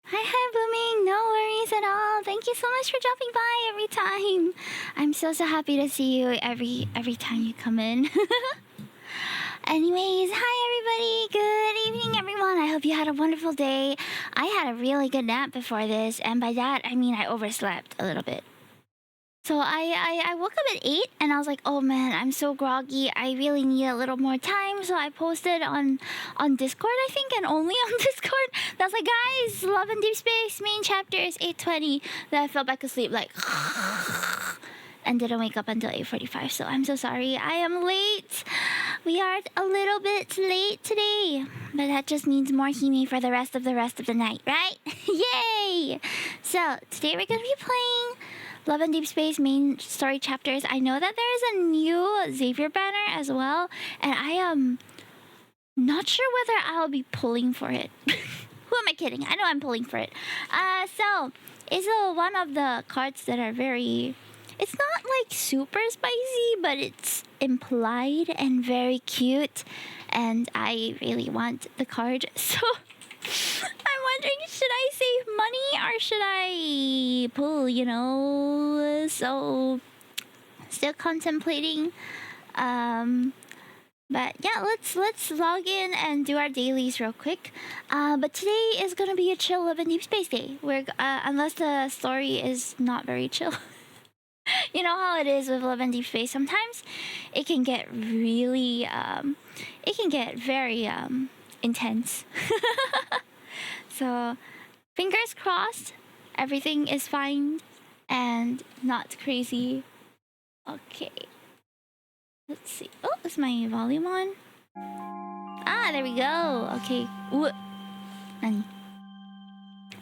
Hi, Blooming. No worries at all. Thank you so much for dropping by every time. I'm so happy to see you every time you come in. Anyways, hi everybody. Good evening, everyone. I hope you had a wonderful day. I had a really good nap before this, and by that I mean I overslept a little bit. So I woke up at 8 and I was like, oh man, I'm so groggy. I really need a little more time. So I posted on Discord, I think, and only on Discord. That's like, guys, Love and Deepspace main chapter is 8:20. Then I fell back asleep like and didn't wake up until 8:45. So I'm so sorry. I am late. We are a little bit late today. But that just means more Hime for the rest of the night, right? Yay! So today we're gonna be playing Love and Deepspace main story chapters. I know that there is a new Xavier banner as well, and I am not sure whether I'll be pulling for it. Who am I kidding? I know I'm pulling for it. So it's one of the cards that are very... It's not like super spicy, but it's implied and very cute, and I really want the card. So I'm wondering, should I save money or should I pull, you know? So still contemplating. But yeah, let's log in and do our dailies real quick. But today is gonna be a chill Love and Deepspace day, where unless the story is not very chill. You know how it is with Love and Deepspace. Sometimes it can get really it can get very intense. So fingers crossed everything is fine and not crazy. Okay, let's see. Oh, is my volume on? Ah, there we go. Okay. Ooh. Nani?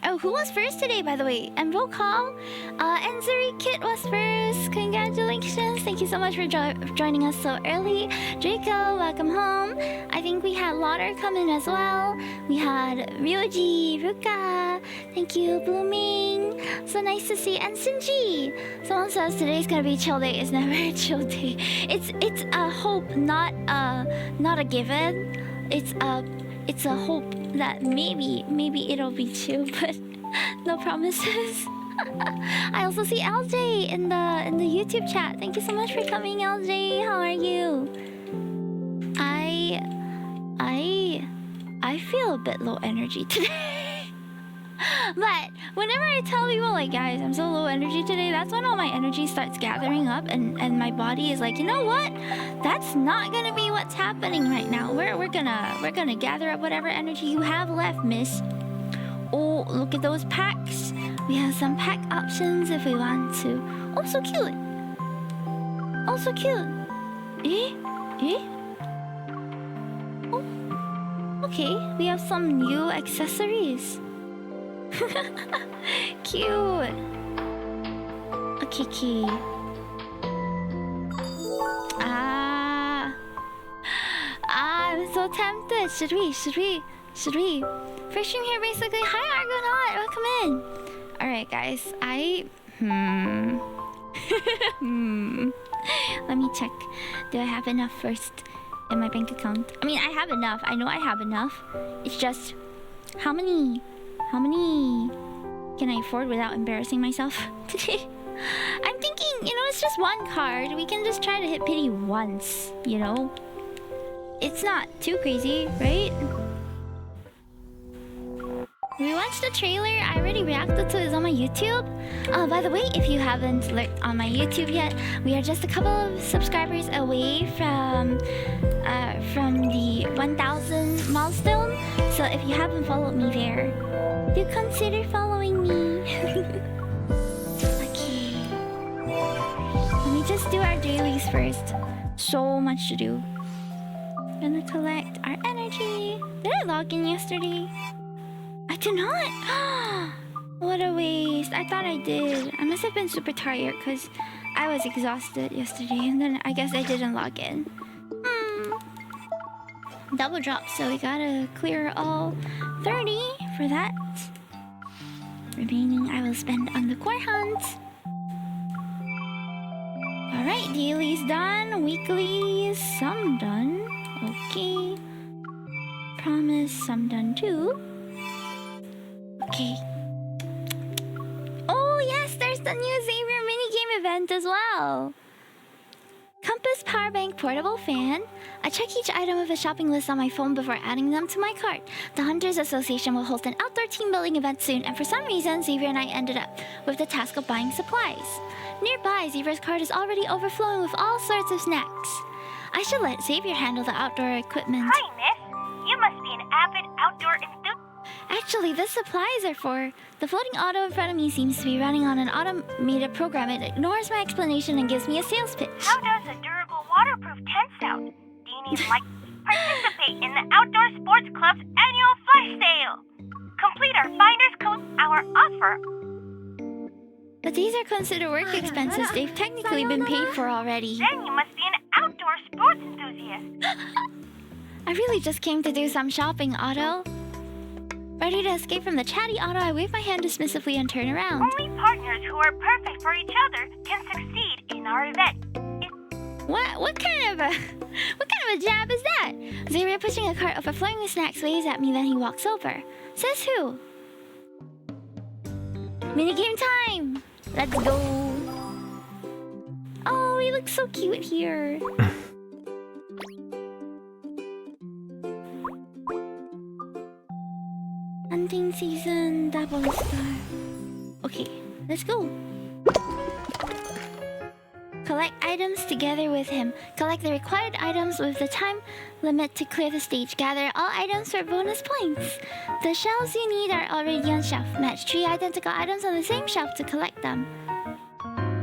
Oh, who was first today, by the way? And roll call. Enzuri Kit was first. Congratulations. Thank you so much for joining us so early. Draco, welcome home. I think we had Lauder come in as well. We had Ryoji, Ruka. Thank you, Blooming. So nice to see. And Sinji. Someone says today's gonna be a chill day. It's never a chill day. It's a hope, not a given. It's a hope that maybe it'll be chill, but no promises. I also see LJ in the YouTube chat. Thank you so much for coming, LJ. How are you? I feel a bit low energy today. But whenever I tell people like, guys, I'm so low energy today, that's when all my energy starts gathering up, and my body is like, you know what? That's not gonna be what's happening right now. We're gonna gather up whatever energy you have left, miss. Oh, look at those packs. We have some pack options if we want to. Oh, so cute. Oh, so cute. Eh? Oh, okay. We have some new accessories. Cute. Okay. I'm so tempted. Should we? First stream here, basically. Hi, Argonaut. Welcome in. Alright, guys. Let me check. Do I have enough first in my bank account? I mean, I have enough. I know I have enough. It's just... How many can I afford without embarrassing myself today? I'm thinking, it's just one card. We can just try to hit pity once, It's not too crazy, right? We watched the trailer. I already reacted to it on my YouTube. By the way, if you haven't lurked on my YouTube yet, we are just a couple of subscribers away from the 1,000 milestone. So if you haven't followed me there, do consider following me. Okay. Let me just do our dailies first. So much to do. Gonna collect our energy. Did I log in yesterday? I did not. What a waste. I thought I did. I must have been super tired because I was exhausted yesterday, and then I guess I didn't log in. Double drop, so we gotta clear all 30 for that. Remaining I will spend on the core hunt. Alright, daily's done. Weekly, some done. Okay. Promise, some done too. Okay. new Xavier minigame event as well. Compass Powerbank Portable Fan. I check each item with a shopping list on my phone before adding them to my cart. The Hunters Association will host an outdoor team building event soon, and for some reason, Xavier and I ended up with the task of buying supplies. Nearby, Xavier's cart is already overflowing with all sorts of snacks. I should let Xavier handle the outdoor equipment. Hi, miss. You must be an avid outdoor enthusiast. Actually, the supplies are for... The floating auto in front of me seems to be running on an automated program. It ignores my explanation and gives me a sales pitch. How does a durable waterproof tent sound? Do you need lights? Participate in the Outdoor Sports Club's annual flash sale. Complete our Finder's Code, our offer. But these are considered work expenses. They've technically been paid for already. Then you must be an outdoor sports enthusiast. I really just came to do some shopping, Otto. Ready to escape from the chatty Otto, I wave my hand dismissively and turn around. Only partners who are perfect for each other can succeed in our event. What kind of a jab is that? Xavier, pushing a cart overflowing with snacks, waves at me, then he walks over. Says who? Minigame time! Let's go! Oh, he looks so cute here. Hunting season, double star. Okay, let's go. Collect items together with him. Collect the required items with the time limit to clear the stage. Gather all items for bonus points. The shelves you need are already on shelf. Match 3 identical items on the same shelf to collect them.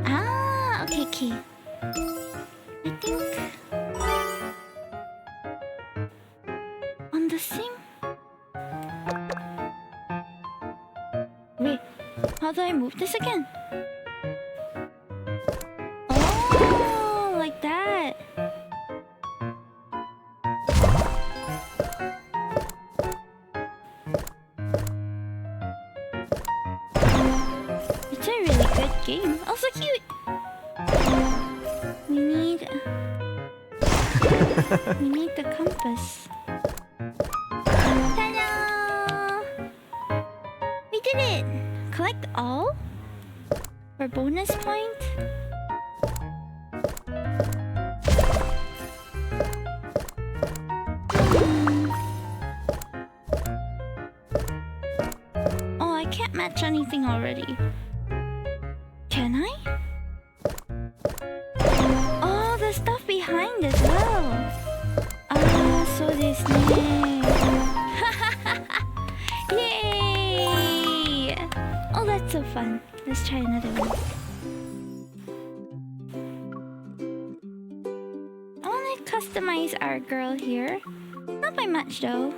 Ah, okay. I think... on the same... Wait, how do I move this again? Oh, like that. It's a really good game. Also cute. We need the compass. Ta-da! We did it! Collect all? For bonus point? Oh, I can't match anything already. Can I? Oh, the stuff behind as well. Ah, so this Yay! Oh, that's so fun. Let's try another one. I want to customize our girl here. Not by much though.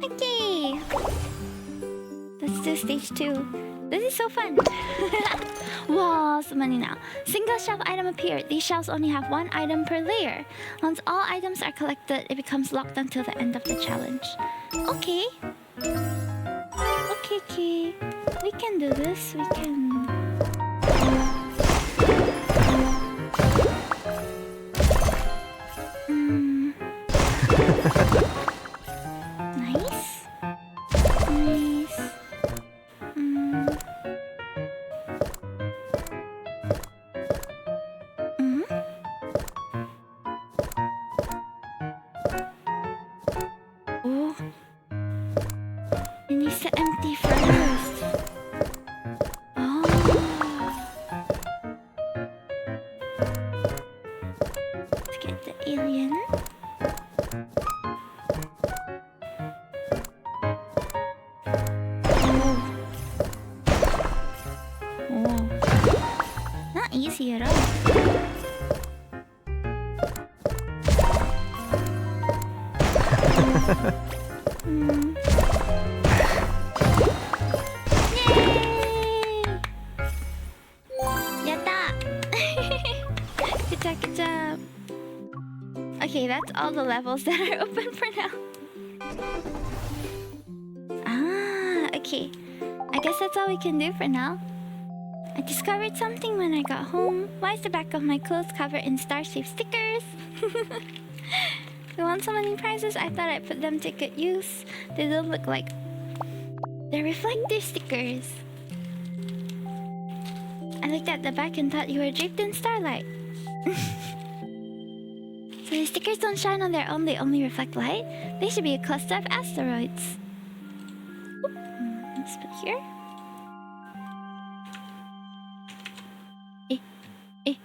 Okay. Let's do stage 2. This is so fun. Wow, some money now. Single shelf item appeared. These shelves only have 1 item per layer. Once all items are collected, it becomes locked until the end of the challenge. Okay. Okay. We can do this. We can... Nice. Oh. It needs to empty first. Oh. Let's get the alien. Oh. Not easy at all. Yatta! Good job. Okay, that's all the levels that are open for now. Ah, okay. I guess that's all we can do for now. I discovered something when I got home. Why is the back of my clothes covered in star-shaped stickers? We won so many prizes, I thought I'd put them to good use. They don't look like... They're reflective stickers. I looked at the back and thought you were draped in starlight. So the stickers don't shine on their own, they only reflect light? They should be a cluster of asteroids. Let's put here.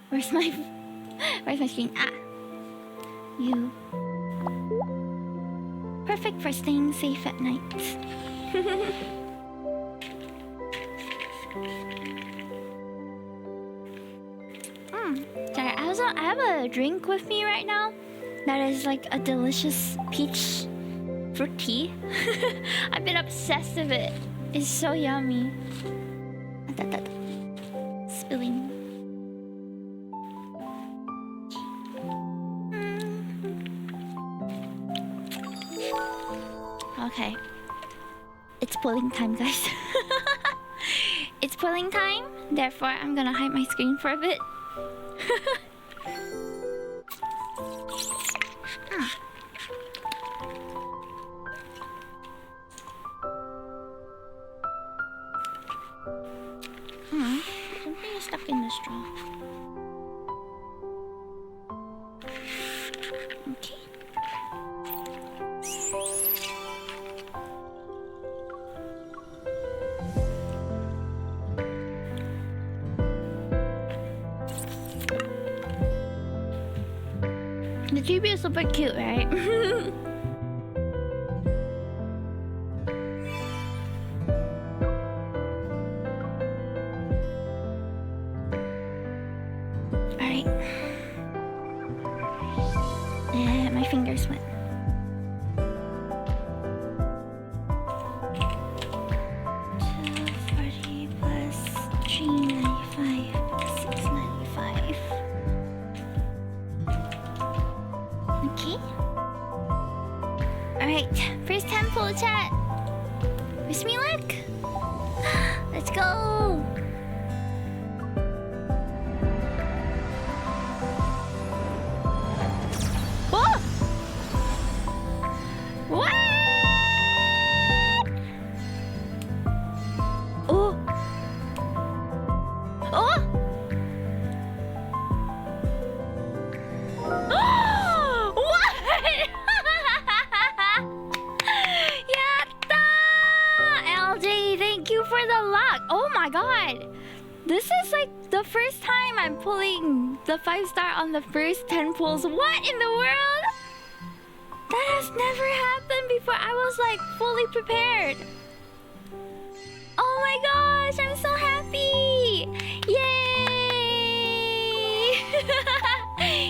Where's my... Where's my screen? Ah! You. Perfect for staying safe at night. Sorry, I have a drink with me right now that is like a delicious peach fruit tea. I've been obsessed with it. It's so yummy. Spilling. Okay. It's pulling time, guys. It's pulling time, therefore I'm gonna hide my screen for a bit. Something is stuck in the straw. Okay. The tribute is super cute, right? Alright. Yeah, my fingers went. Alright, first temple chat. Wish me luck. Let's go. Whoa! What? Oh! Oh! For the luck. Oh my god. This is like the first time I'm pulling the 5-star on the first 10 pulls. What in the world? That has never happened before. I was like fully prepared. Oh my gosh, I'm so happy. Yay.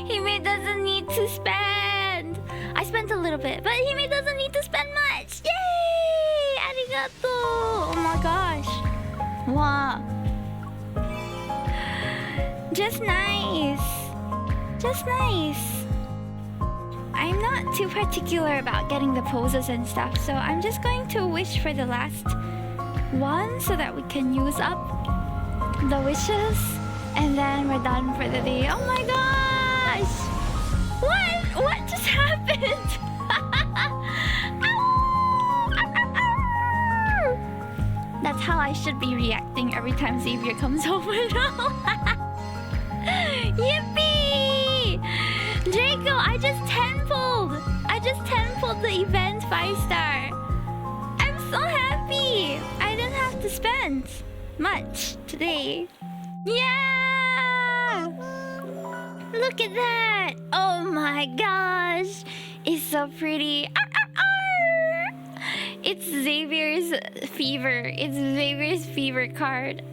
Hime doesn't need to spend. I spent a little bit, but Hime doesn't need to spend much. Yay. Arigato. Oh my gosh. Wow. Just nice. Just nice. I'm not too particular about getting the poses and stuff, so I'm just going to wish for the last one so that we can use up the wishes and then we're done for the day. Oh my gosh! What just happened? That's how I should be reacting every time Xavier comes over now. Yippee! Draco, I just 10-fold! I just 10-fold the event 5-star. I'm so happy! I didn't have to spend much today. Yeah! Look at that! Oh my gosh! It's so pretty. It's Xavier's fever. It's Xavier's fever card.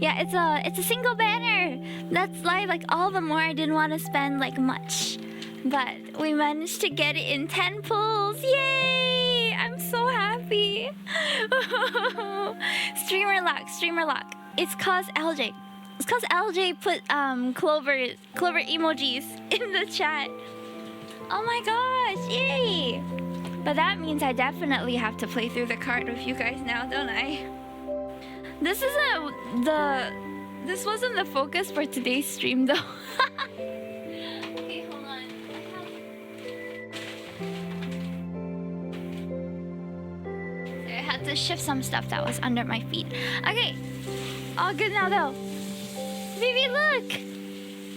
Yeah, it's a single banner. That's like all the more I didn't want to spend like much. But we managed to get it in 10 pulls. Yay! I'm so happy. Streamer lock. It's cause LJ. It's cause LJ put clover emojis in the chat. Oh my gosh, yay! But that means I definitely have to play through the card with you guys now, don't I? This wasn't the focus for today's stream though. Okay, hold on. I have shift some stuff that was under my feet. Okay, all good now though. Baby, look!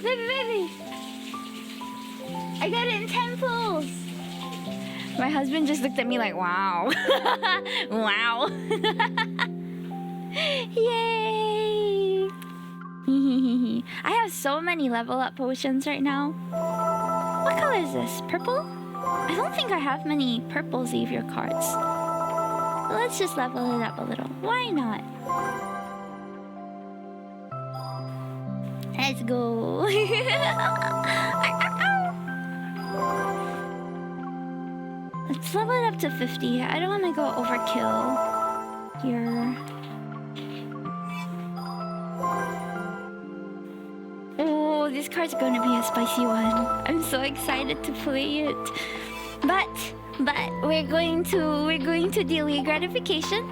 Baby! I got it in 10 pulls! My husband just looked at me like, wow. Wow. Yay! I have so many level up potions right now. What color is this? Purple? I don't think I have many purple Xavier cards. Let's just level it up a little. Why not? Let's go. Let's level it up to 50. I don't want to go overkill here. Oh, this card's going to be a spicy one. I'm so excited to play it. But we're going to delay gratification,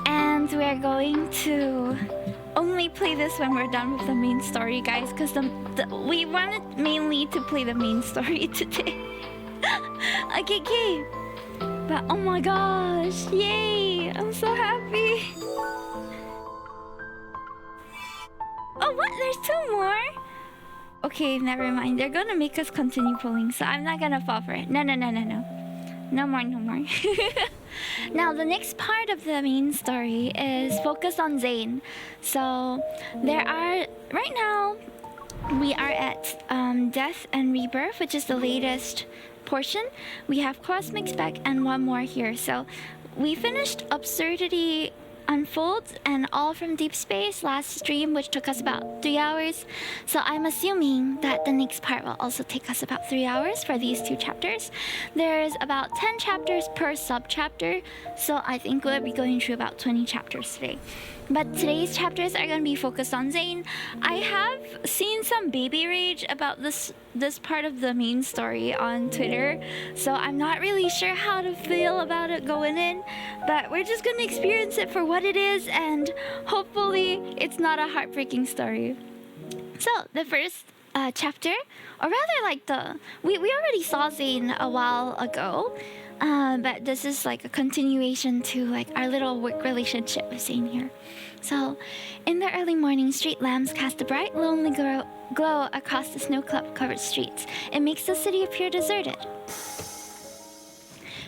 and we're going to only play this when we're done with the main story, guys, because we wanted mainly to play the main story today. Okay. But oh my gosh, yay! I'm so happy. Oh, what? There's 2 more? Okay, never mind. They're gonna make us continue pulling, so I'm not gonna fall for it. No. No more. Now, the next part of the main story is focused on Zane. So, right now, we are at Death and Rebirth, which is the latest portion. We have Cosmic Spec and one more here. So, we finished Absurdity Unfolds and all from Deepspace last stream, which took us about 3 hours. So I'm assuming that the next part will also take us about 3 hours for these 2 chapters. There's about 10 chapters per sub-chapter, so I think we'll be going through about 20 chapters today. But today's chapters are going to be focused on Zane. I have seen some baby rage about this part of the main story on Twitter, so I'm not really sure how to feel about it going in, but we're just going to experience it for what it is, and hopefully it's not a heartbreaking story. So the first chapter, or rather like we already saw Zane a while ago, but this is like a continuation to like our little work relationship with Zane here. So, in the early morning, street lamps cast a bright, lonely glow across the snow-covered streets. It makes the city appear deserted.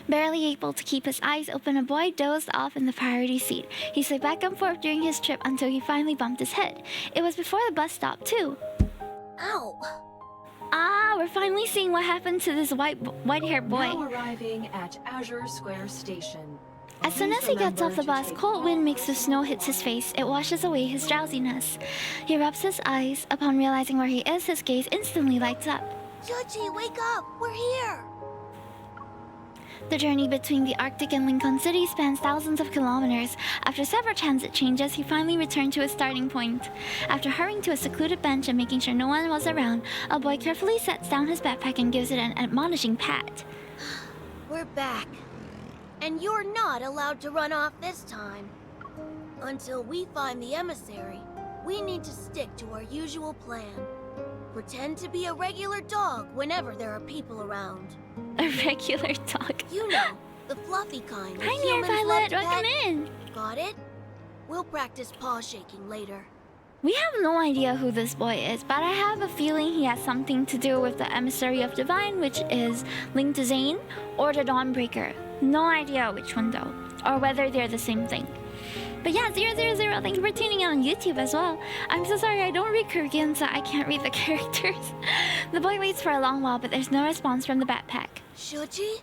Barely able to keep his eyes open, a boy dozed off in the priority seat. He swayed back and forth during his trip until he finally bumped his head. It was before the bus stop, too. Ow! Ah, we're finally seeing what happened to this white-haired boy. Now arriving at Azure Square Station. As soon as he gets off the bus, cold wind makes the snow hits his face. It washes away his drowsiness. He rubs his eyes. Upon realizing where he is, his gaze instantly lights up. Yuji, wake up! We're here! The journey between the Arctic and Lincoln City spans thousands of kilometers. After several transit changes, he finally returned to his starting point. After hurrying to a secluded bench and making sure no one was around, a boy carefully sets down his backpack and gives it an admonishing pat. We're back. And you're not allowed to run off this time. Until we find the emissary, we need to stick to our usual plan. Pretend to be a regular dog whenever there are people around. A regular dog? You know, the fluffy kind. Hi, Near Violet. Welcome in. Got it? We'll practice paw shaking later. We have no idea who this boy is, but I have a feeling he has something to do with the Emissary of Divine, which is linked to Zane, or the Dawnbreaker. No idea which one though, or whether they're the same thing. But yeah, 000, thank you for tuning in on YouTube as well. I'm so sorry, I don't read Korean, so I can't read the characters. The boy waits for a long while, but there's no response from the backpack. Shuji?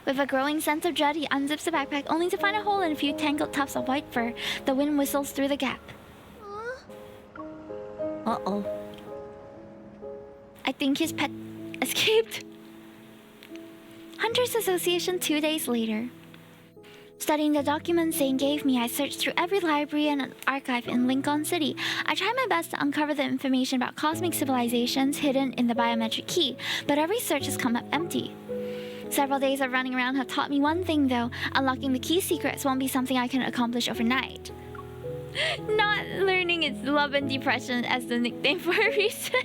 With a growing sense of dread, he unzips the backpack, only to find a hole and a few tangled tufts of white fur. The wind whistles through the gap. Uh-oh. I think his pet escaped. Hunters Association 2 days later. Studying the documents Zane gave me, I searched through every library and archive in Lincoln City. I tried my best to uncover the information about cosmic civilizations hidden in the biometric key, but every search has come up empty. Several days of running around have taught me one thing though: unlocking the key secrets won't be something I can accomplish overnight. Not learning its love and depression as the nickname for a reason.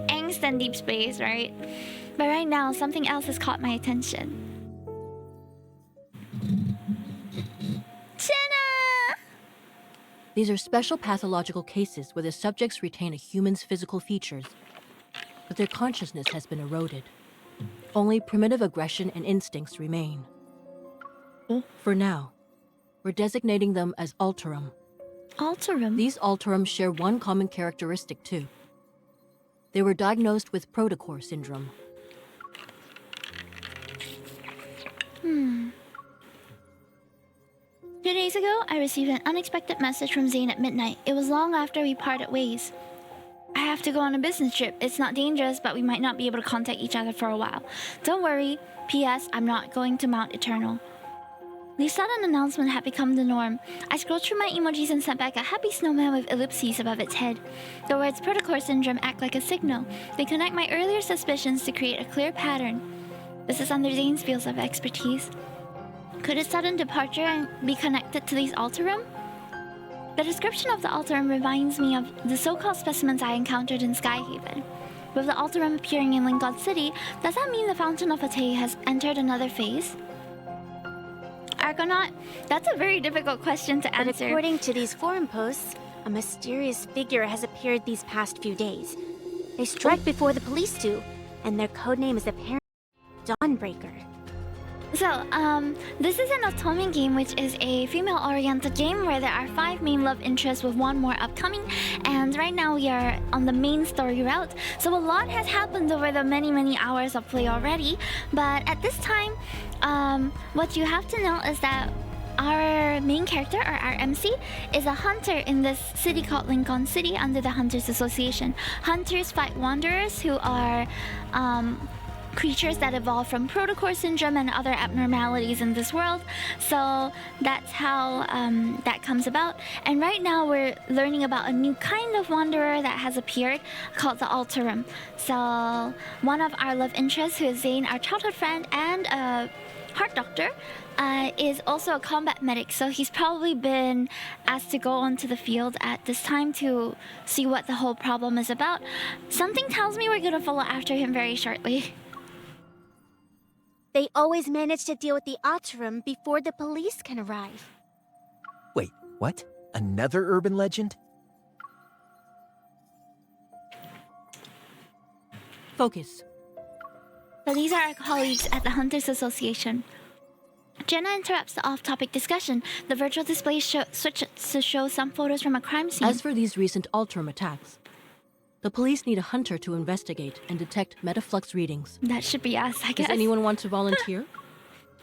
Angst and deep space, right? But right now, something else has caught my attention. These are special pathological cases where the subjects retain a human's physical features, but their consciousness has been eroded. Only primitive aggression and instincts remain. For now, we're designating them as Alterum. Alterum? These Alterum share one common characteristic too. They were diagnosed with protocore syndrome. 2 days ago, I received an unexpected message from Zane at midnight. It was long after we parted ways. I have to go on a business trip. It's not dangerous, but we might not be able to contact each other for a while. Don't worry. P.S. I'm not going to Mount Eternal. The sudden announcement had become the norm. I scrolled through my emojis and sent back a happy snowman with ellipses above its head. The words protocore syndrome act like a signal. They connect my earlier suspicions to create a clear pattern. This is under Zane's field of expertise. Could his sudden departure be connected to these Alterum? The description of the Alterum reminds me of the so-called specimens I encountered in Skyhaven. With the Alterum appearing in Lincoln City, does that mean the Fountain of Ate has entered another phase? Argonaut, that's a very difficult question to But answer. according to these forum posts, a mysterious figure has appeared these past few days. They strike before the police do, and their codename is apparently Dawnbreaker. So, this is an Otome game, which is a female-oriented game where there are 5 main love interests with 1 more upcoming, and right now we are on the main story route. So a lot has happened over the many hours of play already, but at this time, what you have to know is that our main character, or our MC, is a hunter in this city called Lincoln City under the Hunters Association. Hunters fight wanderers who are, creatures that evolve from protocore syndrome and other abnormalities in this world. So that's how that comes about. And right now we're learning about a new kind of wanderer that has appeared called the Alterum. So one of our love interests, who is Zane, our childhood friend and a heart doctor, is also a combat medic. So he's probably been asked to go onto the field at this time to see what the whole problem is about. Something tells me we're gonna follow after him very shortly. They always manage to deal with the Alterum before the police can arrive. Wait, what? Another urban legend? Focus. So these are our colleagues at the Hunters Association. Jenna interrupts the off-topic discussion. The virtual display switches to show some photos from a crime scene. As for these recent Alterum attacks, the police need a hunter to investigate and detect metaflux readings. That should be us, I guess. Does anyone want to volunteer?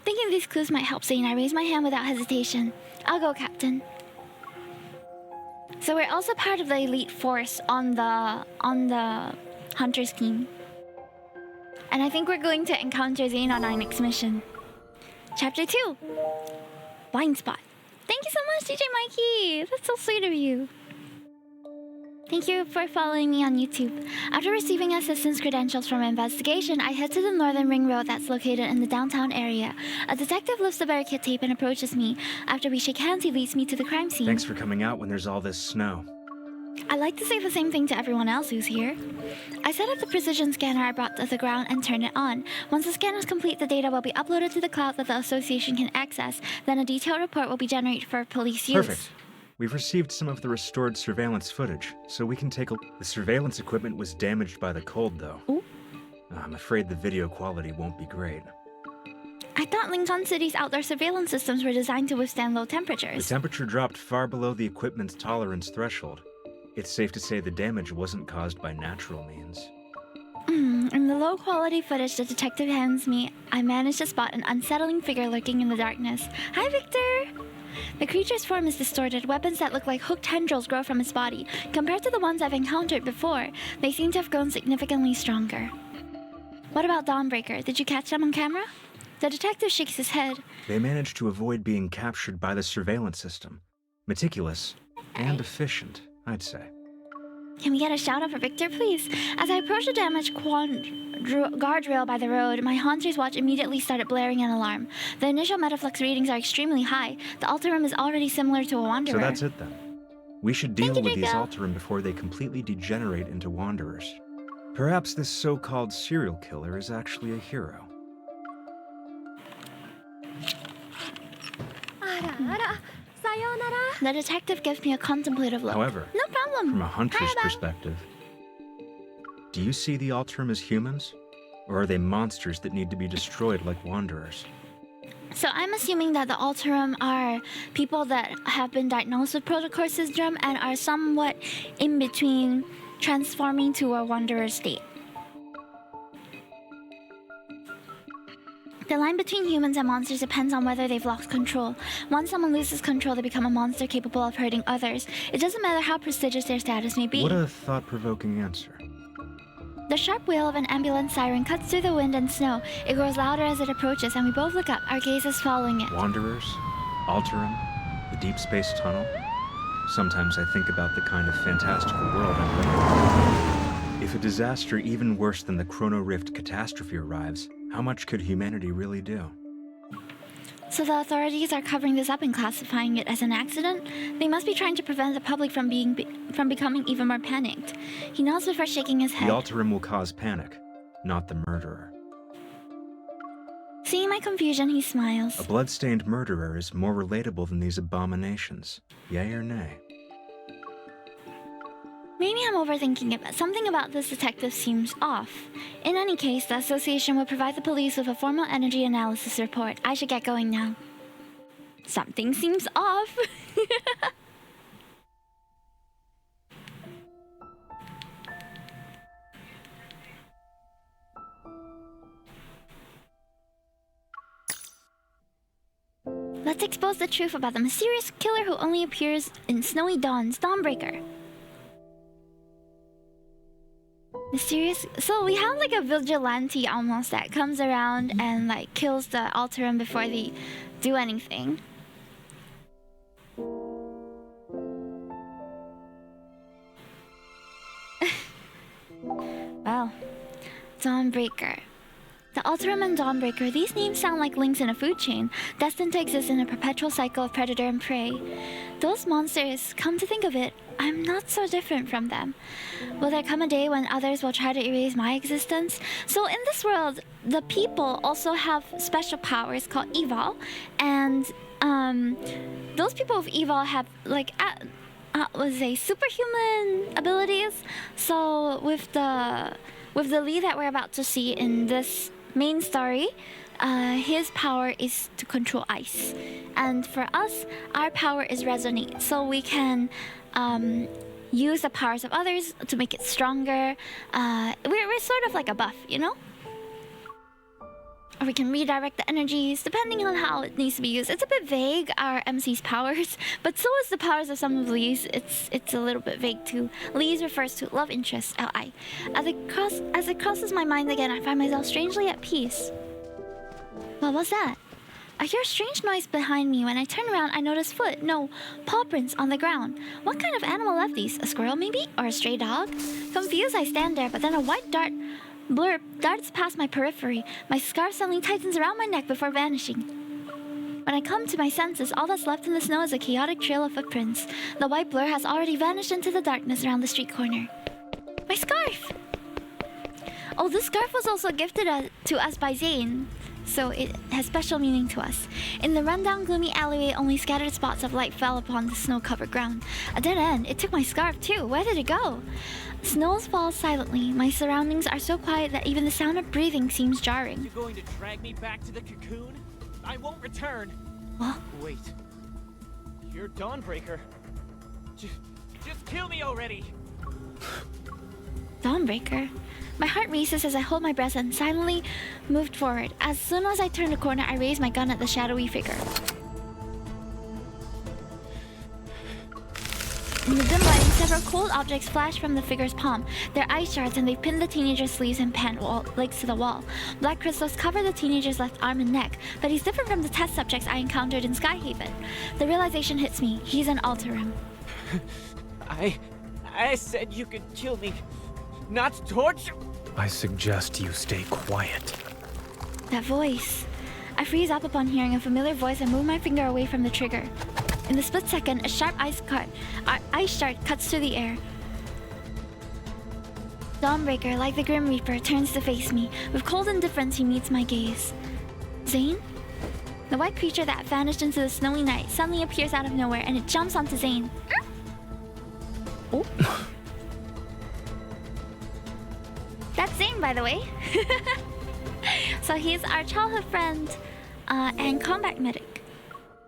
Thinking these clues might help Zane, I raise my hand without hesitation. I'll go, Captain. So we're also part of the elite force on the Hunters team. And I think we're going to encounter Zane on our next mission. Chapter 2. Blind Spot. Thank you so much, DJ Mikey. That's so sweet of you. Thank you for following me on YouTube. After receiving assistance credentials from investigation, I head to the Northern Ring Road that's located in the downtown area. A detective lifts the barricade tape and approaches me. After we shake hands, he leads me to the crime scene. Thanks for coming out when there's all this snow. I like to say the same thing to everyone else who's here. I set up the precision scanner I brought to the ground and turn it on. Once the scanner is complete, the data will be uploaded to the cloud that the association can access. Then a detailed report will be generated for police use. Perfect. We've received some of the restored surveillance footage, so we can take a... The surveillance equipment was damaged by the cold, though. Ooh. I'm afraid the video quality won't be great. I thought Lincoln City's outdoor surveillance systems were designed to withstand low The temperatures. temperature dropped far below the equipment's tolerance threshold. It's safe to say the damage wasn't caused by natural means. In the low-quality footage the detective hands me, I managed to spot an unsettling figure lurking in the darkness. Hi, Victor! The creature's form is distorted. Weapons that look like hooked tendrils grow from its body. Compared to the ones I've encountered before, they seem to have grown significantly stronger. What about Dawnbreaker? Did you catch them on camera? The detective shakes his head. They managed to avoid being captured by the surveillance system. Meticulous and efficient, I'd say. Can we get a shout out for Victor, please? As I approached the damaged guardrail by the road, my Hunter's watch immediately started blaring an alarm. The initial metaflux readings are extremely high. The Alterum is already similar to a Wanderer. So that's it then. We should deal with these Draco. Alterum before they completely degenerate into Wanderers. Perhaps this so-called serial killer is actually a hero. あらあら、最 The detective gives me a contemplative look. However, No problem. from a hunter's Bye-bye. perspective, do you see the Alterum as humans? Or are they monsters that need to be destroyed like wanderers? So I'm assuming that the Alterum are people that have been diagnosed with protocore syndrome and are somewhat in between transforming to a wanderer state. The line between humans and monsters depends on whether they've lost control. Once someone loses control, they become a monster capable of hurting others. It doesn't matter how prestigious their status may be. What a thought-provoking answer. The sharp wail of an ambulance siren cuts through the wind and snow. It grows louder as it approaches, and we both look up, our gazes following it. Wanderers? Alterum? The Deepspace tunnel? Sometimes I think about the kind of fantastical world I'm living in. If a disaster even worse than the Chrono Rift catastrophe arrives, how much could humanity really do? So the authorities are covering this up and classifying it as an accident? They must be trying to prevent the public from becoming even more panicked. He nods before shaking his head. The Alterum will cause panic, not the murderer. Seeing my confusion, he A smiles. blood-stained murderer is more relatable than these abominations. Yay or nay? Maybe I'm overthinking it, but something about this detective seems off. In any case, the association will provide the police with a formal energy analysis report. I should get going now. Something seems off. Let's expose the truth about the mysterious killer who only appears in snowy dawns, Dawnbreaker. Mysterious. So we have like a vigilante almost that comes around and like kills the Alterum before they do anything. Well, Dawnbreaker. The Alterum and Dawnbreaker, these names sound like links in a food chain, destined to exist in a perpetual cycle of predator and prey. Those monsters, come to think of it, I'm not so different from them. Will there come a day when others will try to erase my existence? So in this world, the people also have special powers called Evil, and those people with Evil have like superhuman abilities. So with the lead that we're about to see in this main story, his power is to control ice, and for us, our power is resonate. So we can use the powers of others to make it stronger. We're sort of like a buff, you know? Or we can redirect the energies depending on how it needs to be used. It's a bit vague, our MC's powers, but so is the powers of some of Lee's. It's a little bit vague too. Lee's refers to love interest, Li. As it crosses my mind again, I find myself strangely at peace. What was that? I hear a strange noise behind me. When I turn around, I notice paw prints on the ground. What kind of animal left these? A squirrel maybe? Or a stray dog? Confused, I stand there, but then a white blurb darts past my periphery. My scarf suddenly tightens around my neck before vanishing. When I come to my senses, all that's left in the snow is a chaotic trail of footprints. The white blur has already vanished into the darkness around the street corner. My scarf! Oh, this scarf was also gifted to us by Zane, so it has special meaning to us. In the rundown, gloomy alleyway, only scattered spots of light fell upon the snow-covered ground. A dead end. It took my scarf too. Where did it go? Snow falls silently. My surroundings are so quiet that even the sound of breathing seems jarring. You're going to drag me back to the cocoon? I won't return. What? Wait. You're Dawnbreaker. Just kill me already. Dawnbreaker? My heart races as I hold my breath and silently moved forward. As soon as I turn the corner, I raise my gun at the shadowy figure. In the dim lighting, several cold objects flash from the figure's palm. They're ice shards, and they've pinned the teenager's sleeves and legs to the wall. Black crystals cover the teenager's left arm and neck, but he's different from the test subjects I encountered in Skyhaven. The realization hits me. He's an Alterum. I said you could kill me, not torture. I suggest you stay quiet. That voice. I freeze up upon hearing a familiar voice and move my finger away from the trigger. In the split second, a sharp ice shard cuts through the air. Dawnbreaker, like the Grim Reaper, turns to face me. With cold indifference, he meets my gaze. Zane? The white creature that vanished into the snowy night suddenly appears out of nowhere and it jumps onto Zane. Oh. That's Zane, by the way. So he's our childhood friend and combat medic.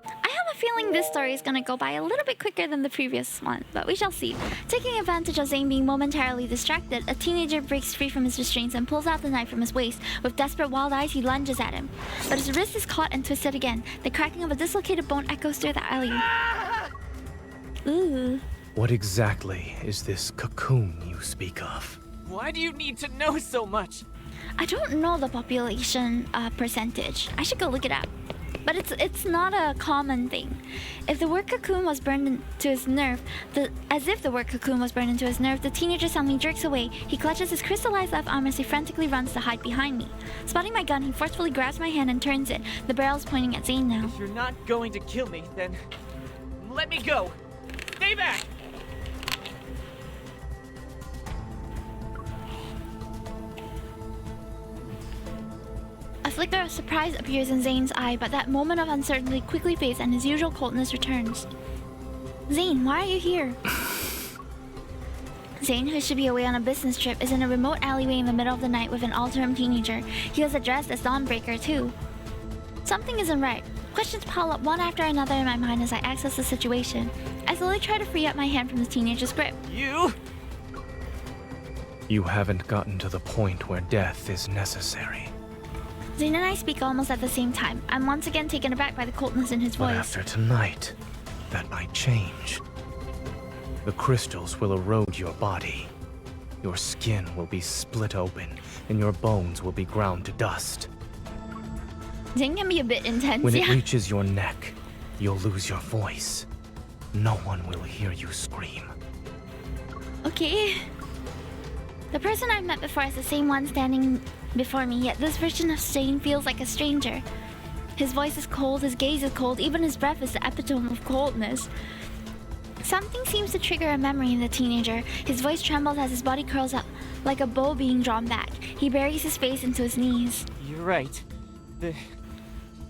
I have a feeling this story is gonna go by a little bit quicker than the previous one, but we shall see. Taking advantage of Zane being momentarily distracted, a teenager breaks free from his restraints and pulls out the knife from his waist. With desperate wild eyes, he lunges at him. But his wrist is caught and twisted again. The cracking of a dislocated bone echoes through the alley. Ooh. What exactly is this cocoon you speak of? Why do you need to know so much? I don't know the population percentage. I should go look it up. But it's not a common thing. If the word cocoon was burned into his nerve, as if the word cocoon was burned into his nerve, the teenager suddenly jerks away. He clutches his crystallized left arm as he frantically runs to hide behind me. Spotting my gun, he forcefully grabs my hand and turns it. The barrel's pointing at Zane now. If you're not going to kill me, then let me go. Stay back. A flicker of surprise appears in Zane's eye, but that moment of uncertainty quickly fades and his usual coldness returns. Zane, why are you here? Zane, who should be away on a business trip, is in a remote alleyway in the middle of the night with an Alterum teenager. He was addressed as Dawnbreaker, too. Something isn't right. Questions pile up one after another in my mind as I access the situation. I slowly try to free up my hand from the teenager's grip. You haven't gotten to the point where death is necessary. Zane and I speak almost at the same time. I'm once again taken aback by the coldness in his voice. But after tonight, that might change. The crystals will erode your body. Your skin will be split open, and your bones will be ground to dust. Zane can be a bit intense, When it reaches your neck, you'll lose your voice. No one will hear you scream. Okay. The person I've met before is the same one standing before me, yet this version of Zane feels like a stranger. His voice is cold, his gaze is cold, even his breath is the epitome of coldness. Something seems to trigger a memory in the teenager. His voice trembles as his body curls up, like a bow being drawn back. He buries his face into his knees. You're right.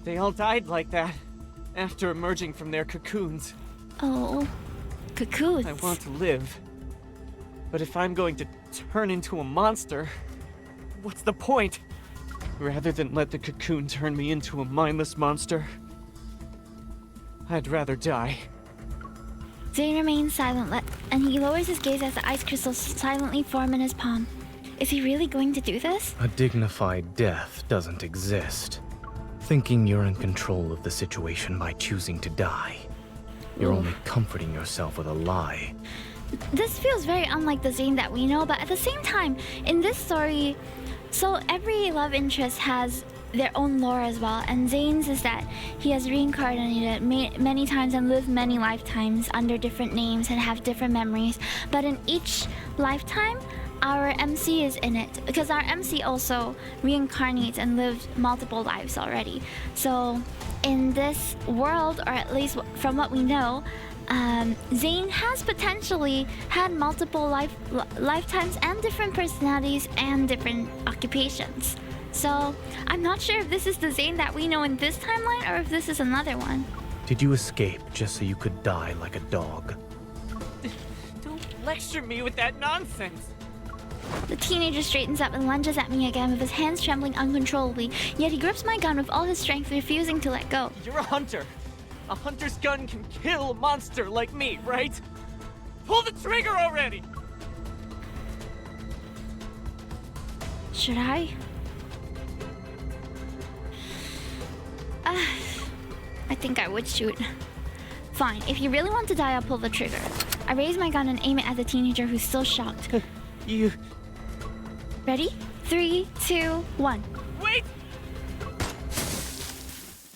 They all died like that, after emerging from their cocoons. Oh, cocoons. I want to live. But if I'm going to turn into a monster, what's the point? Rather than let the cocoon turn me into a mindless monster, I'd rather die. Zane remains silent, and he lowers his gaze as the ice crystals silently form in his palm. Is he really going to do this? A dignified death doesn't exist. Thinking you're in control of the situation by choosing to die. You're only comforting yourself with a lie. This feels very unlike the Zane that we know, but at the same time, in this story, so every love interest has their own lore as well, and Zane's is that he has reincarnated many times and lived many lifetimes under different names and have different memories, but in each lifetime, our MC is in it, because our MC also reincarnates and lived multiple lives already. So in this world, or at least from what we know, Zane has potentially had multiple lifetimes and different personalities and different occupations. So I'm not sure if this is the Zane that we know in this timeline or if this is another one. Did you escape just so you could die like a dog? Don't lecture me with that nonsense. The teenager straightens up and lunges at me again with his hands trembling uncontrollably, yet he grips my gun with all his strength, refusing to let go. You're a hunter. A hunter's gun can kill a monster like me, right? Pull the trigger already! Should I? I think I would shoot. Fine, if you really want to die, I'll pull the trigger. I raise my gun and aim it at the teenager who's still shocked. You... Ready? 3, 2, 1. Wait!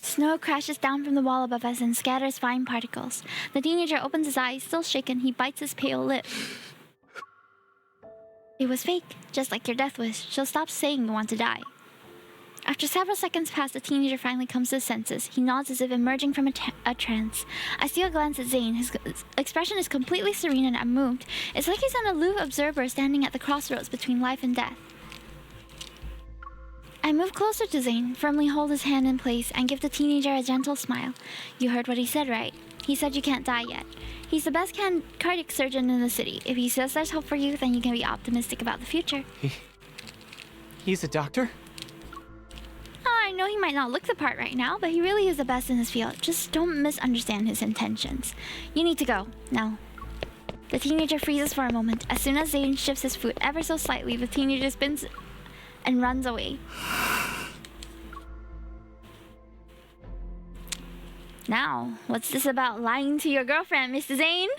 Snow crashes down from the wall above us and scatters fine particles. The teenager opens his eyes, still shaken. He bites his pale lip. It was fake, just like your death wish. She'll stop saying you want to die. After several seconds pass, the teenager finally comes to his senses. He nods as if emerging from a trance. I steal a glance at Zane. His expression is completely serene and unmoved. It's like he's an aloof observer standing at the crossroads between life and death. I move closer to Zane, firmly hold his hand in place, and give the teenager a gentle smile. You heard what he said, right? He said you can't die yet. He's the best cardiac surgeon in the city. If he says there's hope for you, then you can be optimistic about the future. He's a doctor? Oh, I know he might not look the part right now, but he really is the best in his field. Just don't misunderstand his intentions. You need to go, now. The teenager freezes for a moment. As soon as Zane shifts his foot ever so slightly, the teenager spins and runs away. Now, what's this about lying to your girlfriend, Mr. Zane?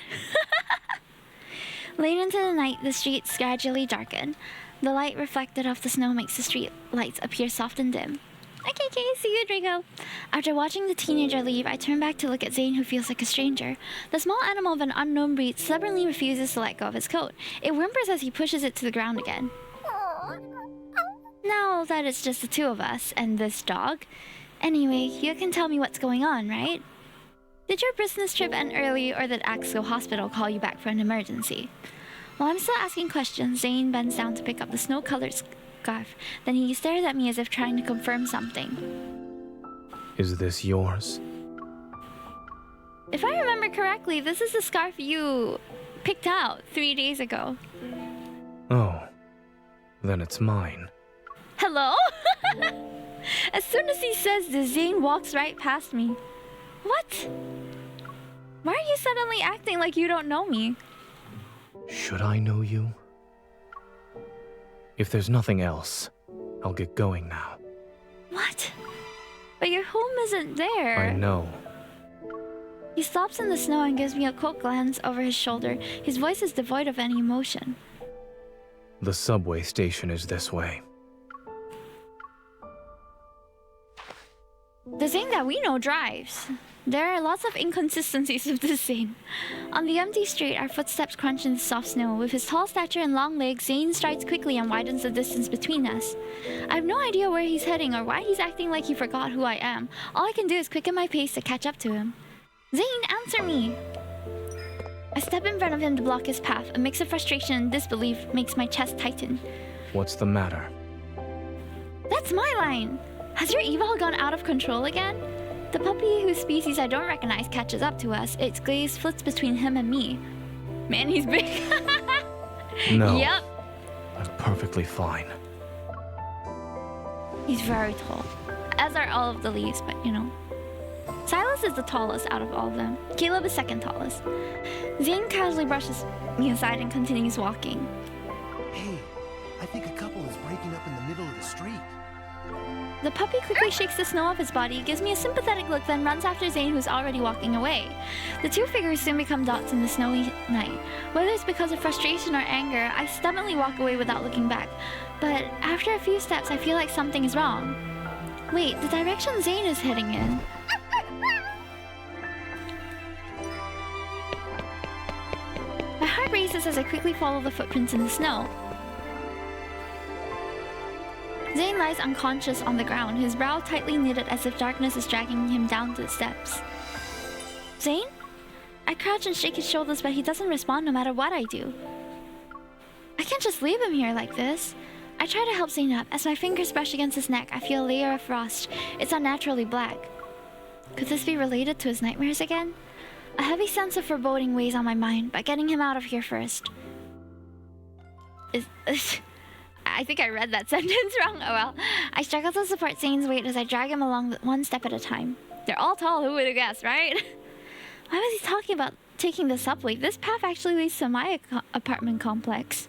Late into the night, the streets gradually darken. The light reflected off the snow makes the street lights appear soft and dim. Okay, see you, Draco. After watching the teenager leave, I turn back to look at Zane, who feels like a stranger. The small animal of an unknown breed stubbornly refuses to let go of his coat. It whimpers as he pushes it to the ground again. Now that it's just the two of us and this dog. Anyway, you can tell me what's going on, right? Did your business trip end early, or did Axel Hospital call you back for an emergency? While I'm still asking questions, Zane bends down to pick up the snow-colored scarf. Then he stares at me as if trying to confirm something. Is this yours? If I remember correctly, this is the scarf you picked out 3 days ago. Oh, then it's mine. Hello? As soon as he says this, Zane walks right past me. What? Why are you suddenly acting like you don't know me? Should I know you? If there's nothing else, I'll get going now. What? But your home isn't there. I know. He stops in the snow and gives me a quick glance over his shoulder. His voice is devoid of any emotion. The subway station is this way. The Zane that we know drives. There are lots of inconsistencies with this Zane. On the empty street, our footsteps crunch in the soft snow. With his tall stature and long legs, Zane strides quickly and widens the distance between us. I have no idea where he's heading or why he's acting like he forgot who I am. All I can do is quicken my pace to catch up to him. Zane, answer me! I step in front of him to block his path. A mix of frustration and disbelief makes my chest tighten. What's the matter? That's my line! Has your eval gone out of control again? The puppy, whose species I don't recognize, catches up to us. Its gaze flits between him and me. Man, he's big. No. Yep. I'm perfectly fine. He's very tall. As are all of the leaves, but you know. Silas is the tallest out of all of them. Caleb is second tallest. Zane casually brushes me aside and continues walking. Hey, I think a couple is breaking up in the middle of the street. The puppy quickly shakes the snow off his body, gives me a sympathetic look, then runs after Zane, who's already walking away. The two figures soon become dots in the snowy night. Whether it's because of frustration or anger, I stubbornly walk away without looking back. But after a few steps, I feel like something is wrong. Wait, the direction Zane is heading in. My heart races as I quickly follow the footprints in the snow. Zane lies unconscious on the ground, his brow tightly knitted as if darkness is dragging him down the steps. Zane? I crouch and shake his shoulders, but he doesn't respond no matter what I do. I can't just leave him here like this. I try to help Zane up. As my fingers brush against his neck, I feel a layer of frost. It's unnaturally black. Could this be related to his nightmares again? A heavy sense of foreboding weighs on my mind, but getting him out of here first. I think I read that sentence wrong. Oh well. I struggle to support Zane's weight as I drag him along one step at a time. They're all tall, who would have guessed, right? Why was he talking about taking the subway? This path actually leads to my apartment complex.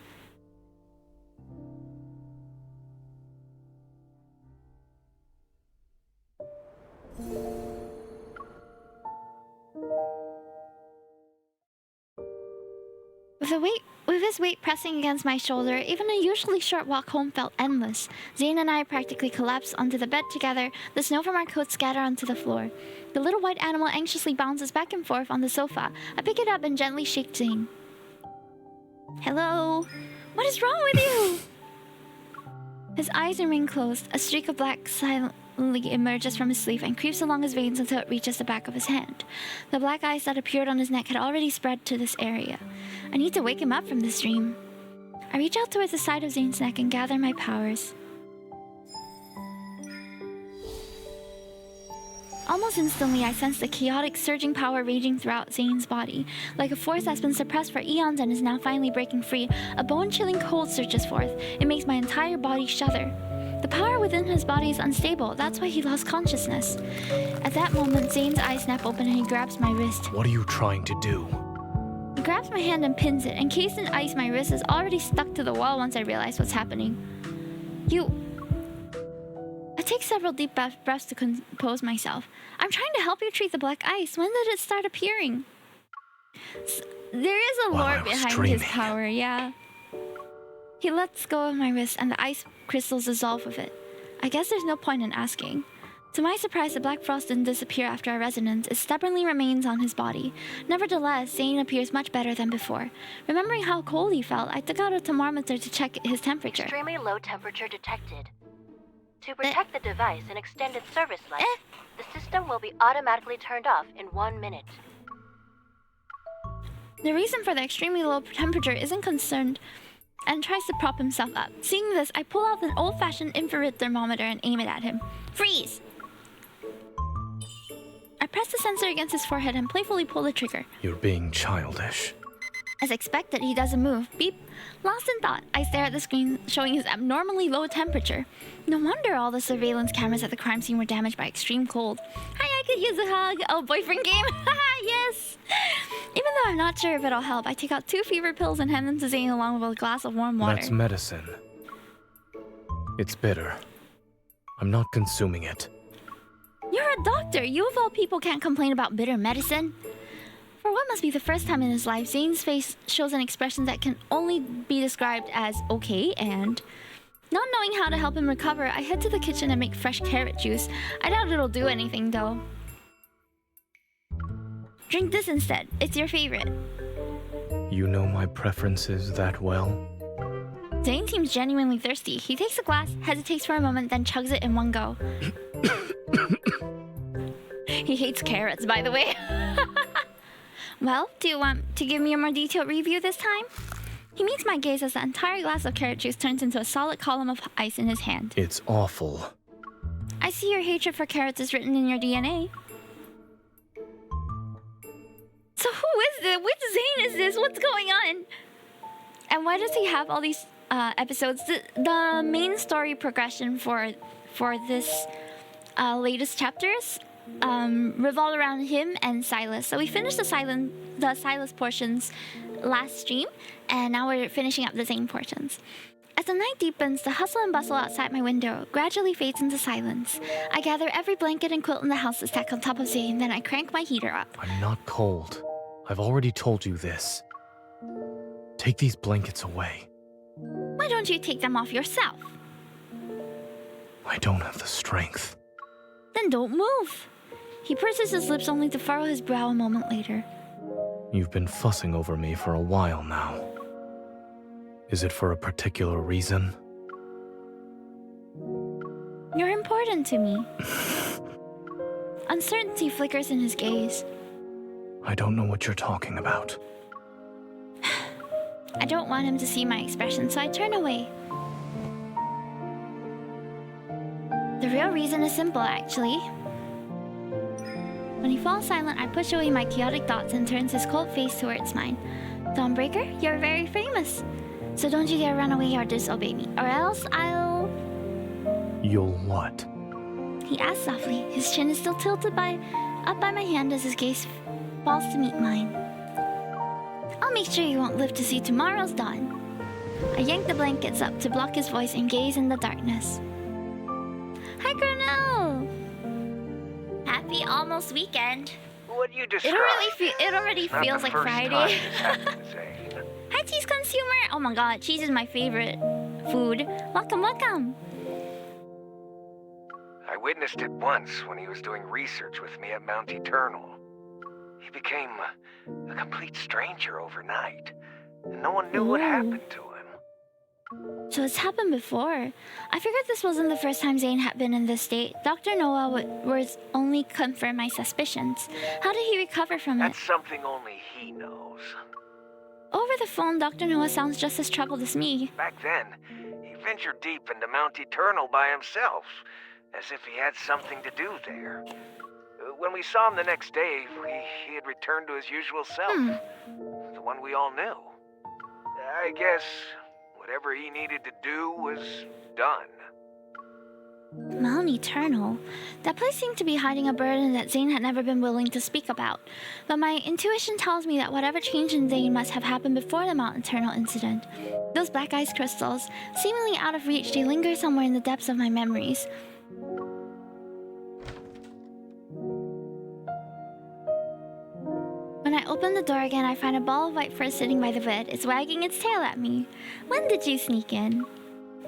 With his weight pressing against my shoulder, even a usually short walk home felt endless. Zane and I practically collapsed onto the bed together, the snow from our coats scatter onto the floor. The little white animal anxiously bounces back and forth on the sofa. I pick it up and gently shake Zane. Hello? What is wrong with you? His eyes remain closed. A streak of black silently emerges from his sleeve and creeps along his veins until it reaches the back of his hand. The black eyes that appeared on his neck had already spread to this area. I need to wake him up from this dream. I reach out towards the side of Zane's neck and gather my powers. Almost instantly, I sensed the chaotic, surging power raging throughout Zane's body. Like a force that's been suppressed for eons and is now finally breaking free, a bone-chilling cold surges forth. It makes my entire body shudder. The power within his body is unstable. That's why he lost consciousness. At that moment, Zane's eyes snap open and he grabs my wrist. What are you trying to do? He grabs my hand and pins it. Encased in ice, my wrist is already stuck to the wall once I realize what's happening. I take several deep breaths to compose myself. I'm trying to help you treat the black ice. When did it start appearing? There is a lore behind his power, yeah. He lets go of my wrist and the ice crystals dissolve with it. I guess there's no point in asking. To my surprise, the black frost didn't disappear after our resonance. It stubbornly remains on his body. Nevertheless, Zane appears much better than before. Remembering how cold he felt, I took out a thermometer to check his temperature. Extremely low temperature detected. To protect the device and extend its service life, the system will be automatically turned off in 1 minute. The reason for the extremely low temperature isn't concerned and tries to prop himself up. Seeing this, I pull out an old-fashioned infrared thermometer and aim it at him. Freeze! I press the sensor against his forehead and playfully pull the trigger. You're being childish. As expected, he doesn't move. Beep. Lost in thought, I stare at the screen showing his abnormally low temperature. No wonder all the surveillance cameras at the crime scene were damaged by extreme cold. Hi, I could use a hug. Oh, boyfriend game? Haha, yes! Even though I'm not sure if it'll help, I take out 2 fever pills and hand them to Zane along with a glass of warm water. That's medicine. It's bitter. I'm not consuming it. You're a doctor. You of all people can't complain about bitter medicine. For what must be the first time in his life, Zane's face shows an expression that can only be described as okay, and not knowing how to help him recover, I head to the kitchen and make fresh carrot juice. I doubt it'll do anything though. Drink this instead. It's your favorite. You know my preferences that well? Zane seems genuinely thirsty. He takes a glass, hesitates for a moment, then chugs it in one go. He hates carrots, by the way. Well, do you want to give me a more detailed review this time? He meets my gaze as the entire glass of carrot juice turns into a solid column of ice in his hand. It's awful. I see your hatred for carrots is written in your DNA. So who is this? Which Zane is this? What's going on? And why does he have all these episodes? The main story progression for this latest chapters revolve around him and Silas. So we finished the Silas portions last stream, and now we're finishing up the Zane portions. As the night deepens, the hustle and bustle outside my window gradually fades into silence. I gather every blanket and quilt in the house to stack on top of Zane, then I crank my heater up. I'm not cold. I've already told you this. Take these blankets away. Why don't you take them off yourself? I don't have the strength. Then don't move. He purses his lips only to furrow his brow a moment later. You've been fussing over me for a while now. Is it for a particular reason? You're important to me. Uncertainty flickers in his gaze. I don't know what you're talking about. I don't want him to see my expression, so I turn away. The real reason is simple, actually. When he falls silent, I push away my chaotic thoughts and turns his cold face towards mine. Dawnbreaker, you're very famous. So don't you dare run away or disobey me, or else I'll... You'll what? He asks softly. His chin is still tilted up by my hand as his gaze falls to meet mine. I'll make sure you won't live to see tomorrow's dawn. I yank the blankets up to block his voice and gaze in the darkness. Hi, Cornell! Happy almost weekend. What you describe? It already feels like Friday. Hi, cheese consumer! Oh my god, cheese is my favorite food. Welcome, welcome! I witnessed it once when he was doing research with me at Mount Eternal. He became a complete stranger overnight, and no one knew what happened to him. So it's happened before. I figured this wasn't the first time Zane had been in this state. Dr. Noah would only confirm my suspicions. How did he recover from it? That's something only he knows. Over the phone, Dr. Noah sounds just as troubled as me. Back then, he ventured deep into Mount Eternal by himself, as if he had something to do there. when we saw him the next day, he had returned to his usual self. The one we all knew. I guess whatever he needed to do was done. Mount Eternal? That place seemed to be hiding a burden that Zane had never been willing to speak about. But my intuition tells me that whatever change in Zane must have happened before the Mount Eternal incident. Those black ice crystals, seemingly out of reach, they linger somewhere in the depths of my memories. When I open the door again, I find a ball of white fur sitting by the bed. It's wagging its tail at me. When did you sneak in?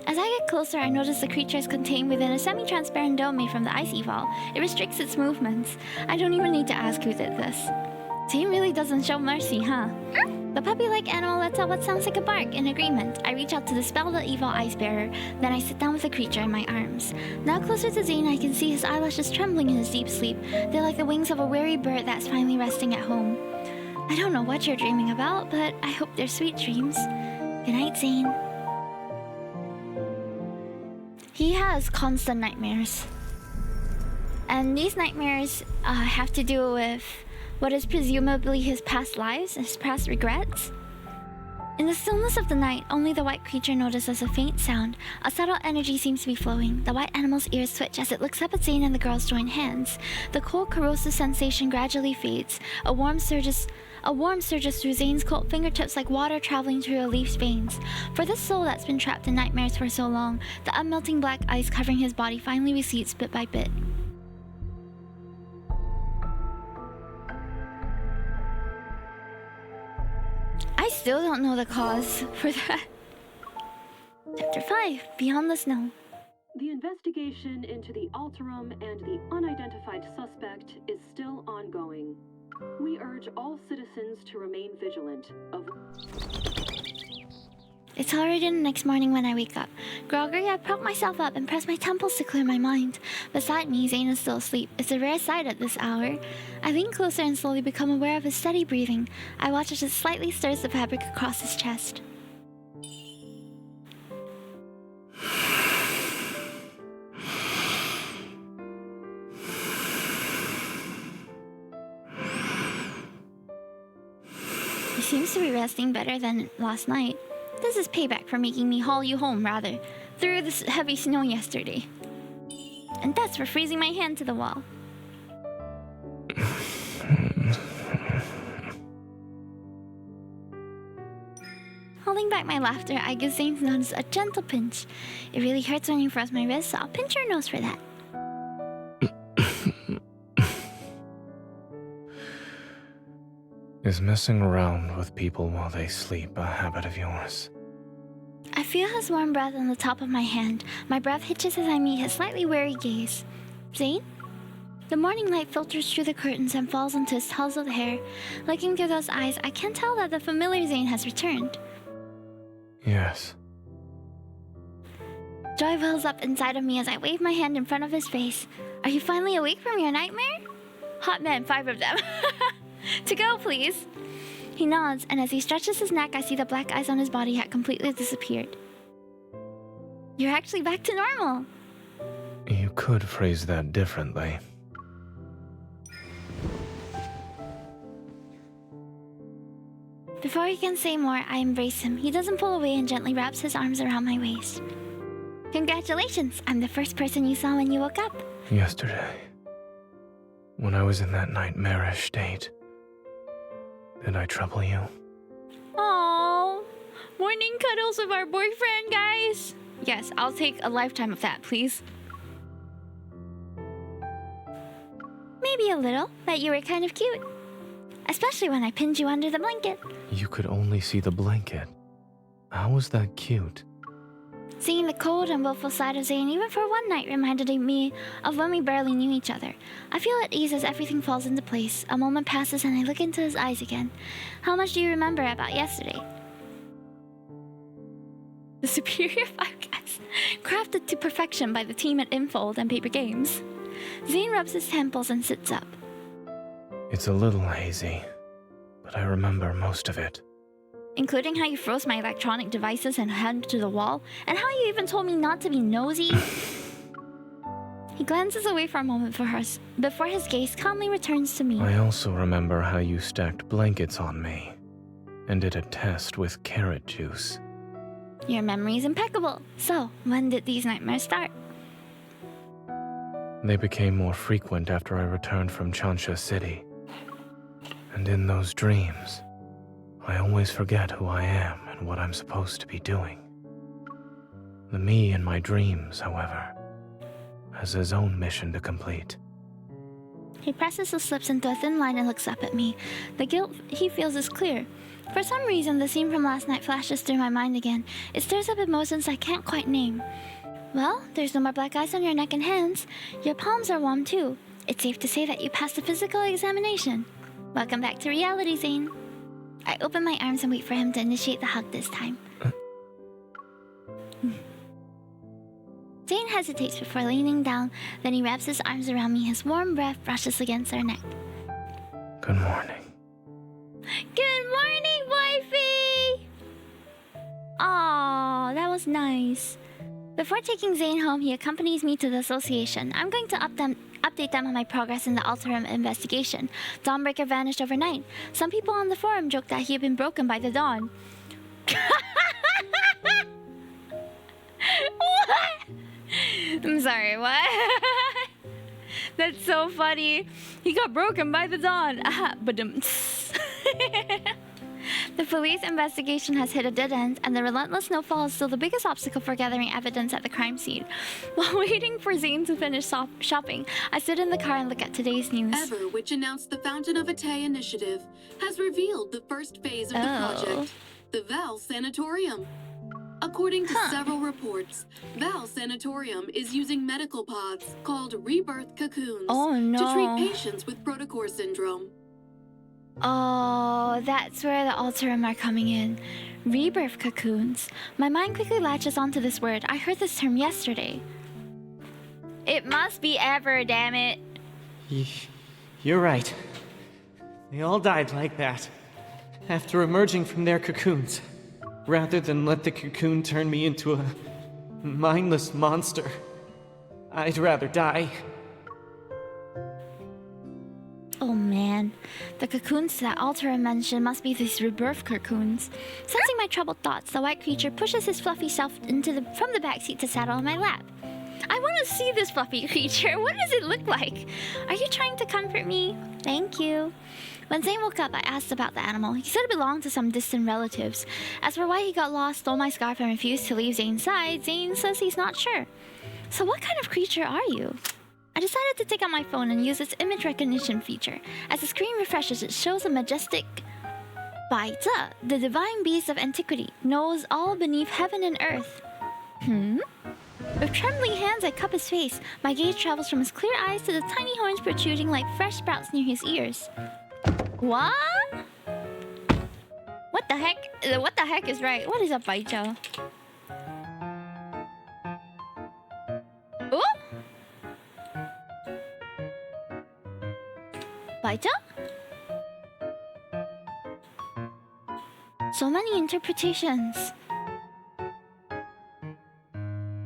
As I get closer, I notice the creature is contained within a semi-transparent dome made from the ice evol. It restricts its movements. I don't even need to ask who did this. Zane really doesn't show mercy, huh? The puppy-like animal lets out what sounds like a bark. In agreement, I reach out to dispel the evil ice bearer. Then I sit down with the creature in my arms. Now closer to Zane, I can see his eyelashes trembling in his deep sleep. They're like the wings of a weary bird that's finally resting at home. I don't know what you're dreaming about, but I hope they're sweet dreams. Good night, Zane. He has constant nightmares. And these nightmares have to do with what is presumably his past lives, his past regrets. In the stillness of the night, only the white creature notices a faint sound. A subtle energy seems to be flowing. The white animal's ears twitch as it looks up at Zane and the girls join hands. The cold, corrosive sensation gradually fades. A warm surges through Zane's cold fingertips like water traveling through a leaf's veins. For this soul that's been trapped in nightmares for so long, the unmelting black ice covering his body finally recedes bit by bit. I still don't know the cause for that. Chapter 5, Beyond the Snow. The investigation into the Alterum and the unidentified suspect is still ongoing. We urge all citizens to remain vigilant. It's already the next morning when I wake up. Groggy, I prop myself up and press my temples to clear my mind. Beside me, Zane is still asleep. It's a rare sight at this hour. I lean closer and slowly become aware of his steady breathing. I watch as it slightly stirs the fabric across his chest. He seems to be resting better than last night. This is payback for making me haul you home, rather, through this heavy snow yesterday. And that's for freezing my hand to the wall. Holding back my laughter, I give Zane's nose a gentle pinch. It really hurts when you press my wrist, so I'll pinch your nose for that. Is messing around with people while they sleep a habit of yours? I feel his warm breath on the top of my hand. My breath hitches as I meet his slightly wary gaze. Zane? The morning light filters through the curtains and falls onto his tousled hair. Looking through those eyes, I can tell that the familiar Zane has returned. Yes. Joy wells up inside of me as I wave my hand in front of his face. Are you finally awake from your nightmare? Hot men, 5 of them. To go, please. He nods, and as he stretches his neck, I see the black eyes on his body had completely disappeared. You're actually back to normal. You could phrase that differently. Before he can say more, I embrace him. He doesn't pull away and gently wraps his arms around my waist. Congratulations, I'm the first person you saw when you woke up. Yesterday, when I was in that nightmarish state, did I trouble you? Aww. Morning cuddles with our boyfriend, guys. Yes, I'll take a lifetime of that, please. Maybe a little, but you were kind of cute. Especially when I pinned you under the blanket. You could only see the blanket. How was that cute? Seeing the cold and willful side of Zane even for one night reminded me of when we barely knew each other. I feel at ease as everything falls into place. A moment passes and I look into his eyes again. How much do you remember about yesterday? The superior podcast, crafted to perfection by the team at Infold and Paper Games. Zane rubs his temples and sits up. It's a little hazy, but I remember most of it. Including how you froze my electronic devices and headed to the wall, and how you even told me not to be nosy. He glances away for a moment before his gaze calmly returns to me. I also remember how you stacked blankets on me and did a test with carrot juice. Your memory is impeccable. So, when did these nightmares start? They became more frequent after I returned from Chansha City. And in those dreams, I always forget who I am and what I'm supposed to be doing. The me in my dreams, however, has his own mission to complete. He presses his lips into a thin line and looks up at me. The guilt he feels is clear. For some reason, the scene from last night flashes through my mind again. It stirs up emotions I can't quite name. Well, there's no more black eyes on your neck and hands. Your palms are warm too. It's safe to say that you passed the physical examination. Welcome back to reality, Zane. I open my arms and wait for him to initiate the hug this time. Zane hesitates before leaning down, then he wraps his arms around me. His warm breath brushes against our neck. Good morning. Good morning, wifey! Aww, that was nice. Before taking Zane home, he accompanies me to the association. I'm going to update them on my progress in the Alterum investigation. Dawnbreaker vanished overnight. Some people on the forum joked that he had been broken by the dawn. What? I'm sorry, what? That's so funny. He got broken by the dawn. But the police investigation has hit a dead end, and the relentless snowfall is still the biggest obstacle for gathering evidence at the crime scene. While waiting for Zane to finish shopping, I sit in the car and look at today's news. Ever, which announced the Fountain of Atay initiative, has revealed the first phase of the project, the Val Sanatorium. According to several reports, Val Sanatorium is using medical pods called Rebirth cocoons to treat patients with protocore syndrome. Oh, that's where the Alterum are coming in. Rebirth cocoons. My mind quickly latches onto this word. I heard this term yesterday. It must be ever, damn it. You're right. They all died like that, after emerging from their cocoons. Rather than let the cocoon turn me into a mindless monster, I'd rather die. Oh man, the cocoons that Altera mentioned must be these rebirth cocoons. Sensing my troubled thoughts, the white creature pushes his fluffy self from the backseat to settle on my lap. I want to see this fluffy creature. What does it look like? Are you trying to comfort me? Thank you. When Zane woke up, I asked about the animal. He said it belonged to some distant relatives. As for why he got lost, stole my scarf, and refused to leave Zane's side, Zane says he's not sure. So what kind of creature are you? I decided to take out my phone and use its image recognition feature. As the screen refreshes, it shows a majestic Baita, the divine beast of antiquity, knows all beneath heaven and earth. With trembling hands, I cup his face. My gaze travels from his clear eyes to the tiny horns protruding like fresh sprouts near his ears. What? What the heck? What the heck is right? What is up, Baita? Oh? Baita? So many interpretations.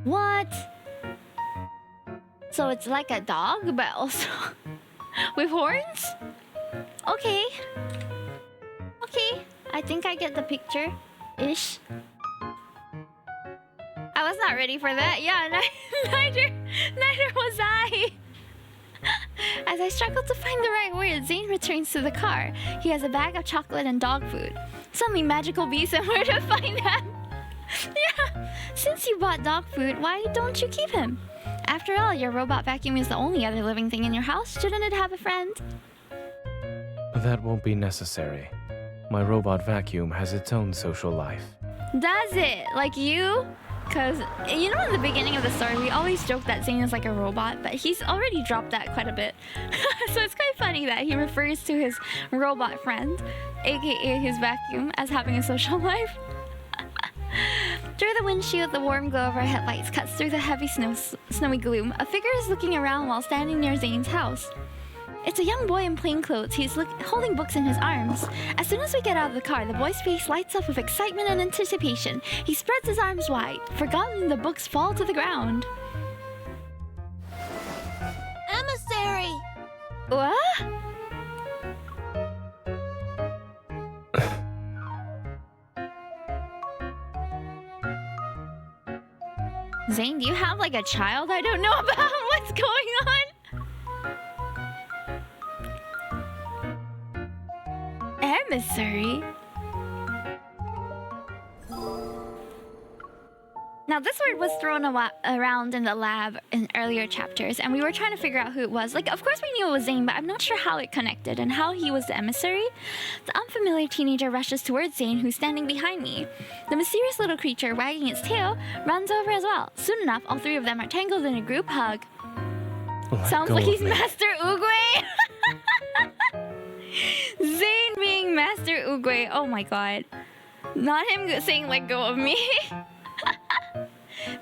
What? So it's like a dog, but also with horns? Okay. Okay, I think I get the picture. Ish. I was not ready for that. Yeah, neither was I. As I struggle to find the right word, Zane returns to the car. He has a bag of chocolate and dog food. Something magical beasts and where to find them. Yeah, since you bought dog food, why don't you keep him? After all, your robot vacuum is the only other living thing in your house. Shouldn't it have a friend? That won't be necessary. My robot vacuum has its own social life. Does it? Like you? Because, you know, in the beginning of the story, we always joke that Zane is like a robot, but he's already dropped that quite a bit. So it's quite funny that he refers to his robot friend, aka his vacuum, as having a social life. Through the windshield, the warm glow of our headlights cuts through the heavy snowy gloom. A figure is looking around while standing near Zane's house. It's a young boy in plain clothes. He's holding books in his arms. As soon as we get out of the car, the boy's face lights up with excitement and anticipation. He spreads his arms wide. Forgotten, the books fall to the ground. What? Zane, do you have like a child I don't know about? What's going on? Emissary? Now, this word was thrown around in the lab in earlier chapters, and we were trying to figure out who it was. Like, of course we knew it was Zane, but I'm not sure how it connected and how he was the emissary. The unfamiliar teenager rushes towards Zane, who's standing behind me. The mysterious little creature, wagging its tail, runs over as well. Soon enough, all three of them are tangled in a group hug. Sounds like he's Master Oogway. Zane being Master Oogway. Oh my god. Not him saying, "Let go of me."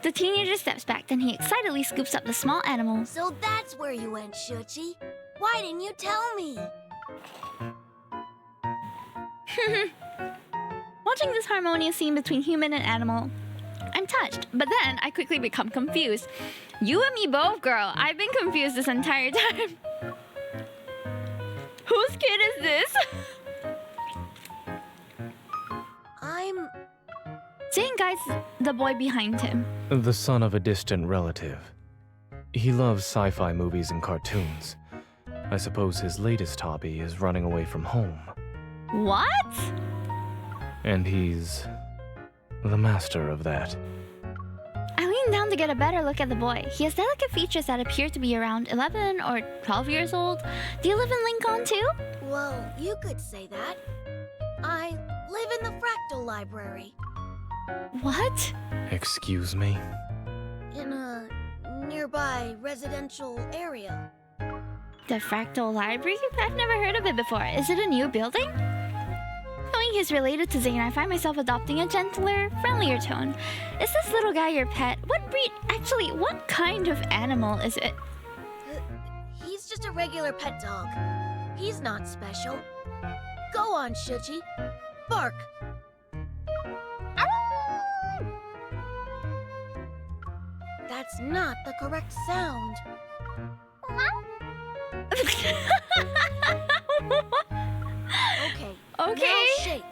The teenager steps back, then he excitedly scoops up the small animal. So that's where you went, Shuchi. Why didn't you tell me? Watching this harmonious scene between human and animal, I'm touched, but then I quickly become confused. You and me both, girl. I've been confused this entire time. Whose kid is this? Zane guides the boy behind him. The son of a distant relative. He loves sci-fi movies and cartoons. I suppose his latest hobby is running away from home. What? And he's the master of that. I lean down to get a better look at the boy. He has delicate features that appear to be around 11 or 12 years old. Do you live in Lincoln too? Well, you could say that. I live in the Fractal Library. What? Excuse me? In a nearby residential area. The Fractal Library? I've never heard of it before. Is it a new building? Knowing he's related to Zane, I find myself adopting a gentler, friendlier tone. Is this little guy your pet? What breed? Actually, what kind of animal is it? He's just a regular pet dog. He's not special. Go on, Shuchi. Bark. That's not the correct sound. Okay. Now shake.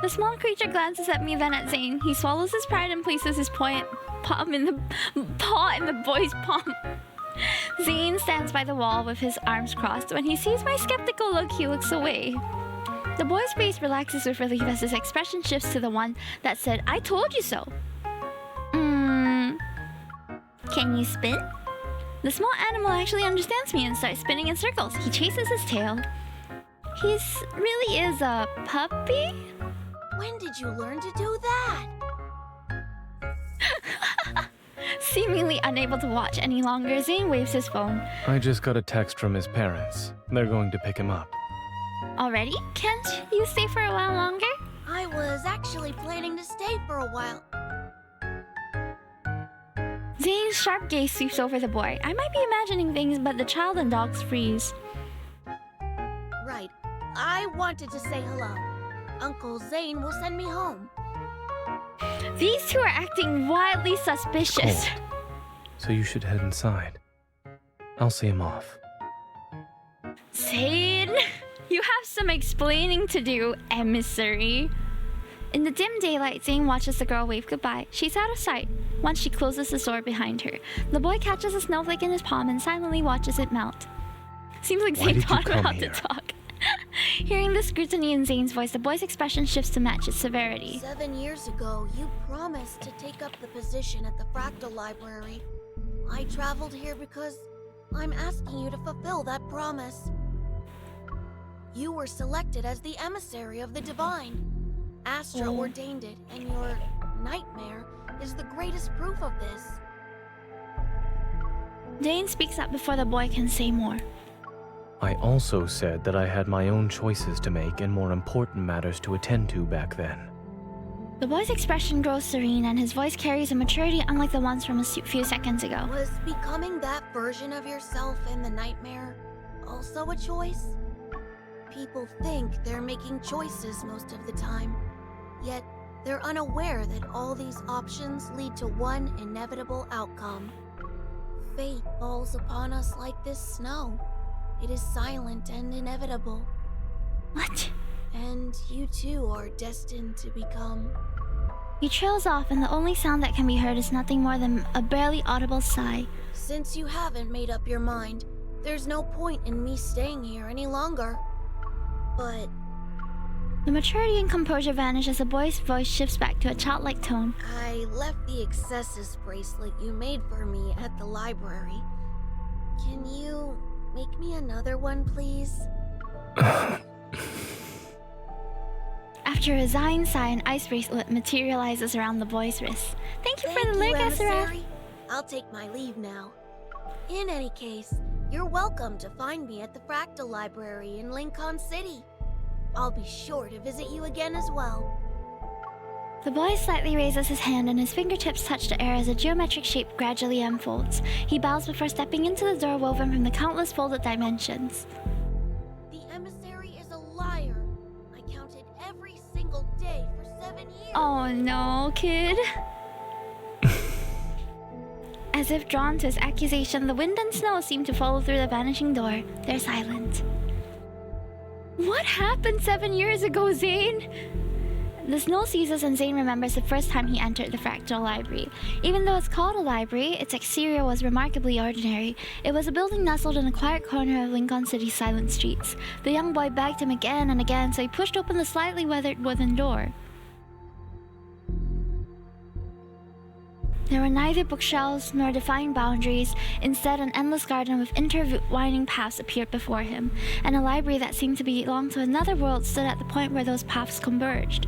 The small creature glances at me, then at Zane. He swallows his pride and places his paw in the boy's palm. Zane stands by the wall with his arms crossed. When he sees my skeptical look, he looks away. The boy's face relaxes with relief as his expression shifts to the one that said, "I told you so." Can you spin? The small animal actually understands me and starts spinning in circles. He chases his tail. He really is a puppy? When did you learn to do that? Seemingly unable to watch any longer, Zane waves his phone. I just got a text from his parents. They're going to pick him up. Already? Can't you stay for a while longer? I was actually planning to stay for a while. Zane's sharp gaze sweeps over the boy. I might be imagining things, but the child and dogs freeze. Right. I wanted to say hello. Uncle Zane will send me home. These two are acting wildly suspicious. Cold. So you should head inside. I'll see him off. Zane, you have some explaining to do, emissary. In the dim daylight, Zane watches the girl wave goodbye. She's out of sight once she closes the door behind her. The boy catches a snowflake in his palm and silently watches it melt. Seems like Zane taught him how to talk. Hearing the scrutiny in Zane's voice, the boy's expression shifts to match its severity. 7 years ago, you promised to take up the position at the Fractal Library. I traveled here because I'm asking you to fulfill that promise. You were selected as the emissary of the Divine. Astra ordained it, and your nightmare is the greatest proof of this. Zane speaks up before the boy can say more. I also said that I had my own choices to make and more important matters to attend to back then. The boy's expression grows serene, and his voice carries a maturity unlike the ones from a few seconds ago. Was becoming that version of yourself in the nightmare also a choice? People think they're making choices most of the time, yet they're unaware that all these options lead to one inevitable outcome. fate falls upon us like this snow. It is silent and inevitable. What? And you too are destined to become... He trails off, and the only sound that can be heard is nothing more than a barely audible sigh. Since you haven't made up your mind, there's no point in me staying here any longer. But... The maturity and composure vanish as the boy's voice shifts back to a childlike tone. I left the Excessus bracelet you made for me at the library. Can you make me another one, please? After a resigned sigh, an ice bracelet materializes around the boy's wrist. Thank you for the link, Ezra. I'll take my leave now. In any case, you're welcome to find me at the Fractal Library in Lincoln City. I'll be sure to visit you again as well. The boy slightly raises his hand and his fingertips touch the air as a geometric shape gradually unfolds. He bows before stepping into the door woven from the countless folded dimensions. The emissary is a liar. I counted every single day for 7 years. Oh no, kid. As if drawn to his accusation, the wind and snow seem to follow through the vanishing door. They're silent. What happened 7 years ago, Zane? The snow ceases and Zane remembers the first time he entered the Fractal Library. Even though it's called a library, its exterior was remarkably ordinary. It was a building nestled in a quiet corner of Lincoln City's silent streets. The young boy begged him again and again, so he pushed open the slightly weathered wooden door. There were neither bookshelves nor defined boundaries. Instead, an endless garden with intertwining paths appeared before him, and a library that seemed to belong to another world stood at the point where those paths converged.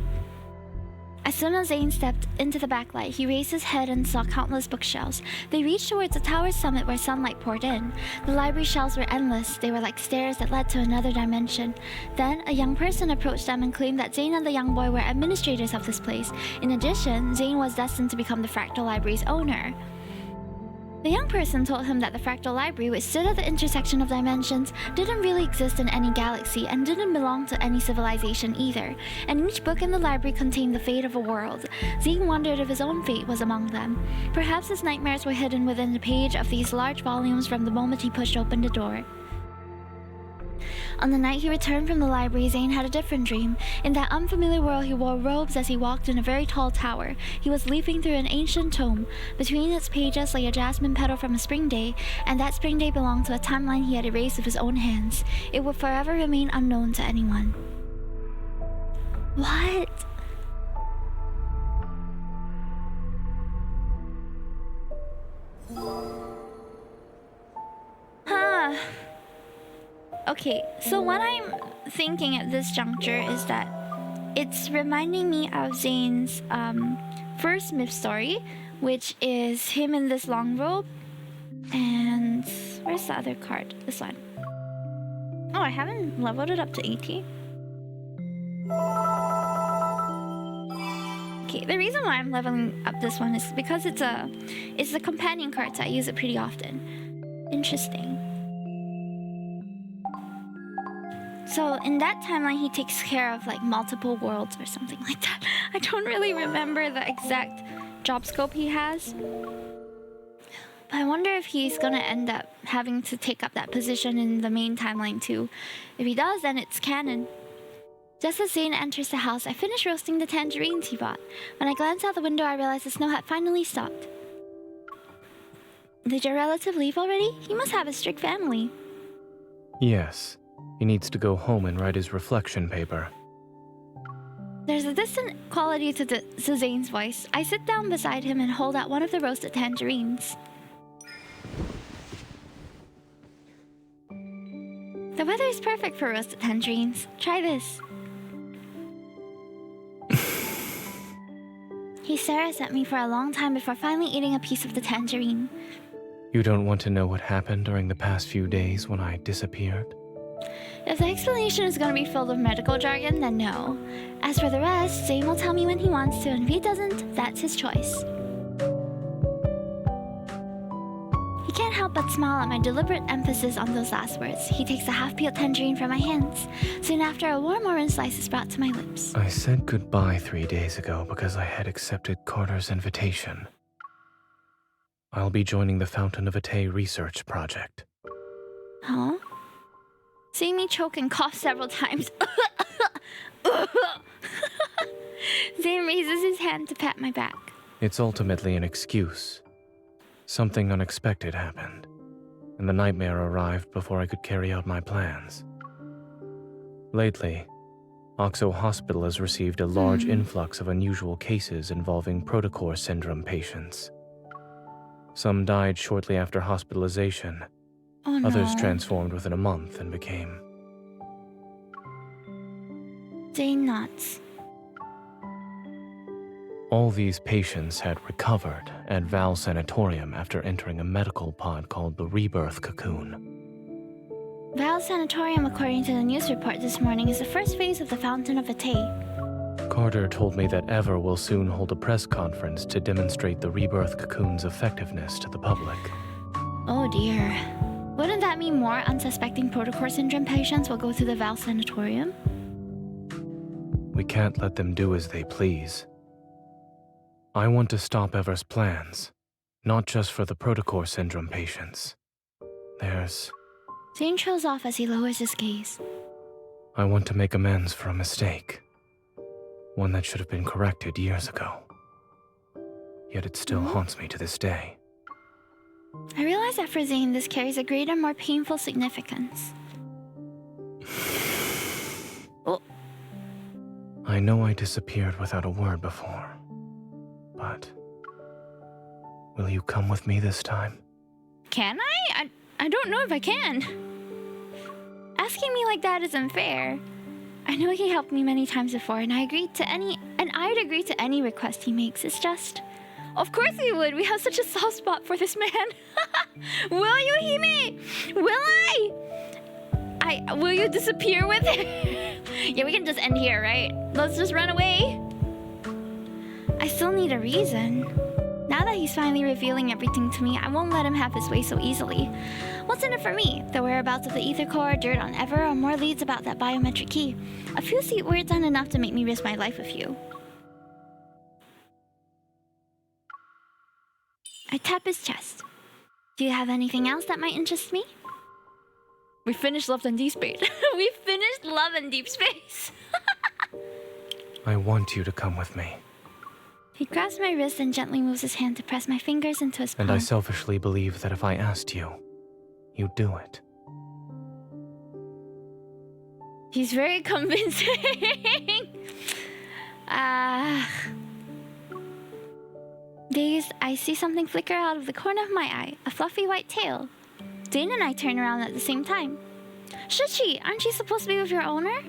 As soon as Zane stepped into the backlight, he raised his head and saw countless bookshelves. They reached towards the tower's summit where sunlight poured in. The library shelves were endless. They were like stairs that led to another dimension. Then, a young person approached them and claimed that Zane and the young boy were administrators of this place. In addition, Zane was destined to become the Fractal Library's owner. The young person told him that the Fractal Library, which stood at the intersection of dimensions, didn't really exist in any galaxy and didn't belong to any civilization either, and each book in the library contained the fate of a world. Zane wondered if his own fate was among them. Perhaps his nightmares were hidden within a page of these large volumes from the moment he pushed open the door. On the night he returned from the library, Zane had a different dream. In that unfamiliar world, he wore robes as he walked in a very tall tower. He was leaping through an ancient tome. Between its pages lay a jasmine petal from a spring day, and that spring day belonged to a timeline he had erased with his own hands. It would forever remain unknown to anyone. What? Huh. Okay, so what I'm thinking at this juncture is that it's reminding me of Zane's first myth story, which is him in this long robe. And where's the other card? This one. Oh, I haven't leveled it up to 80. Okay, the reason why I'm leveling up this one is because it's the companion card, so I use it pretty often. Interesting. So in that timeline, he takes care of like multiple worlds or something like that. I don't really remember the exact job scope he has. But I wonder if he's gonna end up having to take up that position in the main timeline too. If he does, then it's canon. Just as Zane enters the house, I finish roasting the tangerines he bought. When I glance out the window, I realize the snow had finally stopped. Did your relative leave already? He must have a strict family. Yes. He needs to go home and write his reflection paper. There's a distant quality to Zane's voice. I sit down beside him and hold out one of the roasted tangerines. The weather is perfect for roasted tangerines. Try this. He stares at me for a long time before finally eating a piece of the tangerine. You don't want to know what happened during the past few days when I disappeared? If the explanation is going to be filled with medical jargon, then no. As for the rest, Zane will tell me when he wants to, and if he doesn't, that's his choice. He can't help but smile at my deliberate emphasis on those last words. He takes a half-peeled tangerine from my hands. Soon after, a warm orange slice is brought to my lips. I said goodbye 3 days ago because I had accepted Carter's invitation. I'll be joining the Fountain of Atay research project. Huh? Seeing me choke and cough several times. Zane raises his hand to pat my back. It's ultimately an excuse. Something unexpected happened, and the nightmare arrived before I could carry out my plans. Lately, Oxo Hospital has received a large influx of unusual cases involving protocore syndrome patients. Some died shortly after hospitalization. Oh, no. Others transformed within a month and became... Zane nods. All these patients had recovered at Val Sanatorium after entering a medical pod called the Rebirth cocoon. Val Sanatorium, according to the news report this morning, is the first phase of the Fountain of Atay. Carter told me that Ever will soon hold a press conference to demonstrate the Rebirth cocoon's effectiveness to the public. Oh dear. Wouldn't that mean more unsuspecting protocore syndrome patients will go through the Val Sanatorium? We can't let them do as they please. I want to stop Ever's plans, not just for the protocore syndrome patients. There's... Zane trails off as he lowers his gaze. I want to make amends for a mistake. One that should have been corrected years ago. Yet it still haunts me to this day. I realize that for Zane, this carries a greater, more painful significance. Oh. I know I disappeared without a word before. But... will you come with me this time? Can I? I don't know if I can. Asking me like that is unfair. I know he helped me many times before, and I'd agree to any request he makes. It's just... Of course we would. We have such a soft spot for this man. Will you, Hime? Will I? Will you disappear with him? Yeah, we can just end here, right? Let's just run away. I still need a reason. Now that he's finally revealing everything to me, I won't let him have his way so easily. What's in it for me? The whereabouts of the ether core, dirt on Ever, or more leads about that biometric key? A few sweet words aren't enough to make me risk my life with you. I tap his chest. Do you have anything else that might interest me? We finished Love and Deepspace. We finished Love and Deepspace. I want you to come with me. He grabs my wrist and gently moves his hand to press my fingers into his palm. And I selfishly believe that if I asked you, you'd do it. He's very convincing. Dazed, I see something flicker out of the corner of my eye, a fluffy white tail. Zane and I turn around at the same time. Shuchi, aren't you supposed to be with your owner?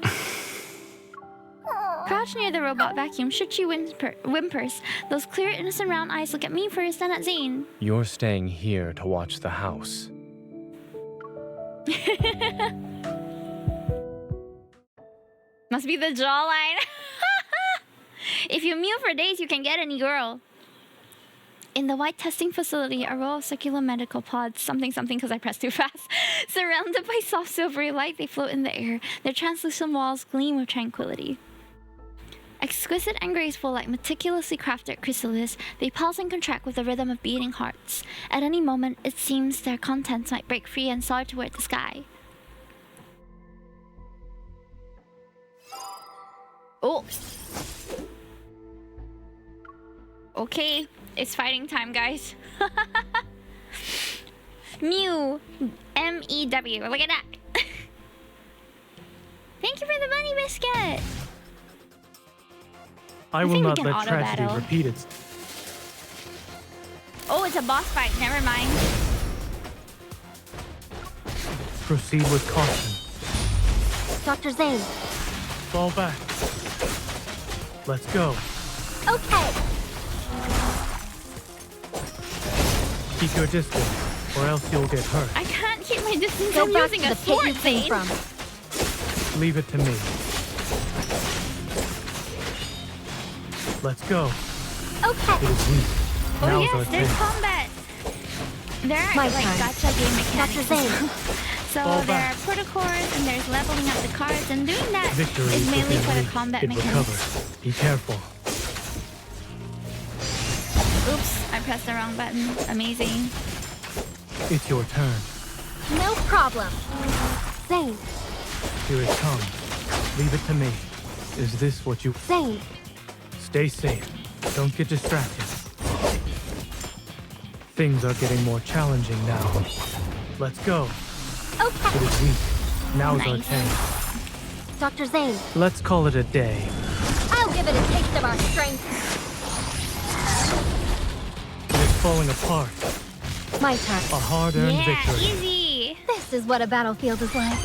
Crouched near the robot vacuum, Shuchi whimpers. Those clear, innocent round eyes look at me first, then at Zane. You're staying here to watch the house. Must be the jawline. If you mew for days, you can get any girl. In the white testing facility, a row of circular medical pods, something because I pressed too fast, surrounded by soft silvery light, they float in the air. Their translucent walls gleam with tranquility. Exquisite and graceful like meticulously crafted chrysalis, they pulse and contract with the rhythm of beating hearts. At any moment, it seems their contents might break free and soar toward the sky. Oh! Okay, it's fighting time, guys. Mew. M-E-W. Look at that. Thank you for the bunny biscuit. I will not let tragedy battle. repeat its... Oh, it's a boss fight. Never mind. Proceed with caution. Dr. Zane. Fall back. Let's go. Okay. Keep your distance, or else you'll get hurt. I can't keep my distance. Go I'm back using to a the pit sword, you came Zane. from. Leave it to me. Let's go. Okay. It is weak. Oh Now's yes, our there's chance. combat. There are My like turn. gacha game mechanics. Dr. Zane. So Fall there back. are protocores and there's leveling up the cards, and doing that Victory is mainly within for the reach. combat It mechanics. recovers. Be careful. Oops, I pressed the wrong button. Amazing. It's your turn. No problem. Zane. Here it comes. Leave it to me. Is this what you... Zane. Stay safe. Don't get distracted. Things are getting more challenging now. Let's go. Okay. It is weak. Now's our chance. Dr. Zane. Let's call it a day. I'll give it a taste of our strength. It is falling apart. My turn. A hard-earned victory. Easy. This is what a battlefield is like.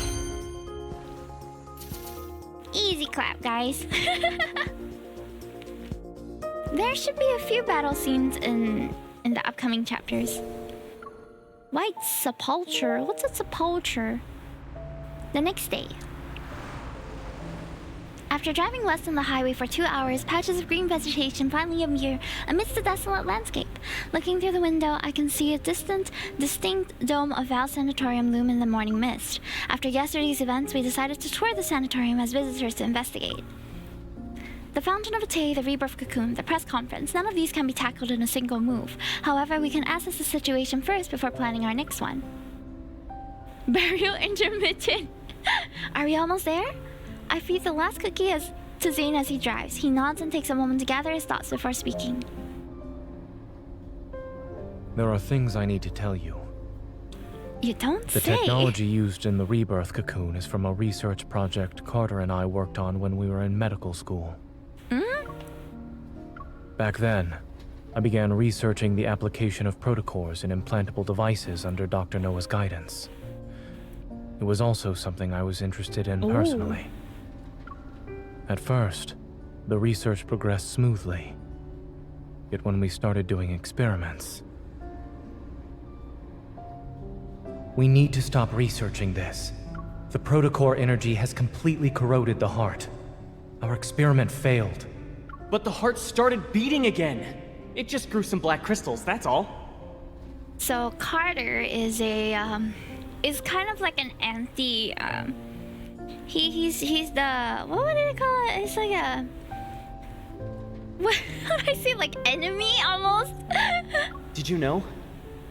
Easy clap, guys. There should be a few battle scenes in the upcoming chapters. White sepulcher. What's a sepulcher? The next day. After driving west on the highway for 2 hours, patches of green vegetation finally appear amidst the desolate landscape. Looking through the window, I can see a distinct dome of Val Sanatorium loom in the morning mist. After yesterday's events, we decided to tour the sanatorium as visitors to investigate. The Fountain of Atay, the Rebirth Cocoon, the press conference, none of these can be tackled in a single move. However, we can assess the situation first before planning our next one. Burial intermittent. Are we almost there? I feed the last cookie to Zane as he drives. He nods and takes a moment to gather his thoughts before speaking. There are things I need to tell you. You don't say. The technology used in the Rebirth Cocoon is from a research project Carter and I worked on when we were in medical school. Back then, I began researching the application of protocors in implantable devices under Dr. Noah's guidance. It was also something I was interested in personally. At first, the research progressed smoothly. Yet when we started doing experiments... We need to stop researching this. The protocor energy has completely corroded the heart. Our experiment failed. But the heart started beating again. It just grew some black crystals, that's all. So Carter is is kind of like an anti he's the, what would I call it? It's like a, what would I say, like enemy almost? Did you know?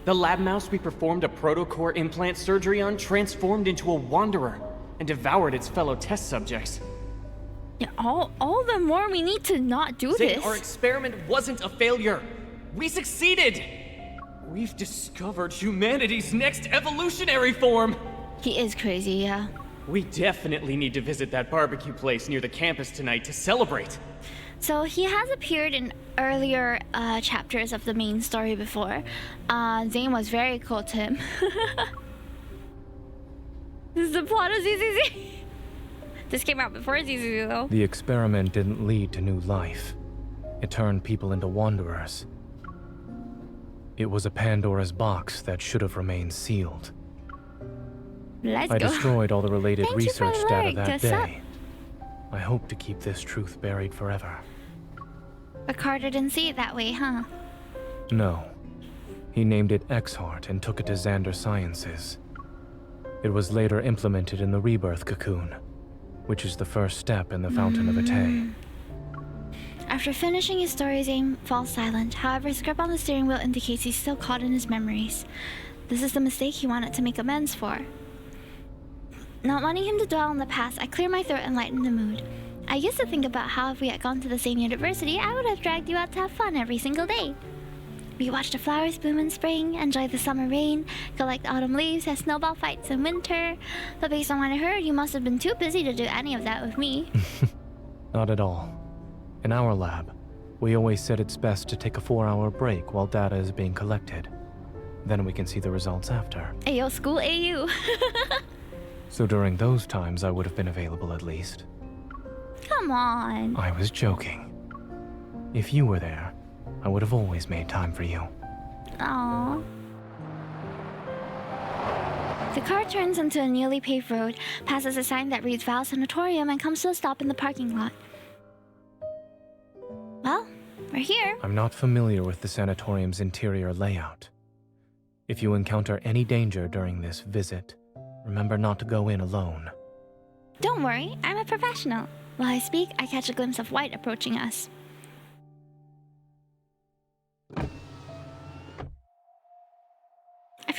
The lab mouse we performed a protocor implant surgery on transformed into a wanderer and devoured its fellow test subjects. Yeah, all the more we need to not do this. Our experiment wasn't a failure. We succeeded! We've discovered humanity's next evolutionary form! He is crazy, yeah. We definitely need to visit that barbecue place near the campus tonight to celebrate. So he has appeared in earlier chapters of the main story before. Zane was very cool to him. This is the plot of ZZZ. This came out before ZZZ though. The experiment didn't lead to new life. It turned people into wanderers. It was a Pandora's box that should have remained sealed. I destroyed all the related research data that day. I hope to keep this truth buried forever. But Carter didn't see it that way, huh? No. He named it X-Heart and took it to Xander Sciences. It was later implemented in the Rebirth Cocoon, which is the first step in the Fountain of Atay. After finishing his story, Zane falls silent. However, his grip on the steering wheel indicates he's still caught in his memories. This is the mistake he wanted to make amends for. Not wanting him to dwell on the past, I clear my throat and lighten the mood. I used to think about how if we had gone to the same university, I would have dragged you out to have fun every single day. We watched the flowers bloom in spring, enjoy the summer rain, collect autumn leaves, have snowball fights in winter. But based on what I heard, you must have been too busy to do any of that with me. Not at all. In our lab, we always said it's best to take a 4-hour break while data is being collected. Then we can see the results after. Ayo, school AU. So during those times, I would have been available at least. Come on. I was joking. If you were there, I would have always made time for you. Aww. The car turns into a newly paved road, passes a sign that reads Val Sanatorium, and comes to a stop in the parking lot. Well, we're here. I'm not familiar with the sanatorium's interior layout. If you encounter any danger during this visit, remember not to go in alone. Don't worry, I'm a professional. While I speak, I catch a glimpse of White approaching us.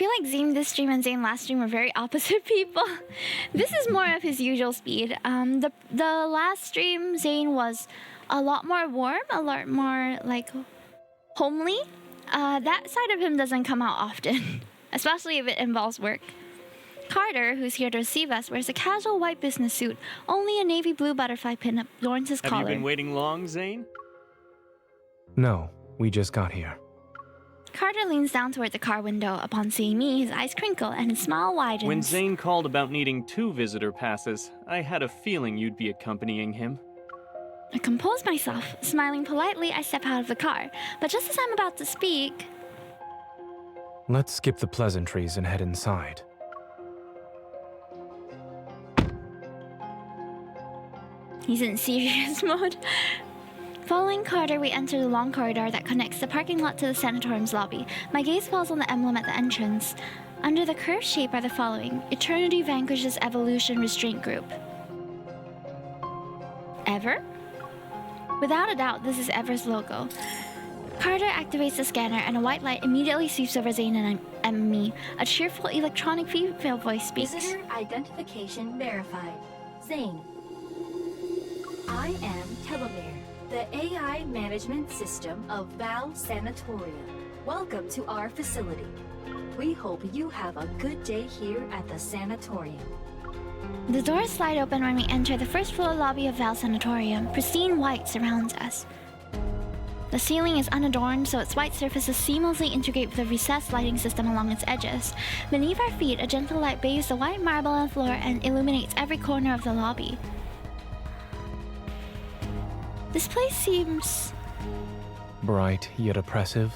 feel like Zane this stream and Zane last stream were very opposite people. This is more of his usual speed. The last stream, Zane was a lot more warm, a lot more like homely. That side of him doesn't come out often, especially if it involves work. Carter, who's here to receive us, wears a casual white business suit. Only a navy blue butterfly pin adorns his collar. Have you been waiting long, Zane? No, we just got here. Carter leans down toward the car window. Upon seeing me, his eyes crinkle and his smile widens. When Zane called about needing 2 visitor passes, I had a feeling you'd be accompanying him. I compose myself. Smiling politely, I step out of the car. But just as I'm about to speak... Let's skip the pleasantries and head inside. He's in serious mode. Following Carter, we enter the long corridor that connects the parking lot to the sanatorium's lobby. My gaze falls on the emblem at the entrance. Under the curved shape are the following: Eternity Vanquishes Evolution Restraint Group. Ever? Without a doubt, this is Ever's logo. Carter activates the scanner and a white light immediately sweeps over Zane and me. A cheerful electronic female voice speaks. Visitor identification verified. Zane. I am Telomere, the AI management system of Val Sanatorium. Welcome to our facility. We hope you have a good day here at the sanatorium. The doors slide open when we enter the first floor lobby of Val Sanatorium. Pristine white surrounds us. The ceiling is unadorned, so its white surfaces seamlessly integrate with the recessed lighting system along its edges. Beneath our feet, a gentle light bathes the white marble on the floor and illuminates every corner of the lobby. This place seems... bright yet oppressive.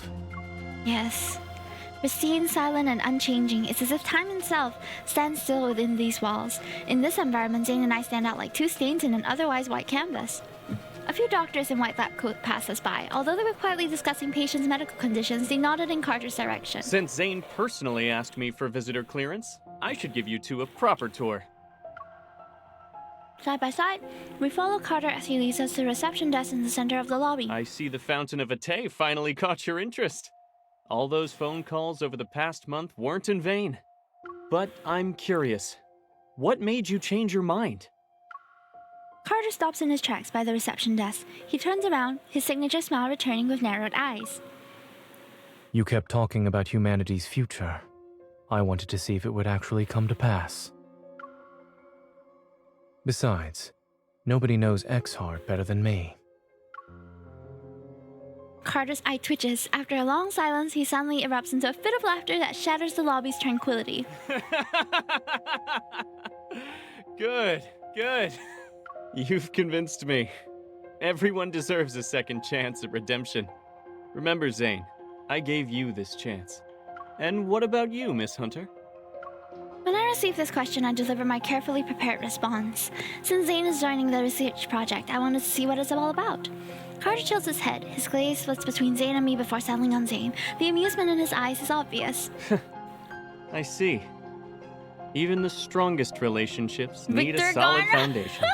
Yes. Pristine, silent, and unchanging. It's as if time itself stands still within these walls. In this environment, Zane and I stand out like 2 stains in an otherwise white canvas. A few doctors in white lab coats pass us by. Although they were quietly discussing patients' medical conditions, they nodded in Carter's direction. Since Zane personally asked me for visitor clearance, I should give you 2 a proper tour. Side by side, we follow Carter as he leads us to the reception desk in the center of the lobby. I see the Fountain of Ate finally caught your interest. All those phone calls over the past month weren't in vain. But I'm curious, what made you change your mind? Carter stops in his tracks by the reception desk. He turns around, his signature smile returning with narrowed eyes. You kept talking about humanity's future. I wanted to see if it would actually come to pass. Besides, nobody knows X-Heart better than me. Carter's eye twitches. After a long silence, he suddenly erupts into a fit of laughter that shatters the lobby's tranquility. Good, good. You've convinced me. Everyone deserves a second chance at redemption. Remember, Zane, I gave you this chance. And what about you, Miss Hunter? When I receive this question, I deliver my carefully prepared response. Since Zane is joining the research project, I wanted to see what it's all about. Carter tilts his head. His gaze splits between Zane and me before settling on Zane. The amusement in his eyes is obvious. I see. Even the strongest relationships need a Victor solid Garner. foundation.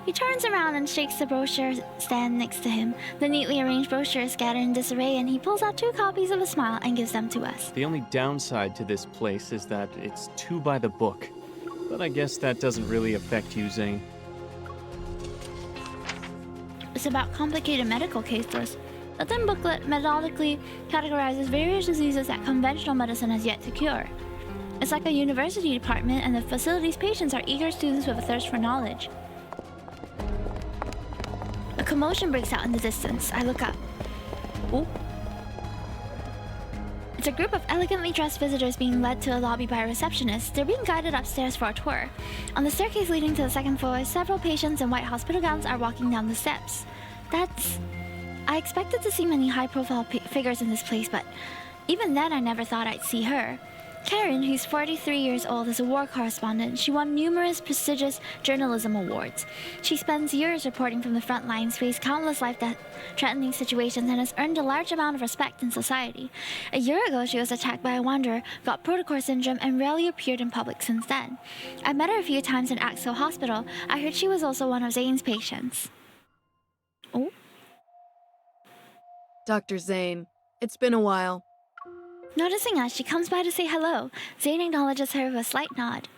He turns around and shakes the brochure stand next to him. The neatly arranged brochures scatter in disarray, and he pulls out 2 copies of a smile and gives them to us. The only downside to this place is that it's too by the book. But I guess that doesn't really affect you, Zane. It's about complicated medical cases. The thin booklet methodically categorizes various diseases that conventional medicine has yet to cure. It's like a university department, and the facility's patients are eager students with a thirst for knowledge. A commotion breaks out in the distance. I look up. Ooh. It's a group of elegantly dressed visitors being led to a lobby by a receptionist. They're being guided upstairs for a tour. On the staircase leading to the 2nd floor, several patients in white hospital gowns are walking down the steps. I expected to see many high-profile figures in this place, but even then I never thought I'd see her. Karen, who's 43 years old, is a war correspondent. She won numerous prestigious journalism awards. She spends years reporting from the front lines, faced countless life-threatening situations, and has earned a large amount of respect in society. A year ago, she was attacked by a wanderer, got protocore syndrome, and rarely appeared in public since then. I met her a few times in Axel Hospital. I heard she was also one of Zane's patients. Oh? Dr. Zane, it's been a while. Noticing us, she comes by to say hello. Zane acknowledges her with a slight nod.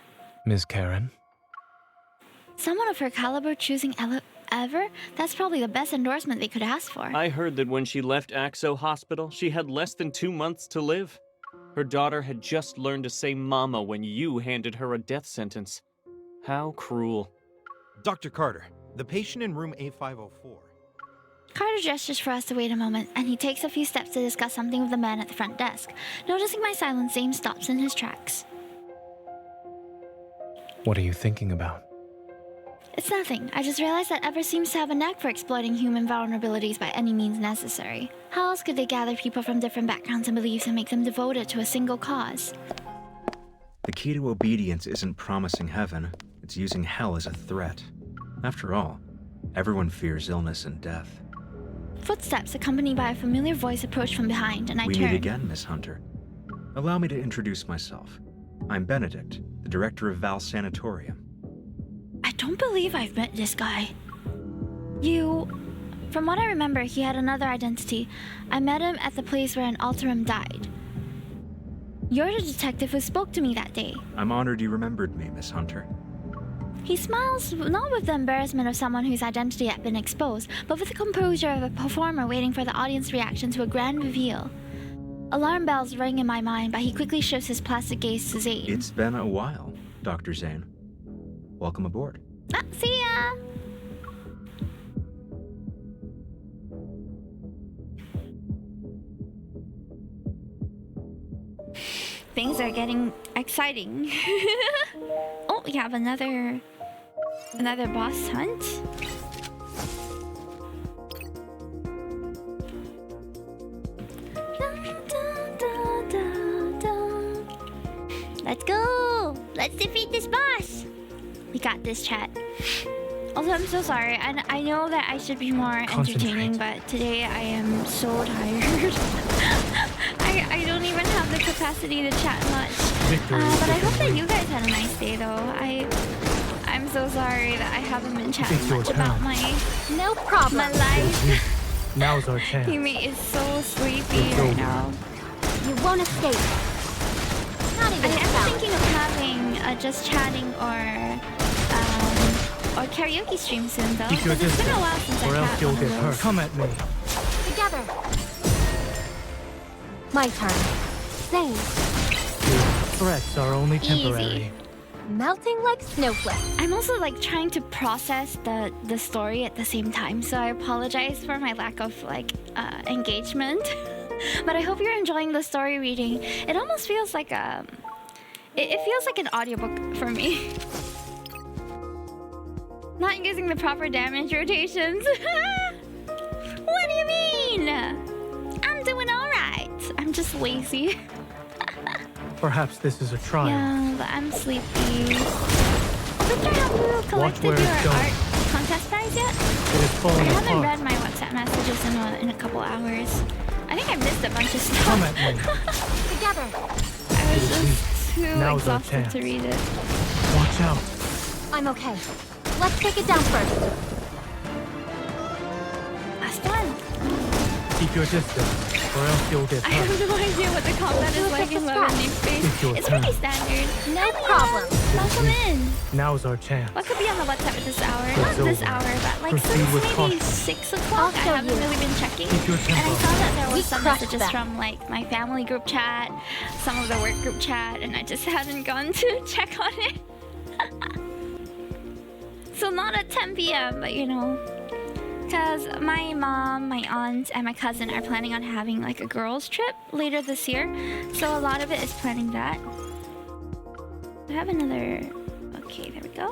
Miss Karen? Someone of her caliber choosing ever? That's probably the best endorsement they could ask for. I heard that when she left Axo Hospital, she had less than 2 months to live. Her daughter had just learned to say mama when you handed her a death sentence. How cruel. Dr. Carter, the patient in room A504. Carter gestures for us to wait a moment, and he takes a few steps to discuss something with the man at the front desk. Noticing my silence, Zane stops in his tracks. What are you thinking about? It's nothing. I just realized that Ever seems to have a knack for exploiting human vulnerabilities by any means necessary. How else could they gather people from different backgrounds and beliefs and make them devoted to a single cause? The key to obedience isn't promising heaven, it's using hell as a threat. After all, everyone fears illness and death. Footsteps accompanied by a familiar voice approach from behind, and I turn. We meet again, Miss Hunter. Allow me to introduce myself. I'm Benedict, the director of Val Sanatorium. I don't believe I've met this guy. From what I remember, he had another identity. I met him at the place where an Alterum died. You're the detective who spoke to me that day. I'm honored you remembered me, Miss Hunter. He smiles, not with the embarrassment of someone whose identity had been exposed, but with the composure of a performer waiting for the audience reaction to a grand reveal. Alarm bells ring in my mind, but he quickly shifts his plastic gaze to Zane. It's been a while, Dr. Zane. Welcome aboard. See ya! Things are getting exciting. Oh, we have another boss hunt. Let's go! Let's defeat this boss! We got this, chat. Also, I'm so sorry. I know that I should be more entertaining, but today I am so tired. I don't even have the capacity to chat much. But I hope that you guys had a nice day, though. I'm so sorry that I haven't been chatting much about my life. Now's our chance. Teammate is so sleepy right now. You won't escape. Not even I am thinking of having just chatting or karaoke stream soon, though. Because it's been a while since I else you'll get hurt. Come at me. Together. My turn. Zane. Threats are only temporary. Easy. Melting like snowflakes. I'm also like trying to process the story at the same time, so I apologize for my lack of engagement. But I hope you're enjoying the story reading. It almost feels like it feels like an audiobook for me. Not using the proper damage rotations. What do you mean? I'm doing alright. I'm just lazy. Perhaps this is a trial. Yeah, but I'm sleepy. Victor, have you collected your art contest prize yet? I haven't read my WhatsApp messages in a couple hours. I think I missed a bunch of stuff. Come at me. Together. I was just too exhausted to read it. Watch out. I'm okay. Let's take it down first. That's fun. Keep your distance, or else you'll get hurt. I have no idea what the combat is like in Deepspace. It's pretty standard. No problem. Welcome in. Now's our chance. What could be on the WhatsApp at this hour? Not this hour, but like since maybe 6 o'clock. I haven't really been checking. And I saw that there was some messages from like my family group chat, some of the work group chat, and I just hadn't gone to check on it. So not at 10 p.m., but you know. Because my mom, my aunt, and my cousin are planning on having like a girls' trip later this year. So a lot of it is planning that. I have another... Okay, there we go.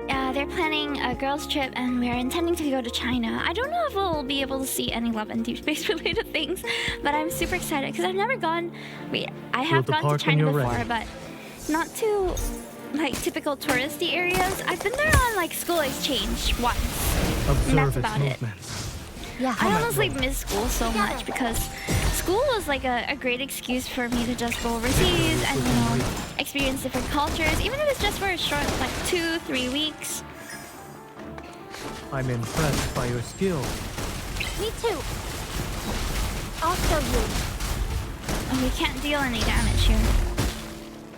They're planning a girls' trip and we're intending to go to China. I don't know if we'll be able to see any Love and Deepspace related things, but I'm super excited because I've never gone... Wait, I have gone to China before, but not to... like typical touristy areas. I've been there on like school exchange once. And that's about it. Yeah, I honestly miss school so much because school was like a great excuse for me to just go overseas and you know experience different cultures, even if it's just for a short like 2-3 weeks. I'm impressed by your skill. Me too. I'll show you. We can't deal any damage here.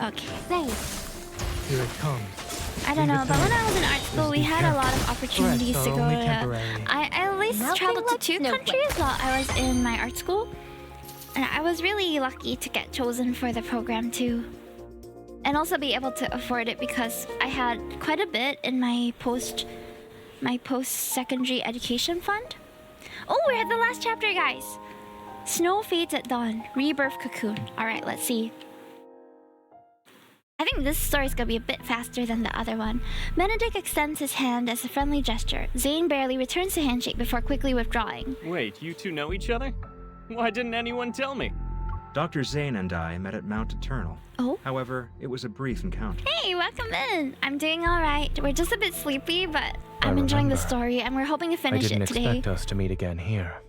Okay. Here it comes. I don't know, but when I was in art school, we had a lot of opportunities to go to... I at least traveled to 2 countries while I was in my art school. And I was really lucky to get chosen for the program too. And also be able to afford it because I had quite a bit in my post-secondary education fund. Oh, we're at the last chapter, guys. Snow fades at dawn. Rebirth cocoon. Alright, let's see. I think this story's gonna be a bit faster than the other one. Benedict extends his hand as a friendly gesture. Zane barely returns the handshake before quickly withdrawing. Wait, you two know each other? Why didn't anyone tell me? Dr. Zane and I met at Mount Eternal. Oh? However, it was a brief encounter. Hey, welcome in! I'm doing alright. We're just a bit sleepy, but I'm enjoying the story and we're hoping to finish it today. I didn't expect us to meet again here.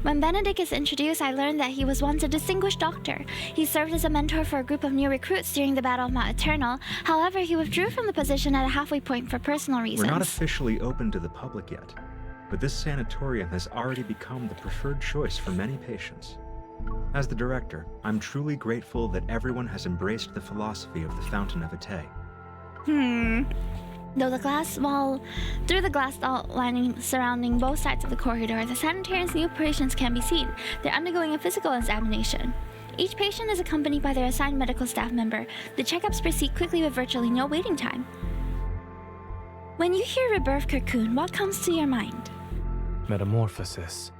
When Benedict is introduced, I learned that he was once a distinguished doctor. He served as a mentor for a group of new recruits during the Battle of Mount Eternal. However, he withdrew from the position at a halfway point for personal reasons. We're not officially open to the public yet, but this sanatorium has already become the preferred choice for many patients. As the director, I'm truly grateful that everyone has embraced the philosophy of the Fountain of Ate. Through the glass wall lining surrounding both sides of the corridor, the sanitarium's new patients can be seen. They're undergoing a physical examination. Each patient is accompanied by their assigned medical staff member. The checkups proceed quickly with virtually no waiting time. When you hear Rebirth cocoon, what comes to your mind? Metamorphosis.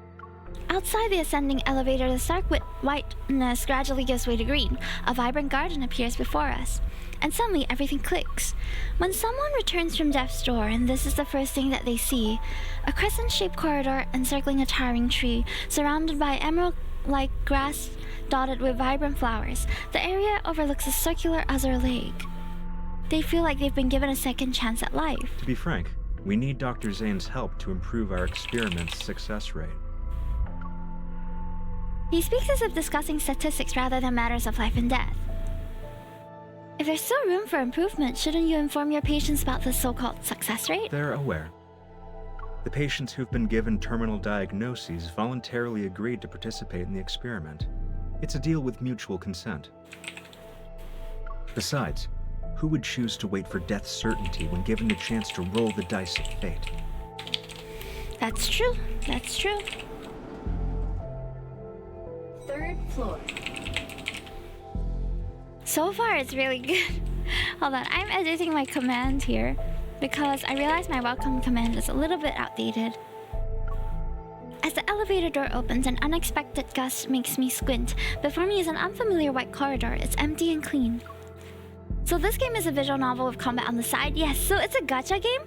Outside the ascending elevator, the stark whiteness gradually gives way to green. A vibrant garden appears before us. And suddenly, everything clicks. When someone returns from death's door, and this is the first thing that they see, a crescent-shaped corridor encircling a towering tree, surrounded by emerald-like grass dotted with vibrant flowers. The area overlooks a circular azure lake. They feel like they've been given a second chance at life. To be frank, we need Dr. Zane's help to improve our experiment's success rate. He speaks as if discussing statistics rather than matters of life and death. If there's still room for improvement, shouldn't you inform your patients about the so-called success rate? They're aware. The patients who've been given terminal diagnoses voluntarily agreed to participate in the experiment. It's a deal with mutual consent. Besides, who would choose to wait for death's certainty when given the chance to roll the dice of fate? That's true. That's true. 3rd floor. So far, it's really good. Hold on, I'm editing my command here because I realize my welcome command is a little bit outdated. As the elevator door opens, an unexpected gust makes me squint. Before me is an unfamiliar white corridor. It's empty and clean. So this game is a visual novel with combat on the side. Yes, so it's a gacha game.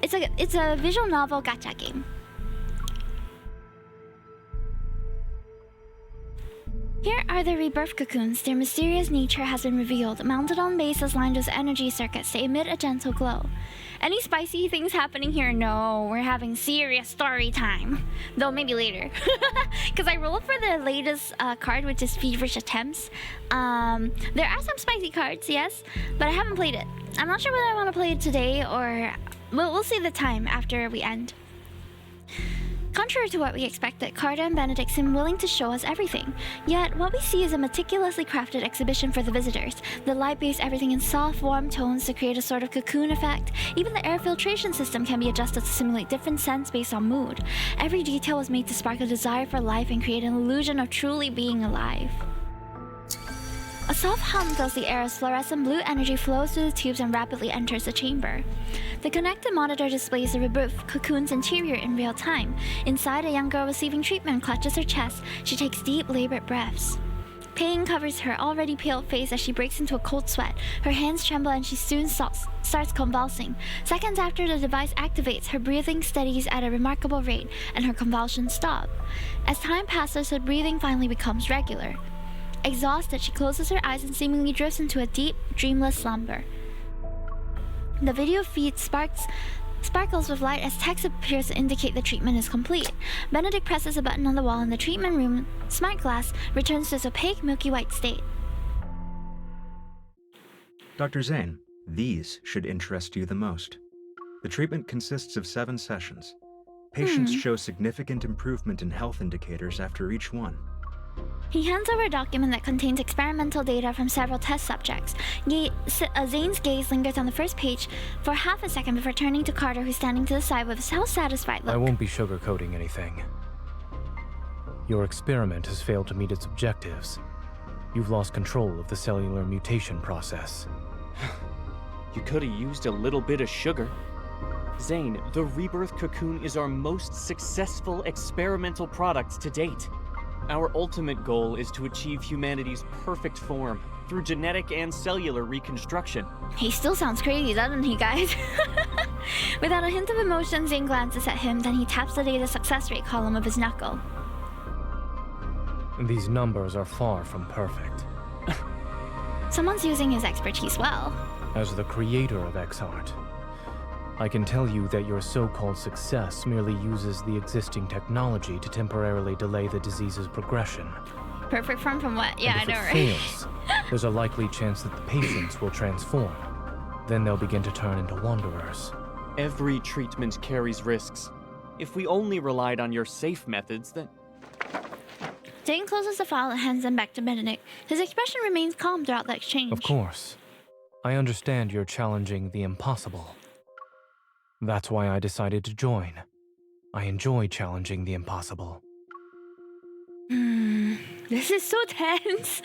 It's a visual novel gacha game. Here are the Rebirth cocoons. Their mysterious nature has been revealed. Mounted on bases lined with energy circuits, they emit a gentle glow. Any spicy things happening here? No, we're having serious story time. Though maybe later. Because I rolled for the latest card, which is Feverish Attempts. There are some spicy cards, yes, but I haven't played it. I'm not sure whether I want to play it today or... We'll see the time after we end. Contrary to what we expected, Carter and Benedict seem willing to show us everything. Yet, what we see is a meticulously crafted exhibition for the visitors. The light bathes everything in soft, warm tones to create a sort of cocoon effect. Even the air filtration system can be adjusted to simulate different scents based on mood. Every detail was made to spark a desire for life and create an illusion of truly being alive. A soft hum fills the air as fluorescent blue energy flows through the tubes and rapidly enters the chamber. The connected monitor displays the Rebirth cocoon's interior in real time. Inside, a young girl receiving treatment clutches her chest. She takes deep, labored breaths. Pain covers her already pale face as she breaks into a cold sweat. Her hands tremble and she soon starts convulsing. Seconds after the device activates, her breathing steadies at a remarkable rate, and her convulsions stop. As time passes, her breathing finally becomes regular. Exhausted, she closes her eyes and seemingly drifts into a deep, dreamless slumber. The video feed sparkles with light as text appears to indicate the treatment is complete. Benedict presses a button on the wall and the treatment room smart glass returns to its opaque, milky white state. Dr. Zane, these should interest you the most. The treatment consists of 7 sessions. Patients show significant improvement in health indicators after each one. He hands over a document that contains experimental data from several test subjects. Zane's gaze lingers on the first page for half a second before turning to Carter, who's standing to the side with a self-satisfied look. I won't be sugarcoating anything. Your experiment has failed to meet its objectives. You've lost control of the cellular mutation process. You could have used a little bit of sugar. Zane, the Rebirth cocoon is our most successful experimental product to date. Our ultimate goal is to achieve humanity's perfect form through genetic and cellular reconstruction. He still sounds crazy, doesn't he, guys? Without a hint of emotion, Zane glances at him, then he taps the data success rate column of his knuckle. These numbers are far from perfect. Someone's using his expertise well. As the creator of X-Art, I can tell you that your so-called success merely uses the existing technology to temporarily delay the disease's progression. Perfect form from what? Yeah, I know, right? If it fails, there's a likely chance that the patients will transform. Then they'll begin to turn into wanderers. Every treatment carries risks. If we only relied on your safe methods, then... Zane closes the file and hands them back to Benedict. His expression remains calm throughout the exchange. Of course. I understand you're challenging the impossible. That's why I decided to join. I enjoy challenging the impossible. This is so tense.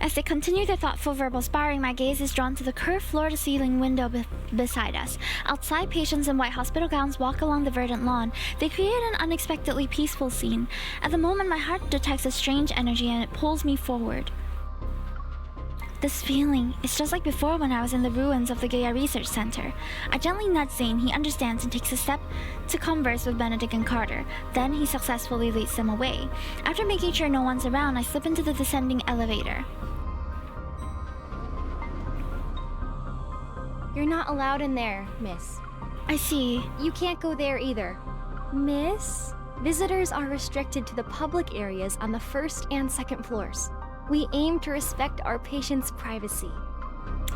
As they continue their thoughtful verbal sparring, my gaze is drawn to the curved floor-to-ceiling window beside us. Outside, patients in white hospital gowns walk along the verdant lawn. They create an unexpectedly peaceful scene. At the moment, my heart detects a strange energy and it pulls me forward. This feeling is just like before when I was in the ruins of the Gaia Research Center. I gently nudge Zane. He understands and takes a step to converse with Benedict and Carter. Then he successfully leads them away. After making sure no one's around, I slip into the descending elevator. You're not allowed in there, miss. I see. You can't go there either. Miss? Visitors are restricted to the public areas on the first and second floors. We aim to respect our patients' privacy.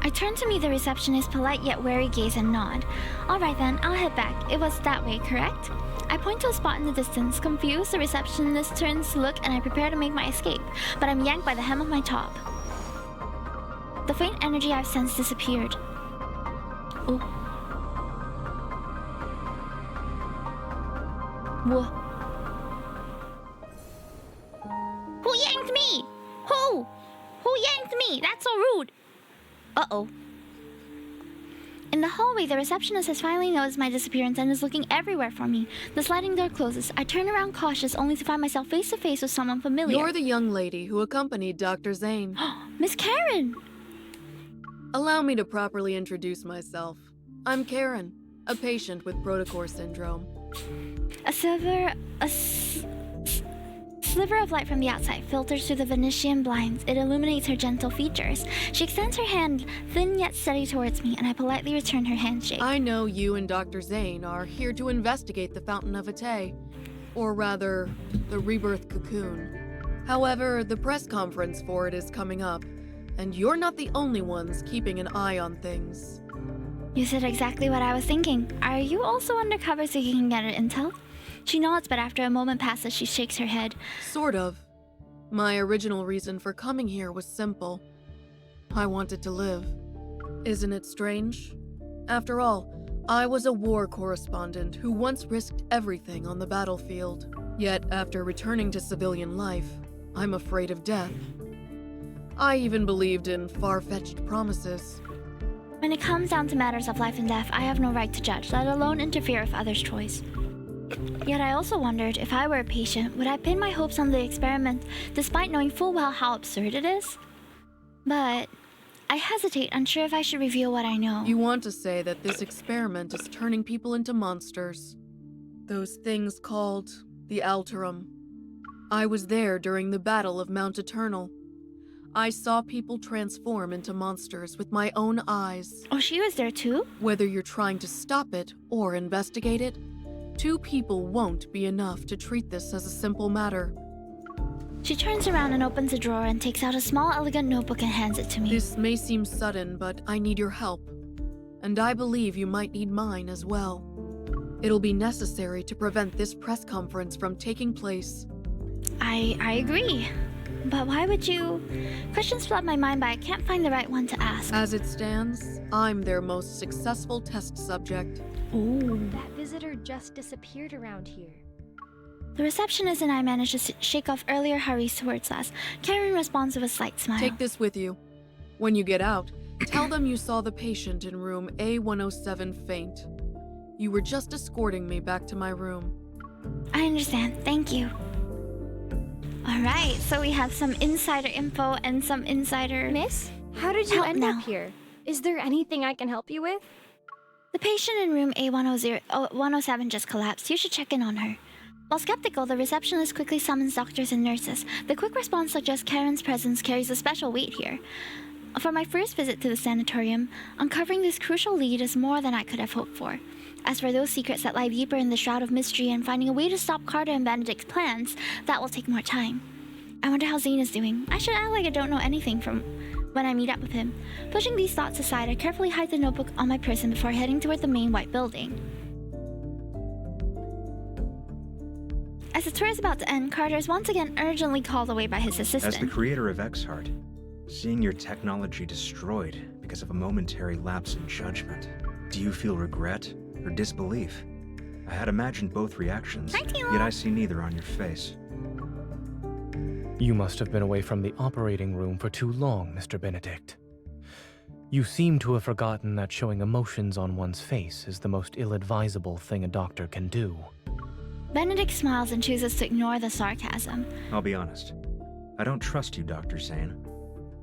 I turn to meet the receptionist's polite yet wary gaze and nod. All right then, I'll head back. It was that way, correct? I point to a spot in the distance. Confused, the receptionist turns to look and I prepare to make my escape, but I'm yanked by the hem of my top. The faint energy I've sensed disappeared. Oh. Whoa. Who yanked me? Who? Who yanked me? That's so rude. Uh-oh. In the hallway, the receptionist has finally noticed my disappearance and is looking everywhere for me. The sliding door closes. I turn around cautious, only to find myself face to face with someone familiar. You're the young lady who accompanied Dr. Zane. Miss Karen! Allow me to properly introduce myself. I'm Karen, a patient with Protocore syndrome. A sliver of light from the outside filters through the Venetian blinds. It illuminates her gentle features. She extends her hand, thin yet steady, towards me, and I politely return her handshake. I know you and Dr. Zane are here to investigate the Fountain of Ate, or rather, the Rebirth cocoon. However, the press conference for it is coming up, and you're not the only ones keeping an eye on things. You said exactly what I was thinking. Are you also undercover so you can get her intel? She nods, but after a moment passes, she shakes her head. Sort of. My original reason for coming here was simple. I wanted to live. Isn't it strange? After all, I was a war correspondent who once risked everything on the battlefield. Yet, after returning to civilian life, I'm afraid of death. I even believed in far-fetched promises. When it comes down to matters of life and death, I have no right to judge, let alone interfere with others' choice. Yet I also wondered, if I were a patient, would I pin my hopes on the experiment, despite knowing full well how absurd it is? But I hesitate, unsure if I should reveal what I know. You want to say that this experiment is turning people into monsters. Those things called the Alterum. I was there during the Battle of Mount Eternal. I saw people transform into monsters with my own eyes. Oh, she was there too? Whether you're trying to stop it or investigate it, 2 people won't be enough to treat this as a simple matter. She turns around and opens a drawer and takes out a small, elegant notebook and hands it to me. This may seem sudden, but I need your help. And I believe you might need mine as well. It'll be necessary to prevent this press conference from taking place. I agree. But why would you... Questions flood my mind, but I can't find the right one to ask. As it stands, I'm their most successful test subject. Ooh. That visitor just disappeared around here. The receptionist and I managed to shake off earlier hurries towards us. Karen responds with a slight smile. Take this with you. When you get out, tell them you saw the patient in room A107 faint. You were just escorting me back to my room. I understand. Thank you. Alright, so we have some insider info and some insider... Miss, how did you end up here? Is there anything I can help you with? The patient in room A107 just collapsed. You should check in on her. While skeptical, the receptionist quickly summons doctors and nurses. The quick response suggests Karen's presence carries a special weight here. For my first visit to the sanatorium, uncovering this crucial lead is more than I could have hoped for. As for those secrets that lie deeper in the shroud of mystery and finding a way to stop Carter and Benedict's plans, that will take more time. I wonder how Zane is doing. I should act like I don't know anything from when I meet up with him. Pushing these thoughts aside, I carefully hide the notebook on my person before heading toward the main white building. As the tour is about to end, Carter is once again urgently called away by his assistant. As the creator of Exheart, seeing your technology destroyed because of a momentary lapse in judgment, do you feel regret or disbelief? I had imagined both reactions, yet I see neither on your face. You must have been away from the operating room for too long, Mr. Benedict. You seem to have forgotten that showing emotions on one's face is the most ill-advisable thing a doctor can do. Benedict smiles and chooses to ignore the sarcasm. I'll be honest. I don't trust you, Dr. Zane.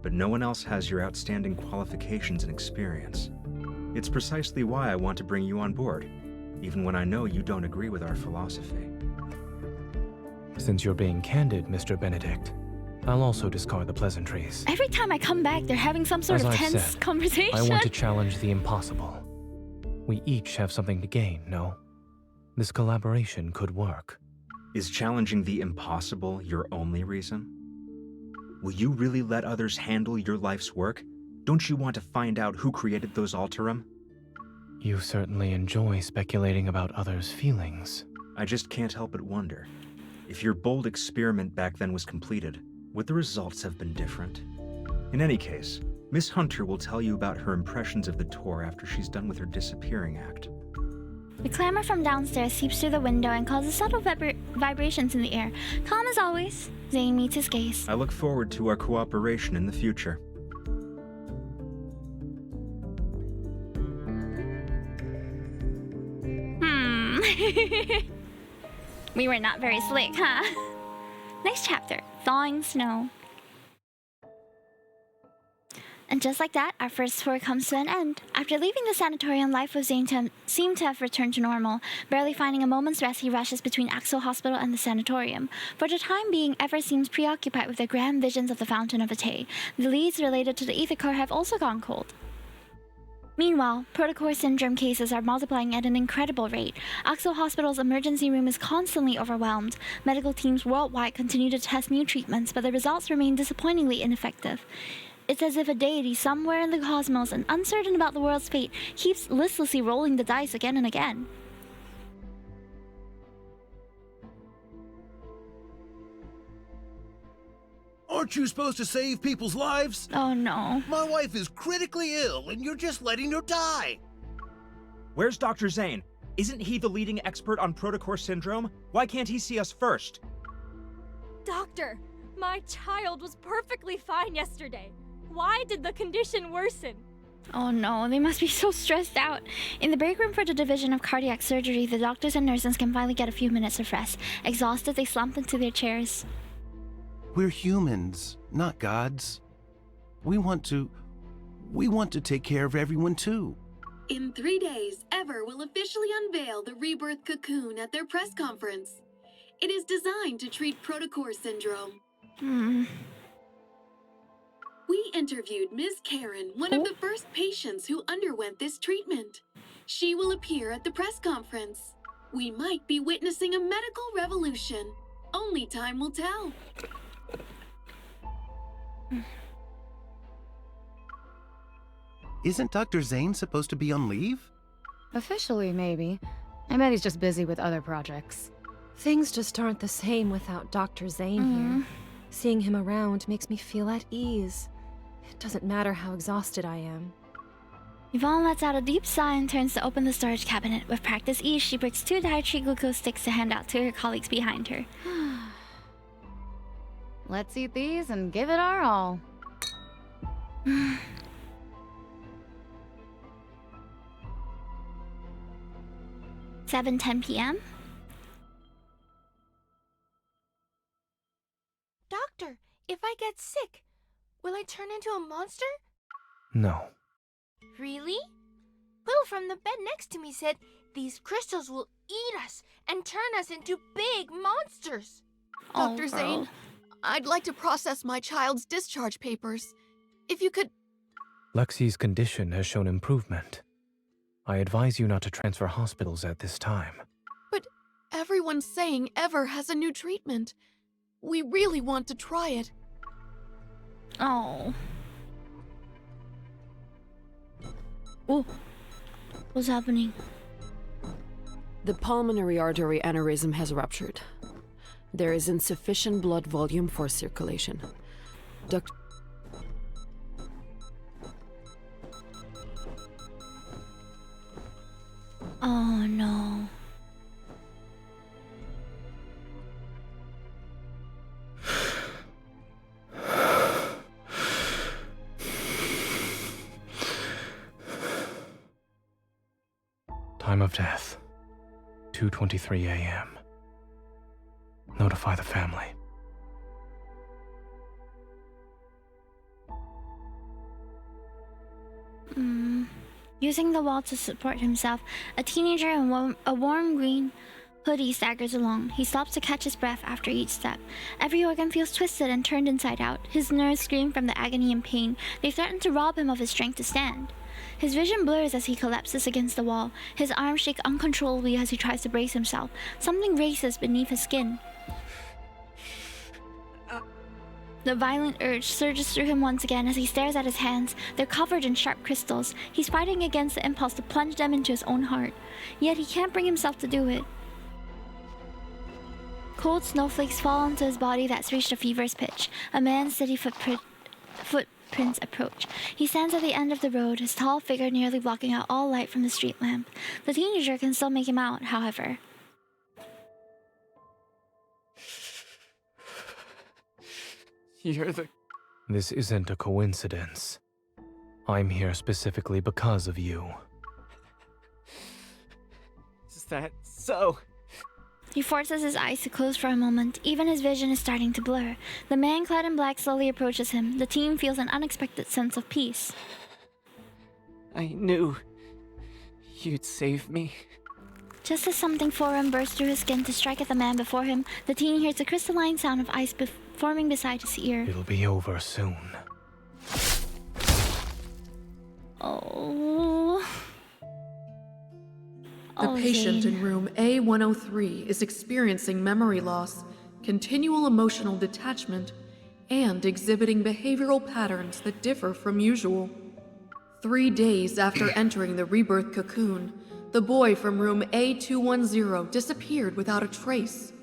But no one else has your outstanding qualifications and experience. It's precisely why I want to bring you on board, even when I know you don't agree with our philosophy. Since you're being candid, Mr. Benedict, I'll also discard the pleasantries. Every time I come back, they're having some sort of tense conversation. I want to challenge the impossible. We each have something to gain, no? This collaboration could work. Is challenging the impossible your only reason? Will you really let others handle your life's work? Don't you want to find out who created those Alterum? You certainly enjoy speculating about others' feelings. I just can't help but wonder. If your bold experiment back then was completed, would the results have been different? In any case, Miss Hunter will tell you about her impressions of the tour after she's done with her disappearing act. The clamor from downstairs seeps through the window and causes subtle vibrations in the air. Calm as always, Zane meets his gaze. I look forward to our cooperation in the future. We were not very slick, huh? Next chapter, Thawing Snow. And just like that, our first tour comes to an end. After leaving the sanatorium, life with Zane seemed to have returned to normal. Barely finding a moment's rest, he rushes between Axel Hospital and the sanatorium. For the time being, Ever seems preoccupied with the grand visions of the Fountain of Atay. The leads related to the ether core have also gone cold. Meanwhile, protocore syndrome cases are multiplying at an incredible rate. Axel Hospital's emergency room is constantly overwhelmed. Medical teams worldwide continue to test new treatments, but the results remain disappointingly ineffective. It's as if a deity somewhere in the cosmos, and uncertain about the world's fate, keeps listlessly rolling the dice again and again. Aren't you supposed to save people's lives? Oh no. My wife is critically ill and you're just letting her die. Where's Dr. Zane? Isn't he the leading expert on protocore syndrome? Why can't he see us first? Doctor, my child was perfectly fine yesterday. Why did the condition worsen? Oh no, they must be so stressed out. In the break room for the division of cardiac surgery, the doctors and nurses can finally get a few minutes of rest. Exhausted, they slump into their chairs. We're humans, not gods. We want to take care of everyone too. In 3 days, Ever will officially unveil the Rebirth cocoon at their press conference. It is designed to treat protocore syndrome. We interviewed Ms. Karen, one of the first patients who underwent this treatment. She will appear at the press conference. We might be witnessing a medical revolution. Only time will tell. Isn't Dr. Zane supposed to be on leave? Officially, maybe. I bet he's just busy with other projects. Things just aren't the same without Dr. Zane here. Seeing him around makes me feel at ease. It doesn't matter how exhausted I am. Yvonne lets out a deep sigh and turns to open the storage cabinet. With practiced ease, she breaks 2 dietary glucose sticks to hand out to her colleagues behind her. Let's eat these and give it our all. 7:10 p.m. Doctor, if I get sick, will I turn into a monster? No. Really? Will from the bed next to me said these crystals will eat us and turn us into big monsters. Dr. Zane, I'd like to process my child's discharge papers. If you could... Lexi's condition has shown improvement. I advise you not to transfer hospitals at this time. But everyone's saying Ever has a new treatment. We really want to try it. Oh. Oh. What's happening? The pulmonary artery aneurysm has ruptured. There is insufficient blood volume for circulation. Oh no. Time of death, 2:23 a.m. Notify the family. Using the wall to support himself, a teenager in a warm green hoodie staggers along. He stops to catch his breath after each step. Every organ feels twisted and turned inside out. His nerves scream from the agony and pain. They threaten to rob him of his strength to stand. His vision blurs as he collapses against the wall. His arms shake uncontrollably as he tries to brace himself. Something races beneath his skin. The violent urge surges through him once again as he stares at his hands. They're covered in sharp crystals. He's fighting against the impulse to plunge them into his own heart. Yet he can't bring himself to do it. Cold snowflakes fall onto his body that's reached a fever's pitch. A man's steady footprints approach. He stands at the end of the road, his tall figure nearly blocking out all light from the street lamp. The teenager can still make him out, however. This isn't a coincidence. I'm here specifically because of you. Is that so? He forces his eyes to close for a moment. Even his vision is starting to blur. The man clad in black slowly approaches him. The team feels an unexpected sense of peace. I knew you'd save me. Just as something foreign bursts through his skin to strike at the man before him, the teen hears the crystalline sound of ice forming beside his ear. It'll be over soon. Oh. The patient Zane. in room A103 is experiencing memory loss, continual emotional detachment, and exhibiting behavioral patterns that differ from usual. 3 days after entering the Rebirth cocoon, the boy from room A210 disappeared without a trace.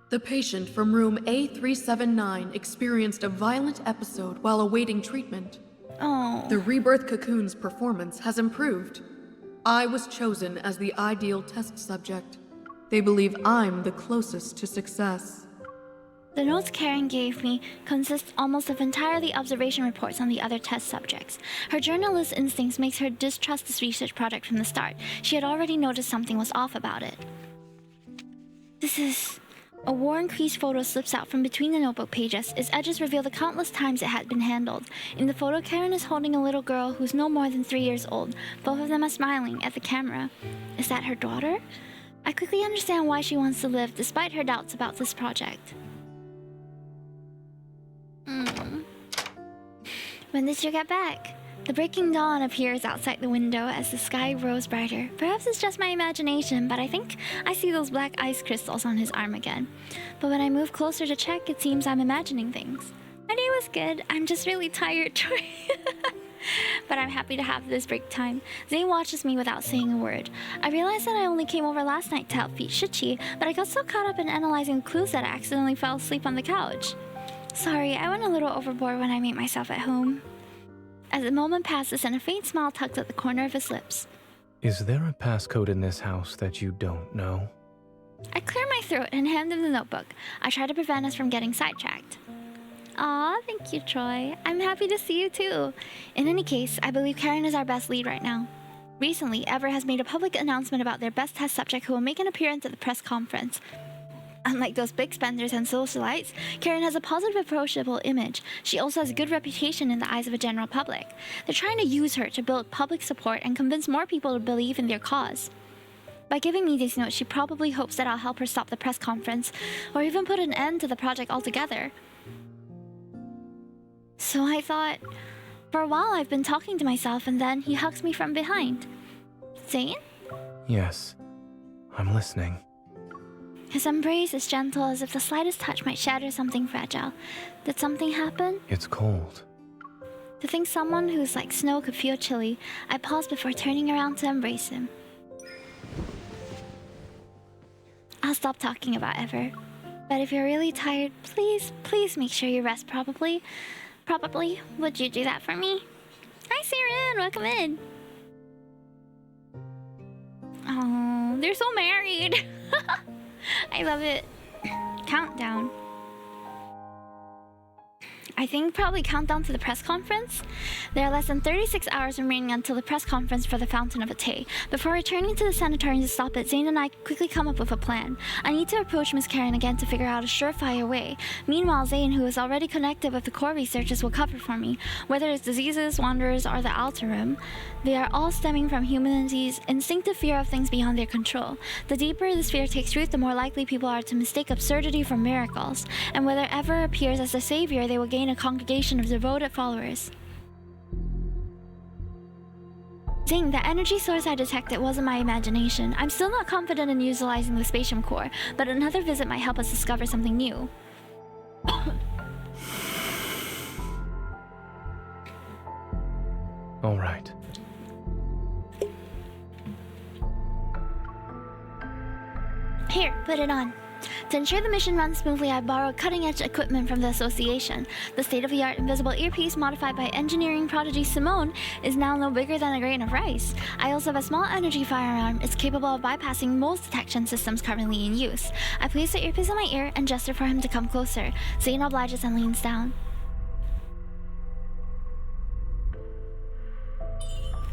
The patient from room A379 experienced a violent episode while awaiting treatment. Oh. The Rebirth cocoon's performance has improved. I was chosen as the ideal test subject. They believe I'm the closest to success. The notes Karen gave me consist almost of entirely observation reports on the other test subjects. Her journalist instincts makes her distrust this research project from the start. She had already noticed something was off about it. This is... A worn creased photo slips out from between the notebook pages. Its edges reveal the countless times it had been handled. In the photo, Karen is holding a little girl who's no more than 3 years old. Both of them are smiling at the camera. Is that her daughter? I quickly understand why she wants to live, despite her doubts about this project. When did you get back? The breaking dawn appears outside the window as the sky grows brighter. Perhaps it's just my imagination, but I think I see those black ice crystals on his arm again. But when I move closer to check, it seems I'm imagining things. My day was good. I'm just really tired, Troy. But I'm happy to have this break time. Zane watches me without saying a word. I realized that I only came over last night to help feed Shichi, but I got so caught up in analyzing clues that I accidentally fell asleep on the couch. Sorry, I went a little overboard when I made myself at home. As the moment passes and a faint smile tugs at the corner of his lips. Is there a passcode in this house that you don't know? I clear my throat and hand him the notebook. I try to prevent us from getting sidetracked. Aw, thank you, Troy. I'm happy to see you too. In any case, I believe Karen is our best lead right now. Recently, Ever has made a public announcement about their best test subject who will make an appearance at the press conference. Unlike those big spenders and socialites, Karen has a positive, approachable image. She also has a good reputation in the eyes of a general public. They're trying to use her to build public support and convince more people to believe in their cause. By giving me these notes, she probably hopes that I'll help her stop the press conference, or even put an end to the project altogether. So I thought, for a while I've been talking to myself, and then he hugs me from behind. Zane? Yes, I'm listening. His embrace is gentle, as if the slightest touch might shatter something fragile. Did something happen? It's cold. To think someone who's like snow could feel chilly, I paused before turning around to embrace him. I'll stop talking about Ever. But if you're really tired, please make sure you rest properly. Would you do that for me? Hi, Siren! Welcome in! Oh, they're so married! I love it. Countdown. I think probably countdown to the press conference. There are less than 36 hours remaining until the press conference for the Fountain of Atay. Before returning to the sanatorium to stop it, Zane and I quickly come up with a plan. I need to approach Miss Karen again to figure out a surefire way. Meanwhile, Zane, who is already connected with the core researchers, will cover for me. Whether it's diseases, wanderers, or the Alterum, they are all stemming from humanity's instinctive fear of things beyond their control. The deeper this fear takes root, the more likely people are to mistake absurdity for miracles. And whether Ever appears as the savior, they will gain a congregation of devoted followers. Dang, the energy source I detected wasn't my imagination. I'm still not confident in utilizing the spatium core, but another visit might help us discover something new. All right. Here, put it on. To ensure the mission runs smoothly, I borrowed cutting-edge equipment from the association. The state-of-the-art invisible earpiece, modified by engineering prodigy Simone, is now no bigger than a grain of rice. I also have a small energy firearm. It's capable of bypassing most detection systems currently in use. I place the earpiece in my ear and gesture for him to come closer. Zane obliges and leans down.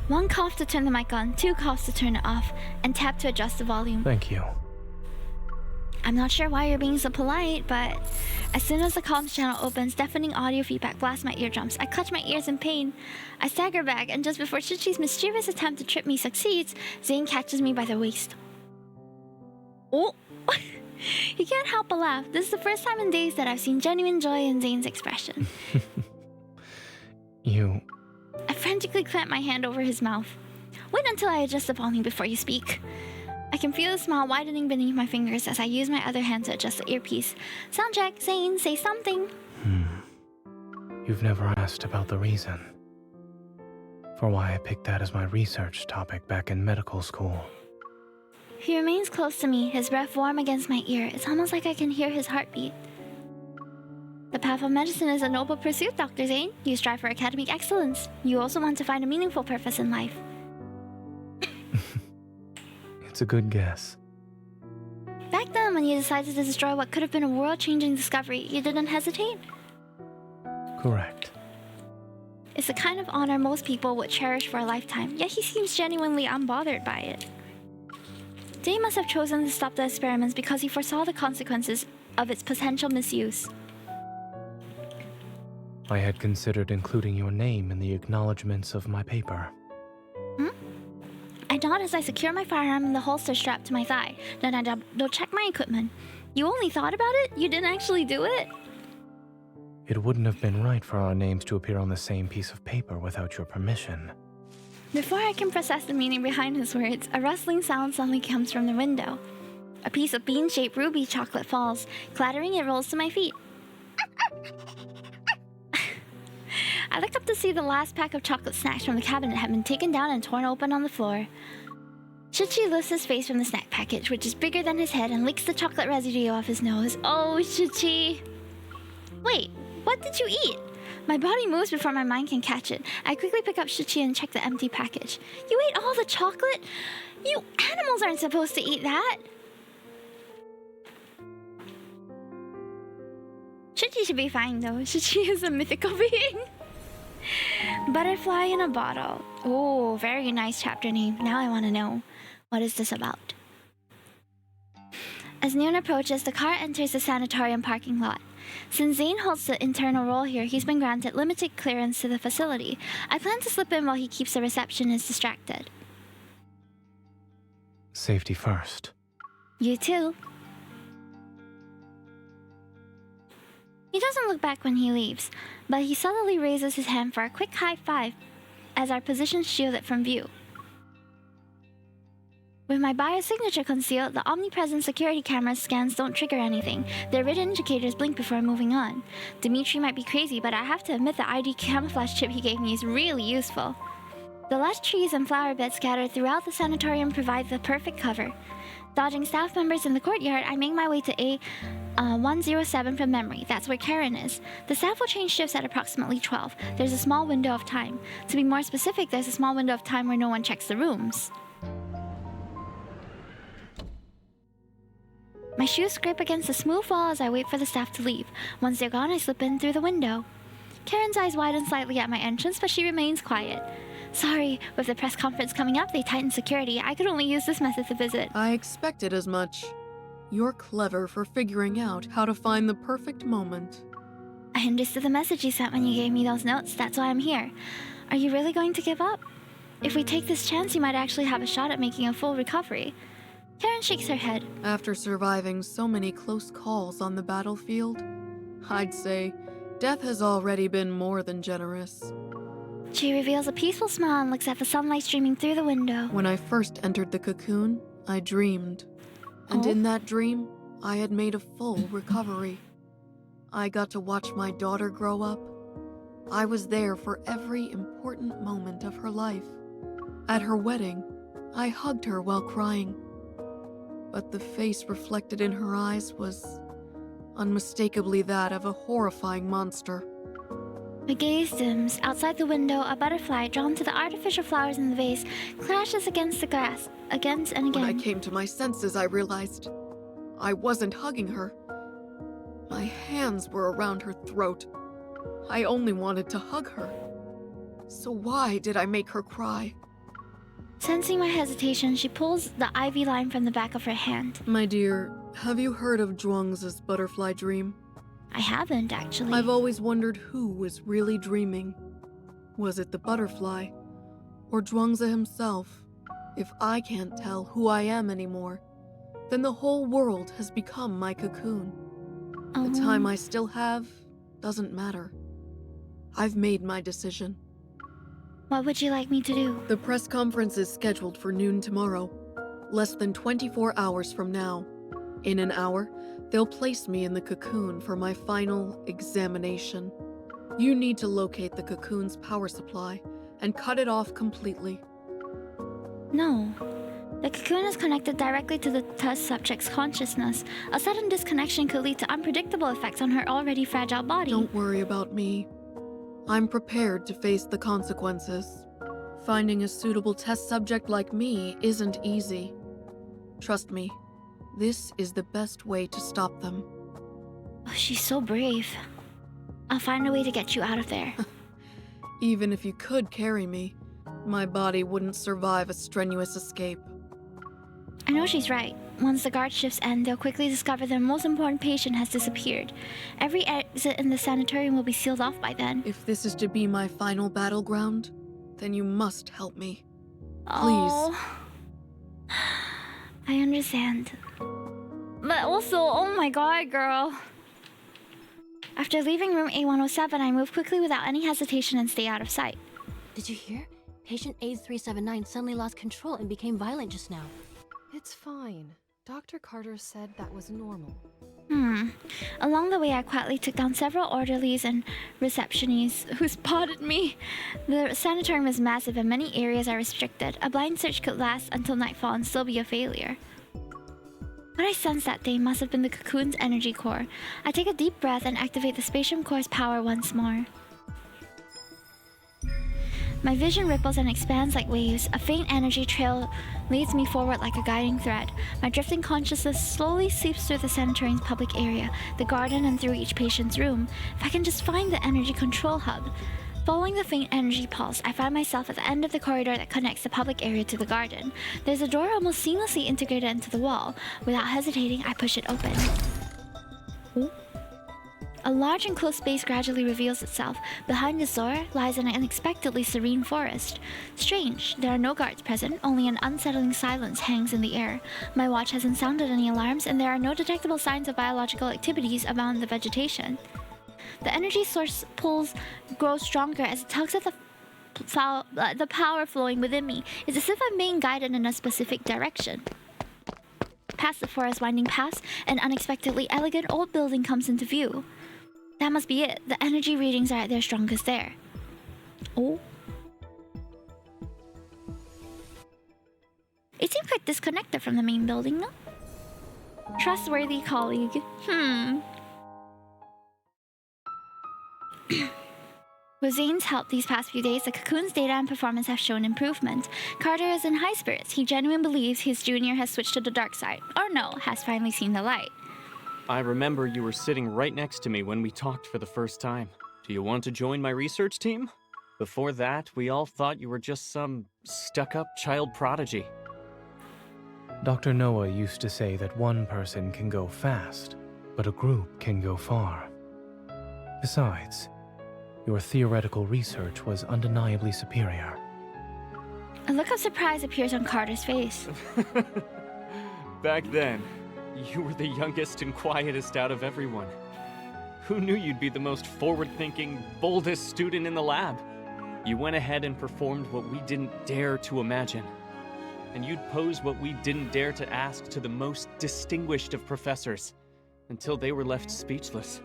One cough to turn the mic on, 2 coughs to turn it off, and tap to adjust the volume. Thank you. I'm not sure why you're being so polite, but as soon as the comms channel opens, deafening audio feedback blasts my eardrums. I clutch my ears in pain. I stagger back, and just before Chichi's mischievous attempt to trip me succeeds, Zane catches me by the waist. Oh! He can't help but laugh. This is the first time in days that I've seen genuine joy in Zane's expression. I frantically clamp my hand over his mouth. Wait until I adjust the volume before you speak. I can feel the smile widening beneath my fingers as I use my other hand to adjust the earpiece. Sound check, Zane, say something. You've never asked about the reason for why I picked that as my research topic back in medical school. He remains close to me, his breath warm against my ear. It's almost like I can hear his heartbeat. The path of medicine is a noble pursuit, Dr. Zane. You strive for academic excellence. You also want to find a meaningful purpose in life. It's a good guess. Back then, when you decided to destroy what could have been a world-changing discovery, you didn't hesitate? Correct. It's the kind of honor most people would cherish for a lifetime, yet he seems genuinely unbothered by it. Zane must have chosen to stop the experiments because he foresaw the consequences of its potential misuse. I had considered including your name in the acknowledgements of my paper. I nod as I secure my firearm in the holster strapped to my thigh. Then I double-check my equipment. You only thought about it? You didn't actually do it? It wouldn't have been right for our names to appear on the same piece of paper without your permission. Before I can process the meaning behind his words, a rustling sound suddenly comes from the window. A piece of bean-shaped ruby chocolate falls. Clattering, it rolls to my feet. I looked up to see the last pack of chocolate snacks from the cabinet had been taken down and torn open on the floor. Shichi lifts his face from the snack package, which is bigger than his head, and licks the chocolate residue off his nose. Oh, Shichi. Wait, what did you eat? My body moves before my mind can catch it. I quickly pick up Shichi and check the empty package. You ate all the chocolate? You animals aren't supposed to eat that. Shichi should be fine though. Shichi is a mythical being. Butterfly in a bottle. Oh, very nice chapter name. Now I want to know. What is this about? As noon approaches, the car enters the sanatorium parking lot. Since Zane holds the internal role here, he's been granted limited clearance to the facility. I plan to slip in while he keeps the receptionist distracted. Safety first. You too. He doesn't look back when he leaves, but he subtly raises his hand for a quick high five as our positions shield it from view. With my biosignature concealed, the omnipresent security camera scans don't trigger anything. Their red indicators blink before moving on. Dimitri might be crazy, but I have to admit the ID camouflage chip he gave me is really useful. The lush trees and flower beds scattered throughout the sanatorium provide the perfect cover. Dodging staff members in the courtyard, I make my way to A107 from memory. That's where Karen is. The staff will change shifts at approximately 12. There's a small window of time. To be more specific, there's a small window of time where no one checks the rooms. My shoes scrape against the smooth wall as I wait for the staff to leave. Once they're gone, I slip in through the window. Karen's eyes widen slightly at my entrance, but she remains quiet. Sorry, with the press conference coming up, they tightened security. I could only use this method to visit. I expected as much. You're clever for figuring out how to find the perfect moment. I understood the message you sent when you gave me those notes. That's why I'm here. Are you really going to give up? If we take this chance, you might actually have a shot at making a full recovery. Karen shakes her head. After surviving so many close calls on the battlefield, I'd say death has already been more than generous. She reveals a peaceful smile and looks at the sunlight streaming through the window. When I first entered the cocoon, I dreamed. And in that dream, I had made a full recovery. I got to watch my daughter grow up. I was there for every important moment of her life. At her wedding, I hugged her while crying. But the face reflected in her eyes was unmistakably that of a horrifying monster. The gaze dims. Outside the window, a butterfly, drawn to the artificial flowers in the vase, crashes against the glass, again and again. When I came to my senses, I realized I wasn't hugging her. My hands were around her throat. I only wanted to hug her. So why did I make her cry? Sensing my hesitation, she pulls the ivy line from the back of her hand. My dear, have you heard of Zhuangzi's butterfly dream? I haven't, actually. I've always wondered who was really dreaming. Was it the butterfly? Or Zhuangzi himself? If I can't tell who I am anymore, then the whole world has become my cocoon. The time I still have doesn't matter. I've made my decision. What would you like me to do? The press conference is scheduled for noon tomorrow, less than 24 hours from now. In an hour, they'll place me in the cocoon for my final examination. You need to locate the cocoon's power supply and cut it off completely. No. The cocoon is connected directly to the test subject's consciousness. A sudden disconnection could lead to unpredictable effects on her already fragile body. Don't worry about me. I'm prepared to face the consequences. Finding a suitable test subject like me isn't easy. Trust me, this is the best way to stop them. Oh, she's so brave. I'll find a way to get you out of there. Even if you could carry me, my body wouldn't survive a strenuous escape. I know she's right. Once the guard shifts end, they'll quickly discover their most important patient has disappeared. Every exit in the sanatorium will be sealed off by then. If this is to be my final battleground, then you must help me. Please. Oh, I understand. But also, oh my god, girl. After leaving room A107, I move quickly without any hesitation and stay out of sight. Did you hear? Patient A379 suddenly lost control and became violent just now. It's fine. Dr. Carter said that was normal. Along the way, I quietly took down several orderlies and receptionists who spotted me. The sanatorium is massive and many areas are restricted. A blind search could last until nightfall and still be a failure. What I sensed that day must have been the cocoon's energy core. I take a deep breath and activate the spatium core's power once more. My vision ripples and expands like waves. A faint energy trail leads me forward like a guiding thread. My drifting consciousness slowly seeps through the sanatorium's public area, the garden, and through each patient's room. If I can just find the energy control hub. Following the faint energy pulse, I find myself at the end of the corridor that connects the public area to the garden. There's a door almost seamlessly integrated into the wall. Without hesitating, I push it open. Ooh. A large enclosed space gradually reveals itself. Behind this door lies an unexpectedly serene forest. Strange, there are no guards present, only an unsettling silence hangs in the air. My watch hasn't sounded any alarms, and there are no detectable signs of biological activities around the vegetation. The energy source pulls grows stronger as it tugs at the power flowing within me. It's as if I'm being guided in a specific direction. Past the forest winding paths, an unexpectedly elegant old building comes into view. That must be it. The energy readings are at their strongest there. Oh. It seems quite disconnected from the main building, no? Trustworthy colleague. With Zane's help these past few days, the cocoon's data and performance have shown improvement. Carter is in high spirits. He genuinely believes his junior has switched to the dark side. Or no, has finally seen the light. I remember you were sitting right next to me when we talked for the first time. Do you want to join my research team? Before that, we all thought you were just some stuck-up child prodigy. Dr. Noah used to say that one person can go fast, but a group can go far. Besides, your theoretical research was undeniably superior. A look of surprise appears on Carter's face. Back then, you were the youngest and quietest out of everyone. Who knew you'd be the most forward-thinking, boldest student in the lab? You went ahead and performed what we didn't dare to imagine. And you'd pose what we didn't dare to ask to the most distinguished of professors, until they were left speechless.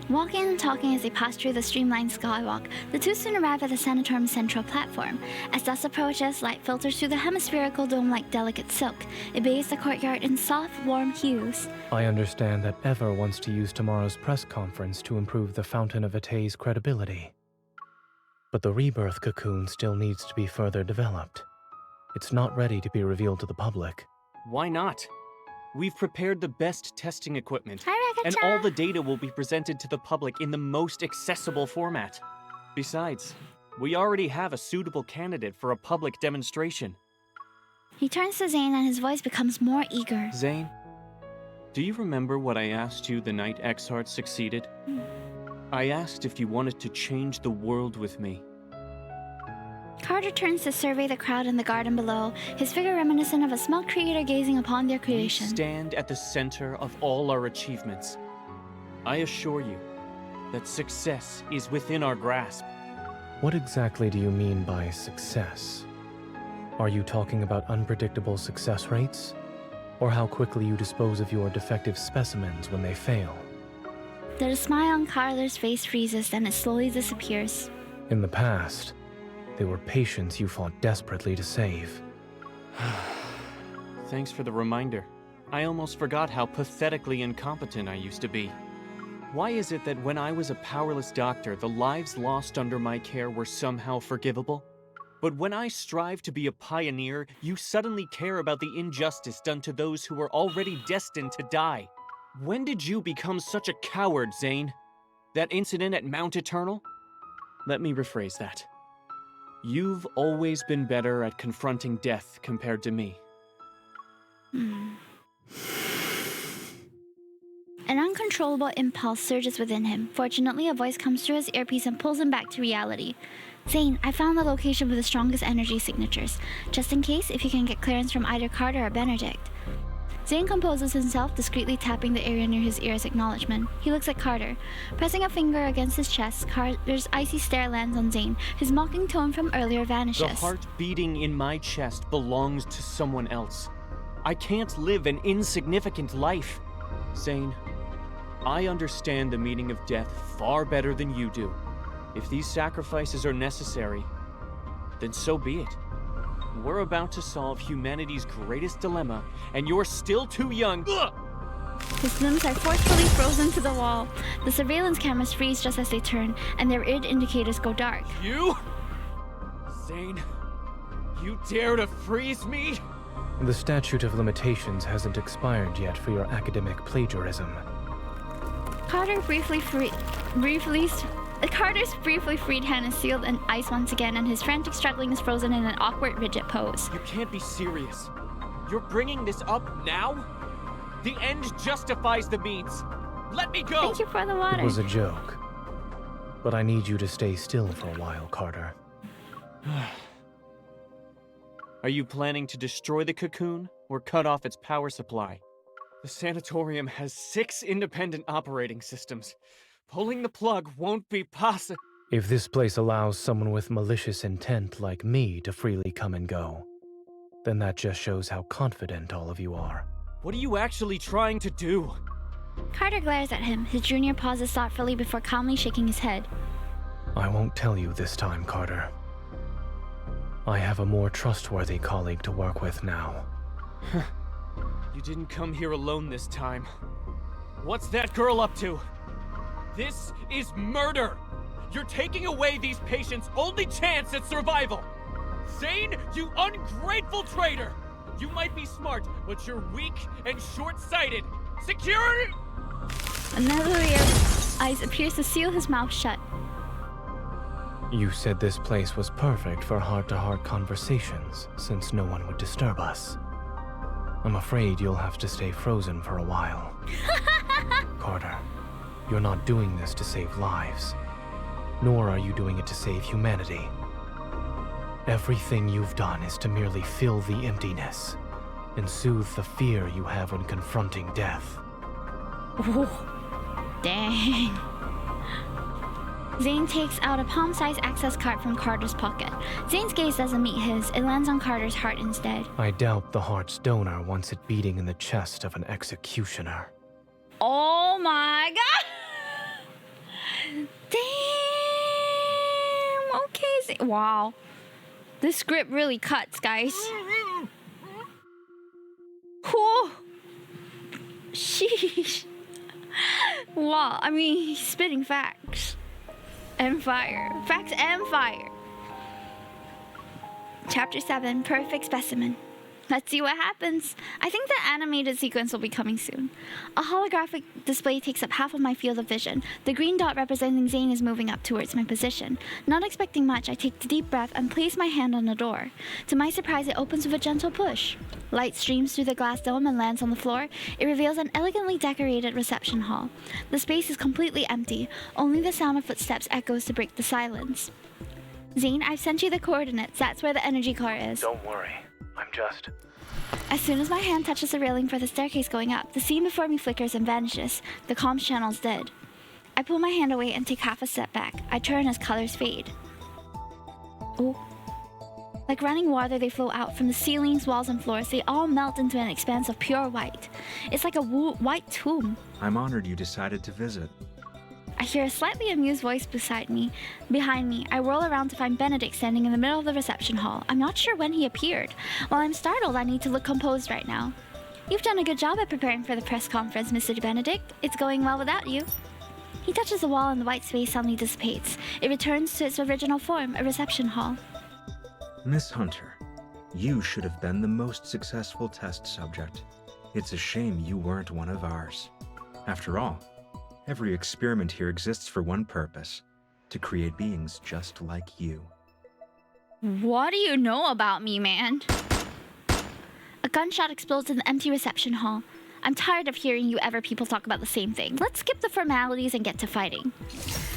Walking and talking as they pass through the streamlined skywalk, the two soon arrive at the sanatorium's central platform. As dusk approaches, light filters through the hemispherical dome like delicate silk. It bathes the courtyard in soft, warm hues. I understand that Ever wants to use tomorrow's press conference to improve the Fountain of Atay's credibility. But the Rebirth cocoon still needs to be further developed. It's not ready to be revealed to the public. Why not? We've prepared the best testing equipment, Hi, and all the data will be presented to the public in the most accessible format. Besides, we already have a suitable candidate for a public demonstration. He turns to Zane and his voice becomes more eager. Zane, do you remember what I asked you the night Exhart succeeded? I asked if you wanted to change the world with me. Carter turns to survey the crowd in the garden below, his figure reminiscent of a small creator gazing upon their creation. We stand at the center of all our achievements. I assure you that success is within our grasp. What exactly do you mean by success? Are you talking about unpredictable success rates? Or how quickly you dispose of your defective specimens when they fail? The smile on Carter's face freezes, then it slowly disappears. In the past, they were patients you fought desperately to save. Thanks for the reminder. I almost forgot how pathetically incompetent I used to be. Why is it that when I was a powerless doctor, the lives lost under my care were somehow forgivable? But when I strive to be a pioneer, you suddenly care about the injustice done to those who were already destined to die. When did you become such a coward, Zane? That incident at Mount Eternal? Let me rephrase that. You've always been better at confronting death compared to me. An uncontrollable impulse surges within him. Fortunately, a voice comes through his earpiece and pulls him back to reality. Zane, I found the location with the strongest energy signatures, just in case if you can get clearance from either Carter or Benedict. Zane composes himself, discreetly tapping the area near his ear as acknowledgement. He looks at Carter. Pressing a finger against his chest, Carter's icy stare lands on Zane. His mocking tone from earlier vanishes. The heart beating in my chest belongs to someone else. I can't live an insignificant life. Zane, I understand the meaning of death far better than you do. If these sacrifices are necessary, then so be it. We're about to solve humanity's greatest dilemma, and you're still too young. Ugh! His limbs are forcefully frozen to the wall. The surveillance cameras freeze just as they turn, and their id indicators go dark. You? Zane, you dare to freeze me? The statute of limitations hasn't expired yet for your academic plagiarism. Carter's briefly freed hand is sealed in ice once again, and his frantic struggling is frozen in an awkward, rigid pose. You can't be serious. You're bringing this up now? The end justifies the means. Let me go! Thank you for the water. It was a joke. But I need you to stay still for a while, Carter. Are you planning to destroy the cocoon or cut off its power supply? The sanatorium has 6 independent operating systems. Pulling the plug won't be possible. If this place allows someone with malicious intent like me to freely come and go, then that just shows how confident all of you are. What are you actually trying to do? Carter glares at him. His junior pauses thoughtfully before calmly shaking his head. I won't tell you this time, Carter. I have a more trustworthy colleague to work with now. You didn't come here alone this time. What's that girl up to? This is murder! You're taking away these patients' only chance at survival! Zane, you ungrateful traitor! You might be smart, but you're weak and short-sighted! Security! Another layer of ice appears to seal his mouth shut. You said this place was perfect for heart-to-heart conversations, since no one would disturb us. I'm afraid you'll have to stay frozen for a while. Carter, you're not doing this to save lives, nor are you doing it to save humanity. Everything you've done is to merely fill the emptiness and soothe the fear you have when confronting death. Ooh. Dang. Zane takes out a palm-sized access card from Carter's pocket. Zane's gaze doesn't meet his. It lands on Carter's heart instead. I doubt the heart's donor wants it beating in the chest of an executioner. Oh my god! Damn! Okay, Zane. Wow. This script really cuts, guys. Whew. Sheesh. Wow, I mean, he's spitting facts. And fire. Facts and fire. Chapter 7, Perfect Specimen. Let's see what happens. I think the animated sequence will be coming soon. A holographic display takes up half of my field of vision. The green dot representing Zane is moving up towards my position. Not expecting much, I take a deep breath and place my hand on the door. To my surprise, it opens with a gentle push. Light streams through the glass dome and lands on the floor. It reveals an elegantly decorated reception hall. The space is completely empty. Only the sound of footsteps echoes to break the silence. Zane, I've sent you the coordinates. That's where the energy core is. Don't worry. I'm just... As soon as my hand touches the railing for the staircase going up, the scene before me flickers and vanishes. The comms channel's dead. I pull my hand away and take half a step back. I turn as colors fade. Oh. Like running water, they flow out from the ceilings, walls, and floors. They all melt into an expanse of pure white. It's like a white tomb. I'm honored you decided to visit. I hear a slightly amused voice behind me. I whirl around to find Benedict standing in the middle of the reception hall. I'm not sure when he appeared. While I'm startled, I need to look composed right now. You've done a good job at preparing for the press conference, Mr. Benedict. It's going well without you. He touches the wall and the white space suddenly dissipates. It returns to its original form, a reception hall. Miss Hunter, you should have been the most successful test subject. It's a shame you weren't one of ours. After all, every experiment here exists for one purpose, to create beings just like you. What do you know about me, man? A gunshot explodes in the empty reception hall. I'm tired of hearing you people talk about the same thing. Let's skip the formalities and get to fighting.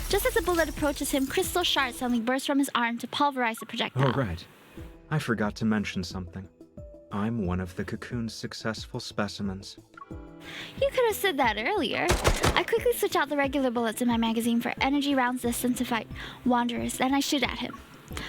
Just as the bullet approaches him, crystal shards suddenly burst from his arm to pulverize the projectile. Oh, right. I forgot to mention something. I'm one of the cocoon's successful specimens. You could have said that earlier. I quickly switch out the regular bullets in my magazine for energy rounds destined to fight wanderers, then I shoot at him.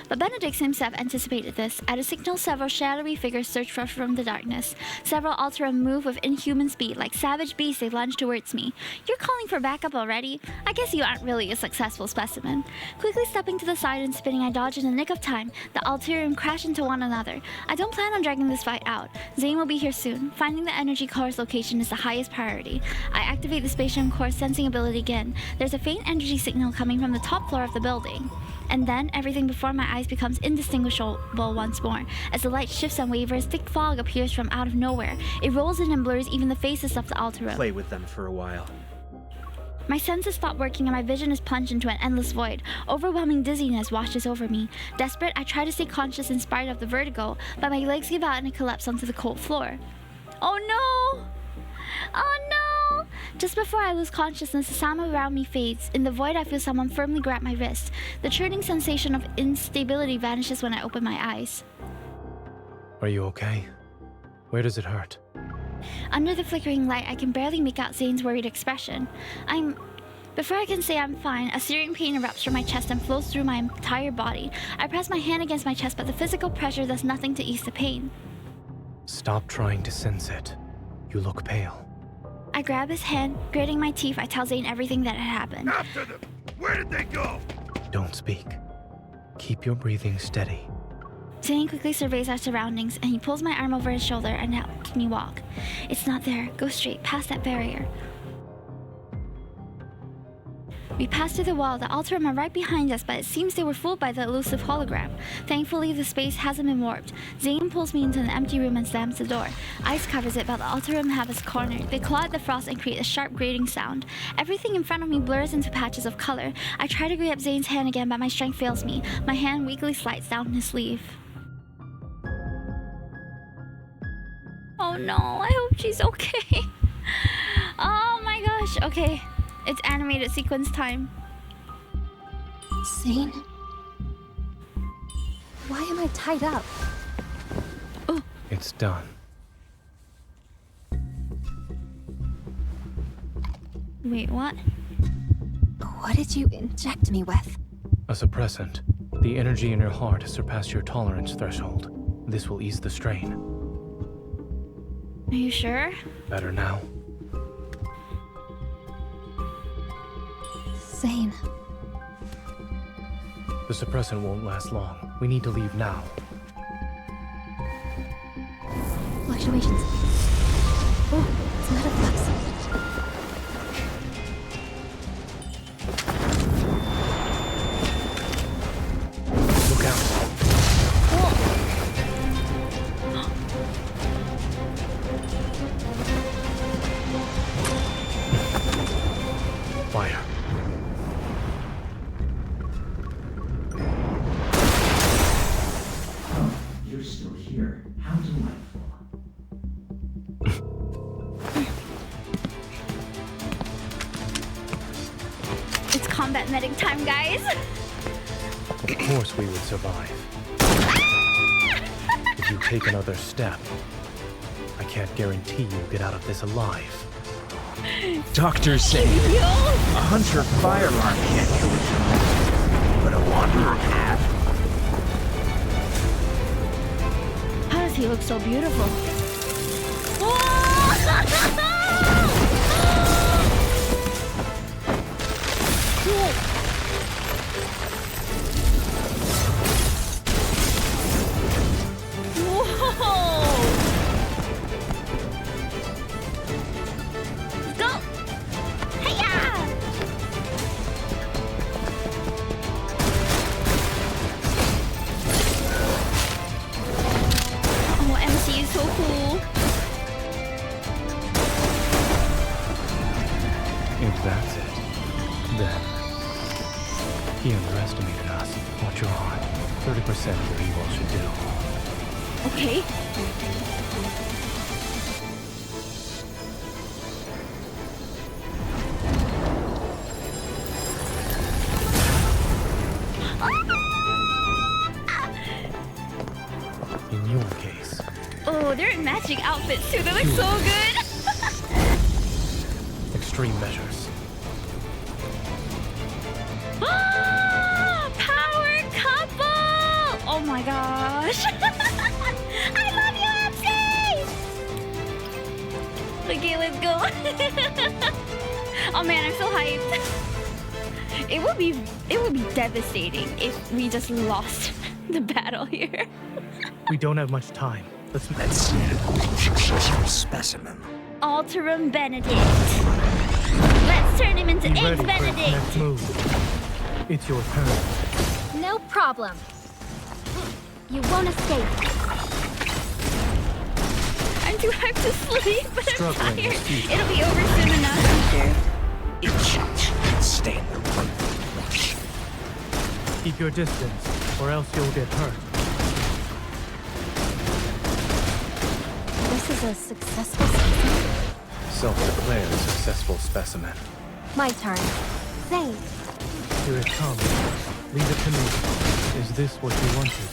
But Benedict seems to have anticipated this. At a signal, several shadowy figures surge forth from the darkness. Several Alterum move with inhuman speed. Like savage beasts, they lunge towards me. You're calling for backup already? I guess you aren't really a successful specimen. Quickly stepping to the side and spinning, I dodge in the nick of time. The Alterum crash into one another. I don't plan on dragging this fight out. Zane will be here soon. Finding the energy core's location is the highest priority. I activate the spatium core sensing ability again. There's a faint energy signal coming from the top floor of the building. And then, everything before my eyes becomes indistinguishable once more. As the light shifts and wavers, thick fog appears from out of nowhere. It rolls in and blurs even the faces of the Alterum. Play with them for a while. My senses stop working and my vision is plunged into an endless void. Overwhelming dizziness washes over me. Desperate, I try to stay conscious in spite of the vertigo, but my legs give out and I collapse onto the cold floor. Oh no! Oh no! Just before I lose consciousness, the sound around me fades. In the void, I feel someone firmly grab my wrist. The churning sensation of instability vanishes when I open my eyes. Are you okay? Where does it hurt? Under the flickering light, I can barely make out Zane's worried expression. Before I can say I'm fine, a searing pain erupts from my chest and flows through my entire body. I press my hand against my chest, but the physical pressure does nothing to ease the pain. Stop trying to sense it. You look pale. I grab his hand. Gritting my teeth, I tell Zane everything that had happened. After them! Where did they go? Don't speak. Keep your breathing steady. Zane quickly surveys our surroundings, and he pulls my arm over his shoulder and helps me walk. It's not there. Go straight, past that barrier. We pass through the wall. The Alterum are right behind us, but it seems they were fooled by the elusive hologram. Thankfully, the space hasn't been warped. Zane pulls me into an empty room and slams the door. Ice covers it, but the Alterum have us cornered. They claw at the frost and create a sharp grating sound. Everything in front of me blurs into patches of color. I try to grab Zane's hand again, but my strength fails me. My hand weakly slides down his sleeve. Oh no, I hope she's okay. Oh my gosh, okay. It's animated sequence time. Zane? Why am I tied up? Oh. It's done. Wait, what? What did you inject me with? A suppressant. The energy in your heart has surpassed your tolerance threshold. This will ease the strain. Are you sure? Better now. Zane. The suppressant won't last long. We need to leave now. Fluctuations. Oh, it's metaflux. Look out. Fire. You're still here. How delightful. It's combat medic time, guys. Of course we would survive. If you take another step, I can't guarantee you get out of this alive. Dr. Zane, a hunter fire alarm can't kill a child, but a wanderer can. How does he look so beautiful? If that's it, then he underestimated us. Watch your heart. 30% of your evil should do. Okay. In your case. Oh, they're in matching outfits too. They look so good. Extreme measures. Power couple! my gosh. I love you, MC! Okay, let's go. Oh man, I'm so hyped. It would be devastating if we just lost the battle here. We don't have much time. Let's see a specimen. Alterum Benedict. Let's turn him into Be Eggs ready for his Benedict. next move. It's your turn. No problem. You won't escape. I'm too hyped to sleep, but I'm Struggling tired. with you. It'll be over soon enough, I'm sure. Stay in the room. Keep your distance, or else you'll get hurt. This is a successful specimen. Self-declared successful specimen. My turn. Save. Here it comes. Leave it to me. Is this what you wanted?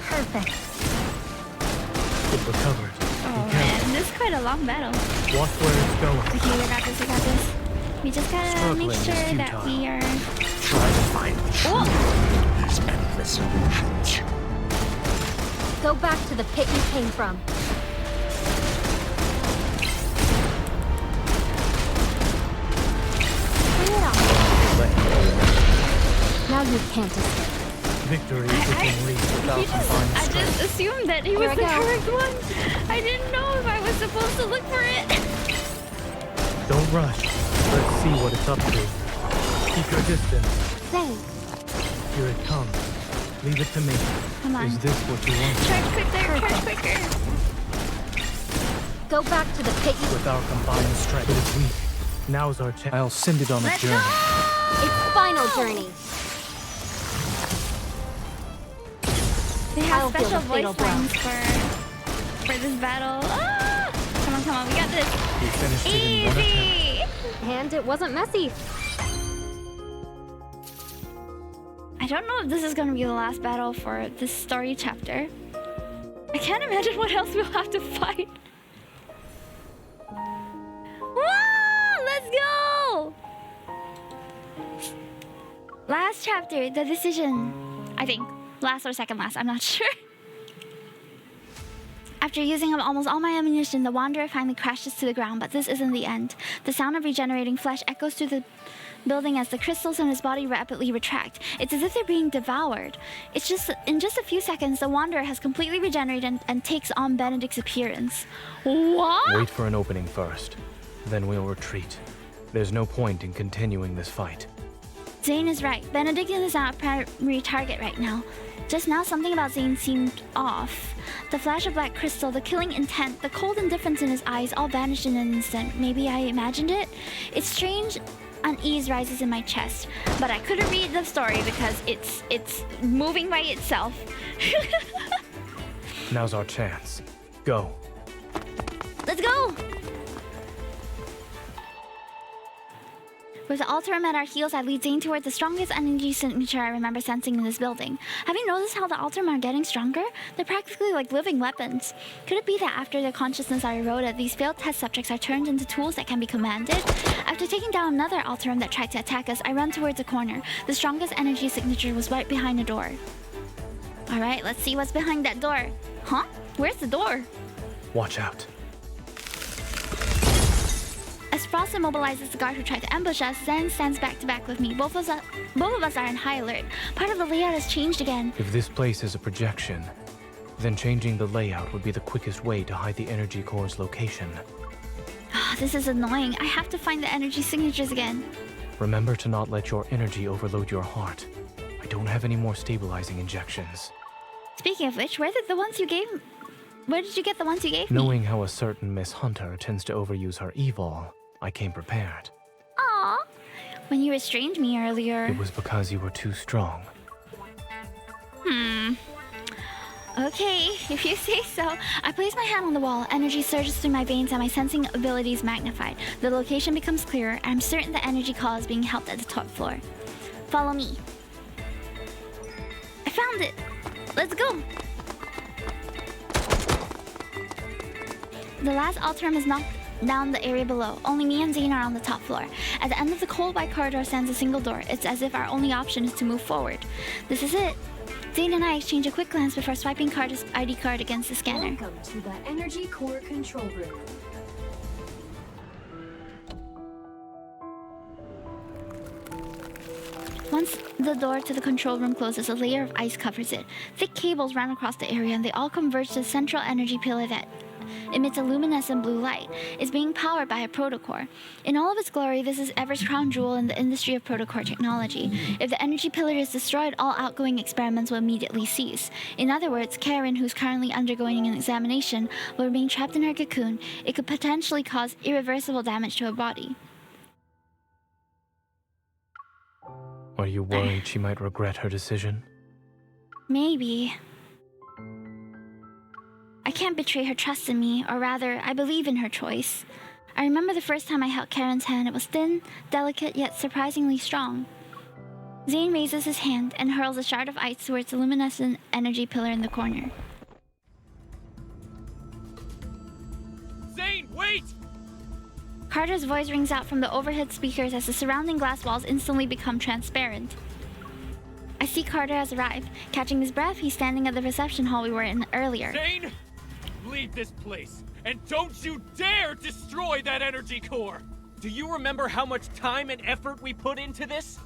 Perfect. It recovered. Oh man, this is quite a long battle. Watch where it's going. Okay, we got this, we got this. We just gotta Struggling make is sure that futile. we are... Try to find the truth. These endless illusions. Go back to the pit you came from. Bring it on. Now you can't escape. Victory is within reach without combined I strength. just assumed that he Here was I the go. correct one. I didn't know if I was supposed to look for it. Don't rush. Let's see what it's up to. Keep your distance. Save. Here it comes. Leave it to me. Come on. Is this what you want? Charge quicker, charge quicker. Go back to the pit you... With our combined strength, it is weak. Now's our chance. I'll send it on a Let's journey. go! It's final journey. They have I'll feel special the voice fatal blow. lines for this battle. Ah! Come on, we got this. You finished it in one attempt. Easy! And it wasn't messy. I don't know if this is gonna be the last battle for this story chapter. I can't imagine what else we'll have to fight. Wow! Let's go! Last chapter, the decision. I think. Last or second last, I'm not sure. After using up almost all my ammunition, the Wanderer finally crashes to the ground, but this isn't the end. The sound of regenerating flesh echoes through the building as the crystals in his body rapidly retract. It's as if they're being devoured. In just a few seconds, the Wanderer has completely regenerated and takes on Benedict's appearance. What? Wait for an opening first. Then we'll retreat. There's no point in continuing this fight. Zane is right. Benedict is our primary target right now. Just now, something about Zane seemed off. The flash of black crystal, the killing intent, the cold indifference in his eyes all vanished in an instant. Maybe I imagined it? It's strange. Unease rises in my chest, but I couldn't read the story because it's moving by itself. Now's our chance. Go. Let's go! With the Alterum at our heels, I lead Zane toward the strongest energy signature I remember sensing in this building. Have you noticed how the Alterum are getting stronger? They're practically like living weapons. Could it be that after their consciousness are eroded, these failed test subjects are turned into tools that can be commanded? After taking down another Alterum that tried to attack us, I run towards a corner. The strongest energy signature was right behind a door. Alright, let's see what's behind that door. Huh? Where's the door? Watch out. As Frost immobilizes the guard who tried to ambush us, Zen stands back to back with me. Both of us are in high alert. Part of the layout has changed again. If this place is a projection, then changing the layout would be the quickest way to hide the energy core's location. This is annoying. I have to find the energy signatures again. Remember to not let your energy overload your heart. I don't have any more stabilizing injections. Speaking of which, where did you get the ones you gave me? Knowing how a certain Miss Hunter tends to overuse her evil, I came prepared. Aww. When you restrained me earlier... It was because you were too strong. Okay, if you say so. I place my hand on the wall. Energy surges through my veins and my sensing abilities magnified. The location becomes clearer, and I'm certain the energy call is being helped at the top floor. Follow me. I found it. Let's go. The last Alterum is knocked down the area below. Only me and Zane are on the top floor. At the end of the cold white corridor stands a single door. It's as if our only option is to move forward. This is it. Zane and I exchange a quick glance before swiping Carter's ID card against the scanner. Welcome to the Energy Core Control Room. Once the door to the control room closes, a layer of ice covers it. Thick cables run across the area and they all converge to the central energy pillar that emits a luminescent blue light. It's being powered by a protocore. In all of its glory, this is Ever's crown jewel in the industry of protocore technology. If the energy pillar is destroyed, all outgoing experiments will immediately cease. In other words, Karen, who's currently undergoing an examination, will remain trapped in her cocoon. It could potentially cause irreversible damage to her body. Are you worried she might regret her decision? Maybe. I can't betray her trust in me, or rather, I believe in her choice. I remember the first time I held Karen's hand. It was thin, delicate, yet surprisingly strong. Zane raises his hand and hurls a shard of ice towards the luminescent energy pillar in the corner. Zane, wait! Carter's voice rings out from the overhead speakers as the surrounding glass walls instantly become transparent. I see Carter has arrived. Catching his breath, he's standing at the reception hall we were in earlier. Zane! Leave this place, and don't you dare destroy that energy core! Do you remember how much time and effort we put into this?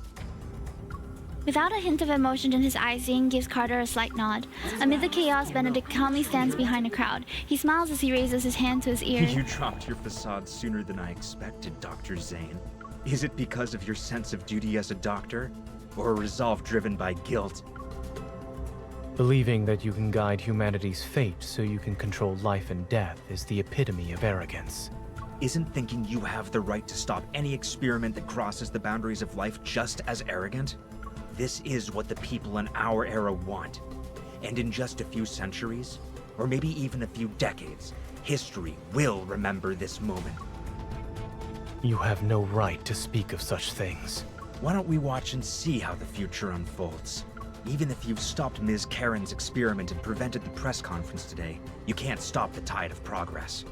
Without a hint of emotion in his eyes, Zane gives Carter a slight nod. Amid the chaos, Benedict calmly stands behind a crowd. He smiles as he raises his hand to his ear. You dropped your facade sooner than I expected, Dr. Zane. Is it because of your sense of duty as a doctor, or a resolve driven by guilt? Believing that you can guide humanity's fate so you can control life and death is the epitome of arrogance. Isn't thinking you have the right to stop any experiment that crosses the boundaries of life just as arrogant? This is what the people in our era want. And in just a few centuries, or maybe even a few decades, history will remember this moment. You have no right to speak of such things. Why don't we watch and see how the future unfolds? Even if you've stopped Ms. Karen's experiment and prevented the press conference today, you can't stop the tide of progress.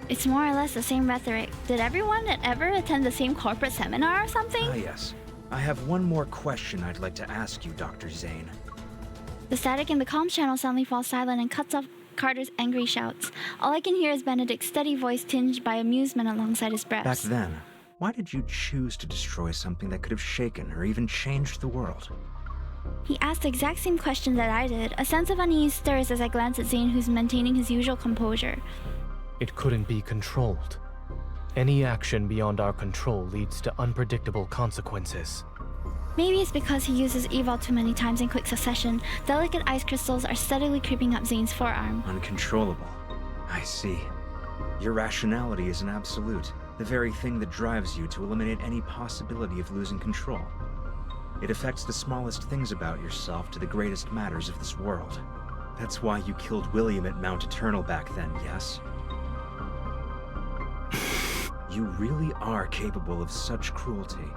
It's more or less the same rhetoric. Did everyone ever attend the same corporate seminar or something? Ah, yes. I have one more question I'd like to ask you, Dr. Zane. The static in the comms channel suddenly falls silent and cuts off Carter's angry shouts. All I can hear is Benedict's steady voice tinged by amusement alongside his breaths. Back then, why did you choose to destroy something that could have shaken or even changed the world? He asked the exact same question that I did. A sense of unease stirs as I glance at Zane, who's maintaining his usual composure. It couldn't be controlled. Any action beyond our control leads to unpredictable consequences. Maybe it's because he uses eval too many times in quick succession. Delicate ice crystals are steadily creeping up Zane's forearm. Uncontrollable. I see. Your rationality is an absolute, the very thing that drives you to eliminate any possibility of losing control. It affects the smallest things about yourself to the greatest matters of this world. That's why you killed William at Mount Eternal back then, yes? You really are capable of such cruelty.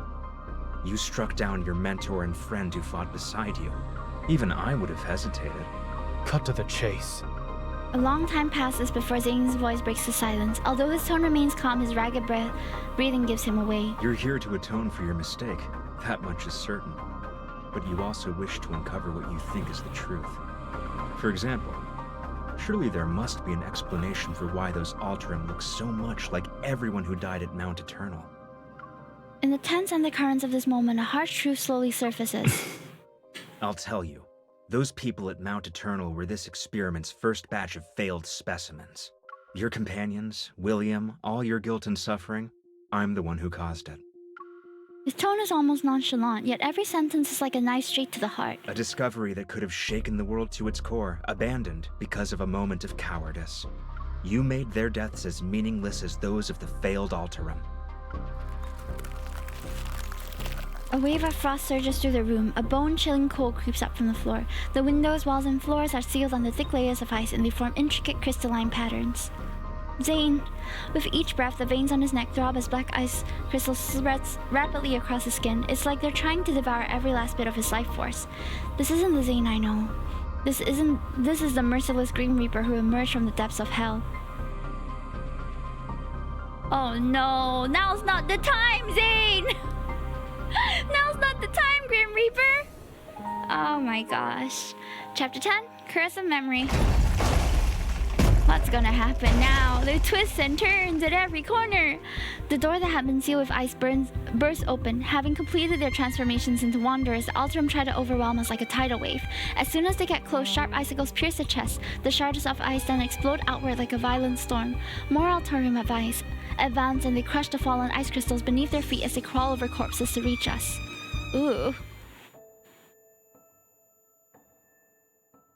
You struck down your mentor and friend who fought beside you. Even I would have hesitated. Cut to the chase. A long time passes before Zane's voice breaks the silence. Although his tone remains calm, his ragged breathing gives him away. You're here to atone for your mistake. That much is certain. But you also wish to uncover what you think is the truth. For example, surely there must be an explanation for why those Alterum look so much like everyone who died at Mount Eternal. In the tense undercurrents of this moment, a harsh truth slowly surfaces. I'll tell you. Those people at Mount Eternal were this experiment's first batch of failed specimens. Your companions, William, all your guilt and suffering, I'm the one who caused it. His tone is almost nonchalant, yet every sentence is like a knife straight to the heart. A discovery that could have shaken the world to its core, abandoned because of a moment of cowardice. You made their deaths as meaningless as those of the failed Alterum. A wave of frost surges through the room. A bone-chilling cold creeps up from the floor. The windows, walls, and floors are sealed under thick layers of ice, and they form intricate crystalline patterns. Zane. With each breath, the veins on his neck throb as black ice crystals spreads rapidly across his skin. It's like they're trying to devour every last bit of his life force. This isn't the Zane I know. This is the merciless Grim Reaper who emerged from the depths of hell. Oh no, now's not the time, Zane! Now's not the time, Grim Reaper! Oh my gosh. Chapter 10, Curse of Memory. What's gonna happen now? There are twists and turns at every corner. The door that had been sealed with ice bursts open. Having completed their transformations into wanderers, the Alterum try to overwhelm us like a tidal wave. As soon as they get close, sharp icicles pierce the chest. The shards of ice then explode outward like a violent storm. More Alterum advance and they crush the fallen ice crystals beneath their feet as they crawl over corpses to reach us. Ooh.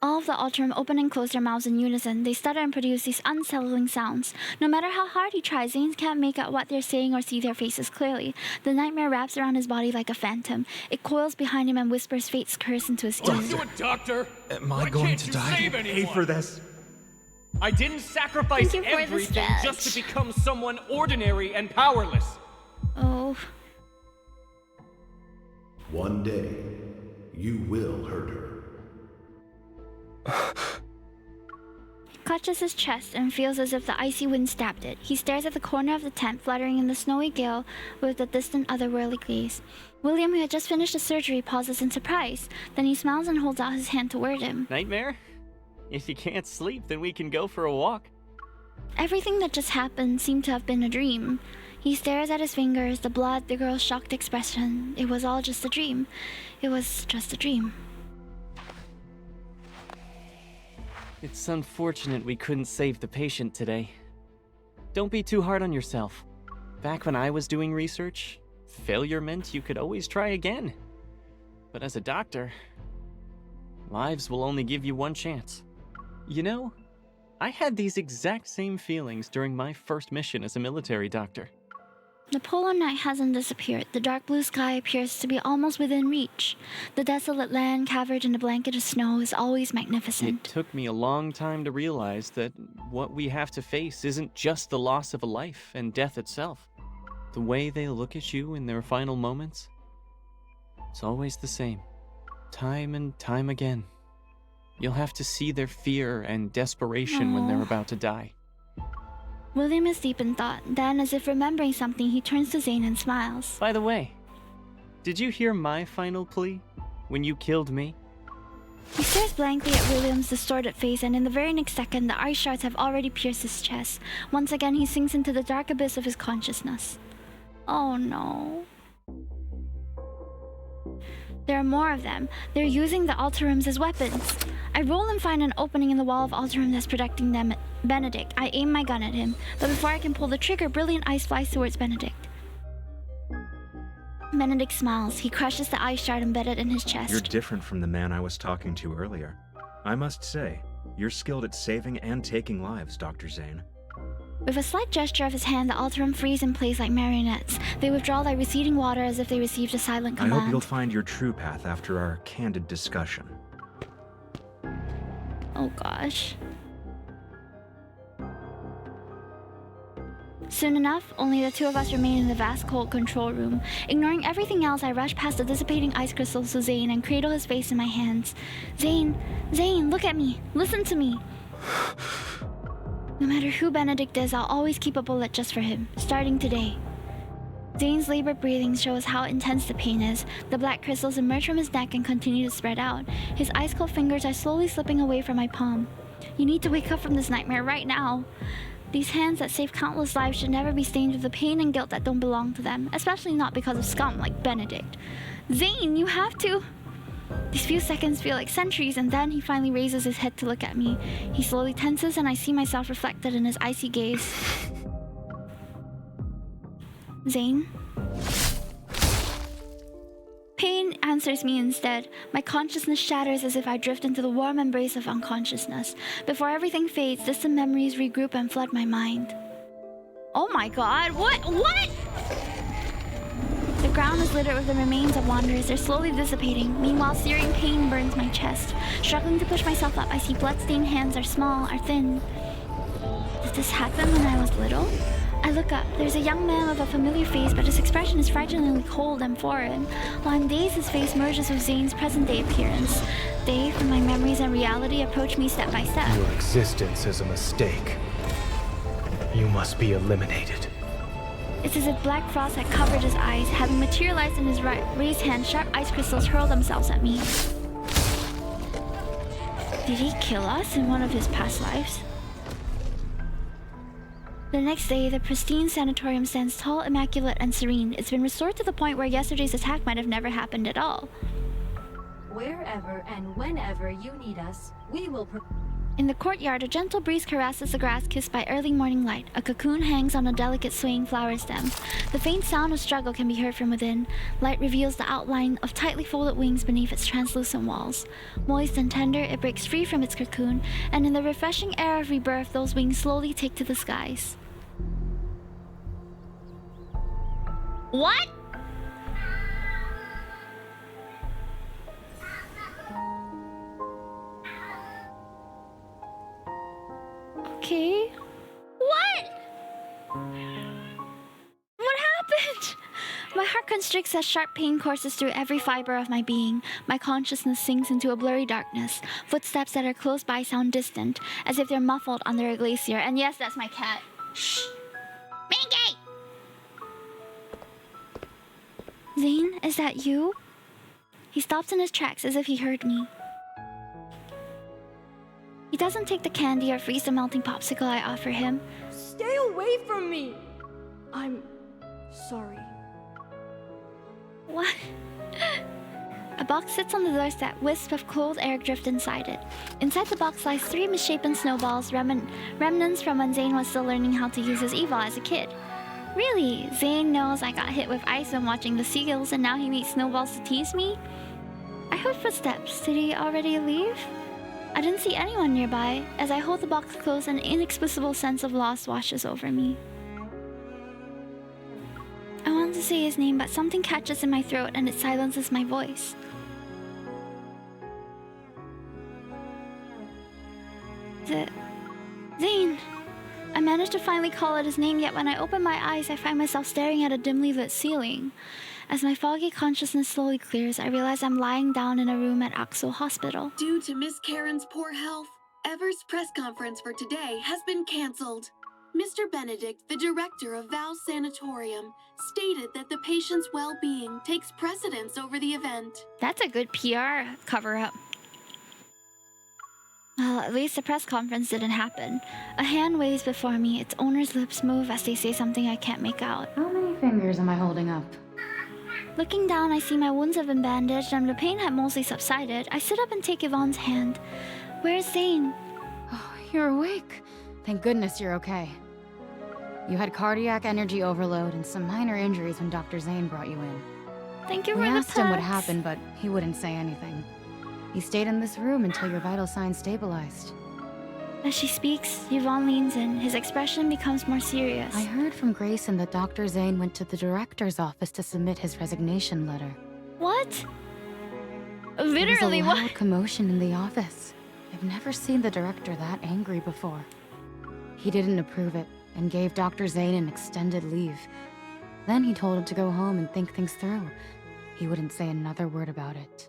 All of the Alterum open and close their mouths in unison. They stutter and produce these unsettling sounds. No matter how hard he tries, Zane can't make out what they're saying or see their faces clearly. The nightmare wraps around his body like a phantom. It coils behind him and whispers fate's curse into his ear. Do it, Doctor! Am I going to die? Pay for this. I didn't sacrifice everything just to become someone ordinary and powerless. Oh. One day, you will hurt her. He clutches his chest and feels as if the icy wind stabbed it. He stares at the corner of the tent, fluttering in the snowy gale with a distant otherworldly gaze. William, who had just finished the surgery, pauses in surprise. Then he smiles and holds out his hand toward him. Nightmare? If you can't sleep, then we can go for a walk. Everything that just happened seemed to have been a dream. He stares at his fingers, the blood, the girl's shocked expression. It was all just a dream. It was just a dream. It's unfortunate we couldn't save the patient today. Don't be too hard on yourself. Back when I was doing research, failure meant you could always try again. But as a doctor, lives will only give you one chance. You know, I had these exact same feelings during my first mission as a military doctor. The polar night hasn't disappeared. The dark blue sky appears to be almost within reach. The desolate land covered in a blanket of snow is always magnificent. It took me a long time to realize that what we have to face isn't just the loss of a life and death itself. The way they look at you in their final moments, it's always the same. Time and time again. You'll have to see their fear and desperation when they're about to die. William is deep in thought. Then, as if remembering something, he turns to Zane and smiles. By the way, did you hear my final plea when you killed me? He stares blankly at William's distorted face, and in the very next second, the ice shards have already pierced his chest. Once again, he sinks into the dark abyss of his consciousness. Oh no. There are more of them. They're using the Alterums as weapons. I roll and find an opening in the wall of Alterum that's protecting them. Benedict. I aim my gun at him, but before I can pull the trigger, brilliant ice flies towards Benedict. Benedict smiles. He crushes the ice shard embedded in his chest. You're different from the man I was talking to earlier. I must say, you're skilled at saving and taking lives, Dr. Zane. With a slight gesture of his hand, the Alterum freeze in place like marionettes. They withdraw like receding water as if they received a silent command. I hope you'll find your true path after our candid discussion. Oh gosh. Soon enough, only the two of us remain in the vast cold control room. Ignoring everything else, I rush past the dissipating ice crystals to Zane and cradle his face in my hands. Zane, look at me. Listen to me. No matter who Benedict is, I'll always keep a bullet just for him, starting today. Zane's labored breathing shows how intense the pain is. The black crystals emerge from his neck and continue to spread out. His ice-cold fingers are slowly slipping away from my palm. You need to wake up from this nightmare right now. These hands that save countless lives should never be stained with the pain and guilt that don't belong to them, especially not because of scum like Benedict. Zane, you have to... These few seconds feel like centuries, and then he finally raises his head to look at me. He slowly tenses, and I see myself reflected in his icy gaze. Zane? Pain answers me instead. My consciousness shatters as if I drift into the warm embrace of unconsciousness. Before everything fades, distant memories regroup and flood my mind. Oh my god, what? The ground is littered with the remains of wanderers. They're slowly dissipating. Meanwhile, searing pain burns my chest. Struggling to push myself up, I see blood-stained hands are small, are thin. Did this happen when I was little? I look up. There's a young man with a familiar face, but his expression is frighteningly cold and foreign. While I'm dazed, his face merges with Zane's present-day appearance. They, from my memories and reality, approach me step by step. Your existence is a mistake. You must be eliminated. It's as if black frost had covered his eyes. Having materialized in his raised hand, sharp ice crystals hurl themselves at me. Did he kill us in one of his past lives? The next day, the pristine sanatorium stands tall, immaculate, and serene. It's been restored to the point where yesterday's attack might have never happened at all. Wherever and whenever you need us, we will. In the courtyard, a gentle breeze caresses the grass kissed by early morning light. A cocoon hangs on a delicate swaying flower stem. The faint sound of struggle can be heard from within. Light reveals the outline of tightly folded wings beneath its translucent walls. Moist and tender, it breaks free from its cocoon, and in the refreshing air of rebirth, those wings slowly take to the skies. What? Okay. What? What happened? My heart constricts as sharp pain courses through every fiber of my being. My consciousness sinks into a blurry darkness. Footsteps that are close by sound distant, as if they're muffled under a glacier. And yes, that's my cat. Shh. Minky! Zane, is that you? He stops in his tracks as if he heard me. He doesn't take the candy or freeze the melting popsicle I offer him. Stay away from me! I'm sorry. What? A box sits on the doorstep, wisps of cold air drift inside it. Inside the box lies 3 misshapen snowballs, remnants from when Zane was still learning how to use his Evo as a kid. Really? Zane knows I got hit with ice when watching the seagulls and now he needs snowballs to tease me? I heard footsteps. Did he already leave? I didn't see anyone nearby. As I hold the box closed, an inexplicable sense of loss washes over me. I want to say his name, but something catches in my throat and it silences my voice. Zane! I managed to finally call out his name, yet when I open my eyes, I find myself staring at a dimly lit ceiling. As my foggy consciousness slowly clears, I realize I'm lying down in a room at Axel Hospital. Due to Miss Karen's poor health, Ever's press conference for today has been cancelled. Mr. Benedict, the director of Val Sanatorium, stated that the patient's well-being takes precedence over the event. That's a good PR cover-up. Well, at least the press conference didn't happen. A hand waves before me, its owner's lips move as they say something I can't make out. How many fingers am I holding up? Looking down, I see my wounds have been bandaged and the pain had mostly subsided. I sit up and take Yvonne's hand. Where's Zane? Oh, you're awake. Thank goodness you're okay. You had cardiac energy overload and some minor injuries when Dr. Zane brought you in. Thank you we for the asked him what pets. happened, but he wouldn't say anything. He stayed in this room until your vital signs stabilized. As she speaks, Yvonne leans in. His expression becomes more serious. I heard from Grayson that Dr. Zane went to the director's office to submit his resignation letter. What? There Literally, was a loud what? commotion in the office. I've never seen the director that angry before. He didn't approve it and gave Dr. Zane an extended leave. Then he told him to go home and think things through. He wouldn't say another word about it.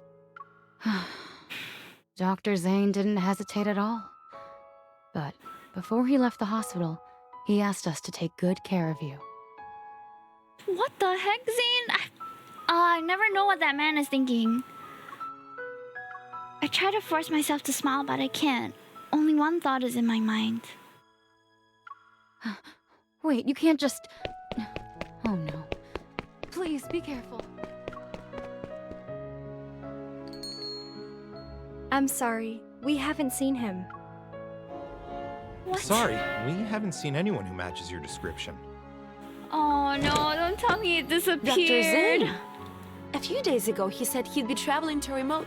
Dr. Zane didn't hesitate at all. But before he left the hospital, he asked us to take good care of you. What the heck, Zane? I never know what that man is thinking. I try to force myself to smile, but I can't. Only one thought is in my mind. Wait, you can't just... Oh no. Please, be careful. I'm sorry. We haven't seen him. What? Sorry, we haven't seen anyone who matches your description. Oh no, don't tell me it disappeared. Dr. Zane. A few days ago, he said he'd be traveling to remote.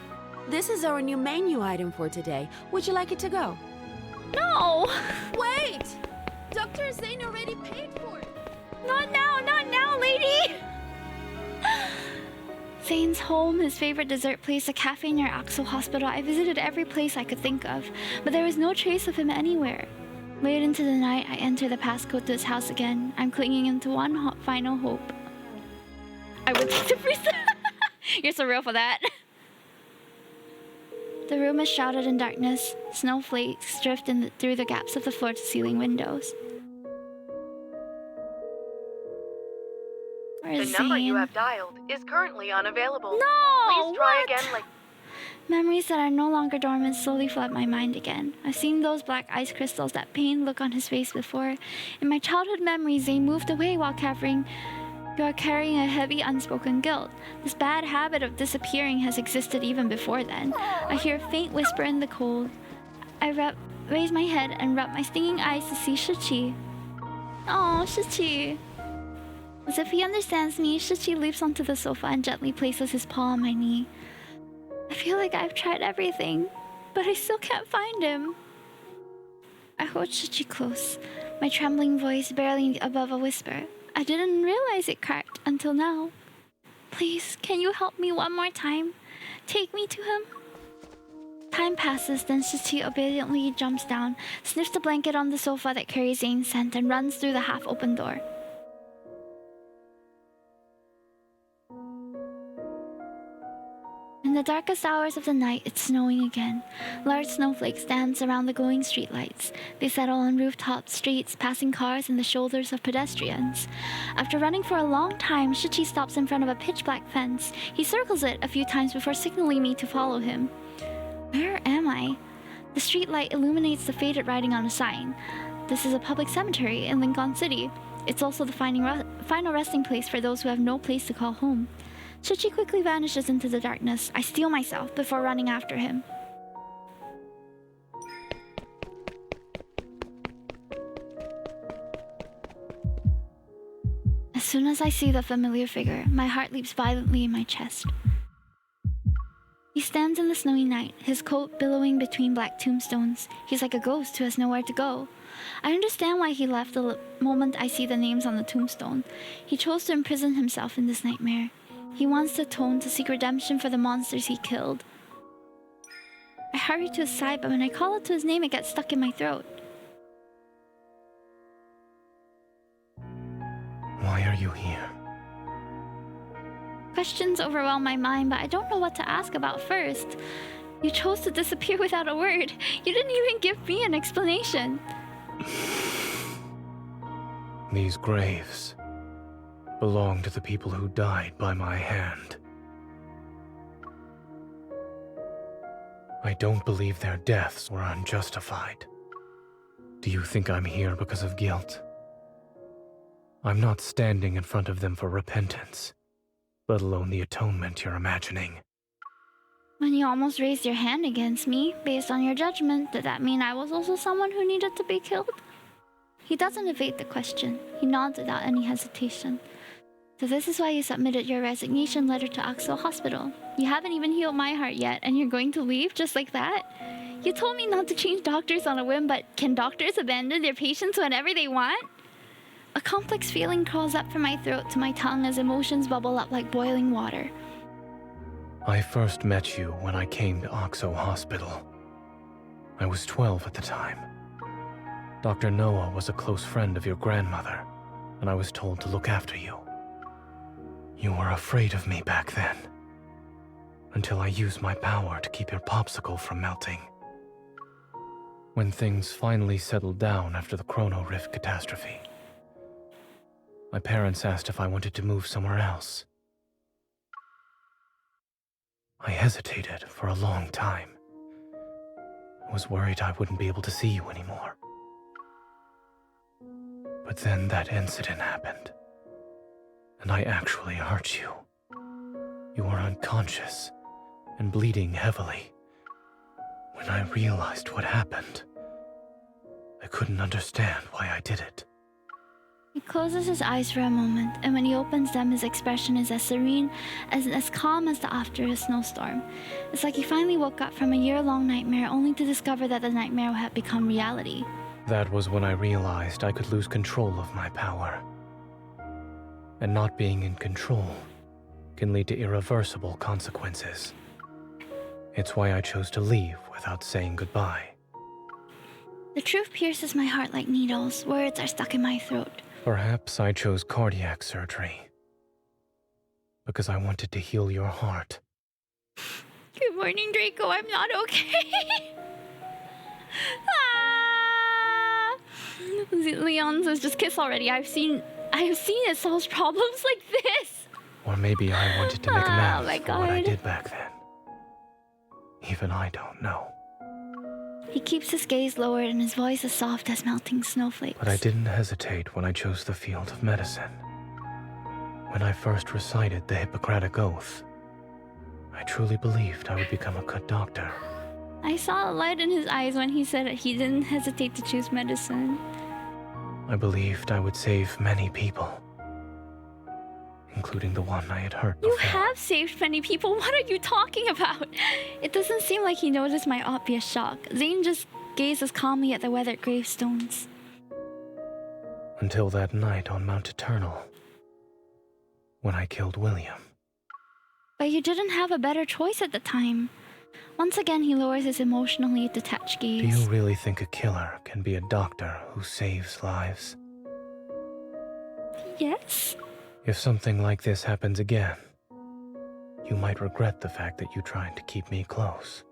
This is our new menu item for today. Would you like it to go? No! Wait! Dr. Zane already paid for it! Not now, lady! Zane's home, his favorite dessert place, a cafe near Axel Hospital. I visited every place I could think of, but there was no trace of him anywhere. Late into the night, I enter the passcode to his house again. I'm clinging into one final hope. I would take the freezer. You're so real for that. The room is shrouded in darkness. Snowflakes drift through the gaps of the floor-to-ceiling windows. The number you have dialed is currently unavailable. No! Please try what? again later. Memories that are no longer dormant slowly flood my mind again. I've seen those black ice crystals, that pained look on his face before. In my childhood memories, they moved away while carrying a heavy unspoken guilt. This bad habit of disappearing has existed even before then. I hear a faint whisper in the cold. I raise my head and rub my stinging eyes to see Shichi. Oh, Shichi. As if he understands me, Shichi leaps onto the sofa and gently places his paw on my knee. I feel like I've tried everything, but I still can't find him. I hold Shichi close, my trembling voice barely above a whisper. I didn't realize it cracked until now. Please, can you help me one more time? Take me to him? Time passes, then Shichi obediently jumps down, sniffs the blanket on the sofa that carries Zane's scent, and runs through the half-open door. In the darkest hours of the night, it's snowing again. Large snowflakes dance around the glowing streetlights. They settle on rooftops, streets, passing cars, and the shoulders of pedestrians. After running for a long time, Shichi stops in front of a pitch-black fence. He circles it a few times before signaling me to follow him. Where am I? The streetlight illuminates the faded writing on a sign. This is a public cemetery in Lincoln City. It's also the final resting place for those who have no place to call home. Shichi quickly vanishes into the darkness. I steel myself before running after him. As soon as I see the familiar figure, my heart leaps violently in my chest. He stands in the snowy night, his coat billowing between black tombstones. He's like a ghost who has nowhere to go. I understand why he left the moment I see the names on the tombstone. He chose to imprison himself in this nightmare. He wants to atone to seek redemption for the monsters he killed. I hurry to his side, but when I call out to his name, it gets stuck in my throat. Why are you here? Questions overwhelm my mind, but I don't know what to ask about first. You chose to disappear without a word. You didn't even give me an explanation. These graves belong to the people who died by my hand. I don't believe their deaths were unjustified. Do you think I'm here because of guilt? I'm not standing in front of them for repentance, let alone the atonement you're imagining. When you almost raised your hand against me, based on your judgment, did that mean I was also someone who needed to be killed? He doesn't evade the question. He nods without any hesitation. So this is why you submitted your resignation letter to Axel Hospital. You haven't even healed my heart yet, and you're going to leave just like that? You told me not to change doctors on a whim, but can doctors abandon their patients whenever they want? A complex feeling crawls up from my throat to my tongue as emotions bubble up like boiling water. I first met you when I came to Oxo Hospital. I was 12 at the time. Dr. Noah was a close friend of your grandmother, and I was told to look after you. You were afraid of me back then, until I used my power to keep your popsicle from melting. When things finally settled down after the Chrono Rift catastrophe, my parents asked if I wanted to move somewhere else. I hesitated for a long time. I was worried I wouldn't be able to see you anymore. But then that incident happened, and I actually hurt you. You were unconscious and bleeding heavily. When I realized what happened, I couldn't understand why I did it. He closes his eyes for a moment, and when he opens them, his expression is as serene, as calm as after a snowstorm. It's like he finally woke up from a year-long nightmare, only to discover that the nightmare had become reality. That was when I realized I could lose control of my power. And not being in control can lead to irreversible consequences. It's why I chose to leave without saying goodbye. The truth pierces my heart like needles. Words are stuck in my throat. Perhaps I chose cardiac surgery because I wanted to heal your heart. Good morning, Draco. I'm not okay. Ah! Leon says, just kiss already. I have seen it solves problems like this. Or maybe I wanted to make amends for what I did back then. Even I don't know. He keeps his gaze lowered and his voice as soft as melting snowflakes. But I didn't hesitate when I chose the field of medicine. When I first recited the Hippocratic Oath, I truly believed I would become a good doctor. I saw a light in his eyes when he said he didn't hesitate to choose medicine. I believed I would save many people, including the one I had hurt before. You have saved many people. What are you talking about? It doesn't seem like he noticed my obvious shock. Zane just gazes calmly at the weathered gravestones. Until that night on Mount Eternal, when I killed William. But you didn't have a better choice at the time. Once again, he lowers his emotionally detached gaze. Do you really think a killer can be a doctor who saves lives? Yes. If something like this happens again, you might regret the fact that you tried to keep me close.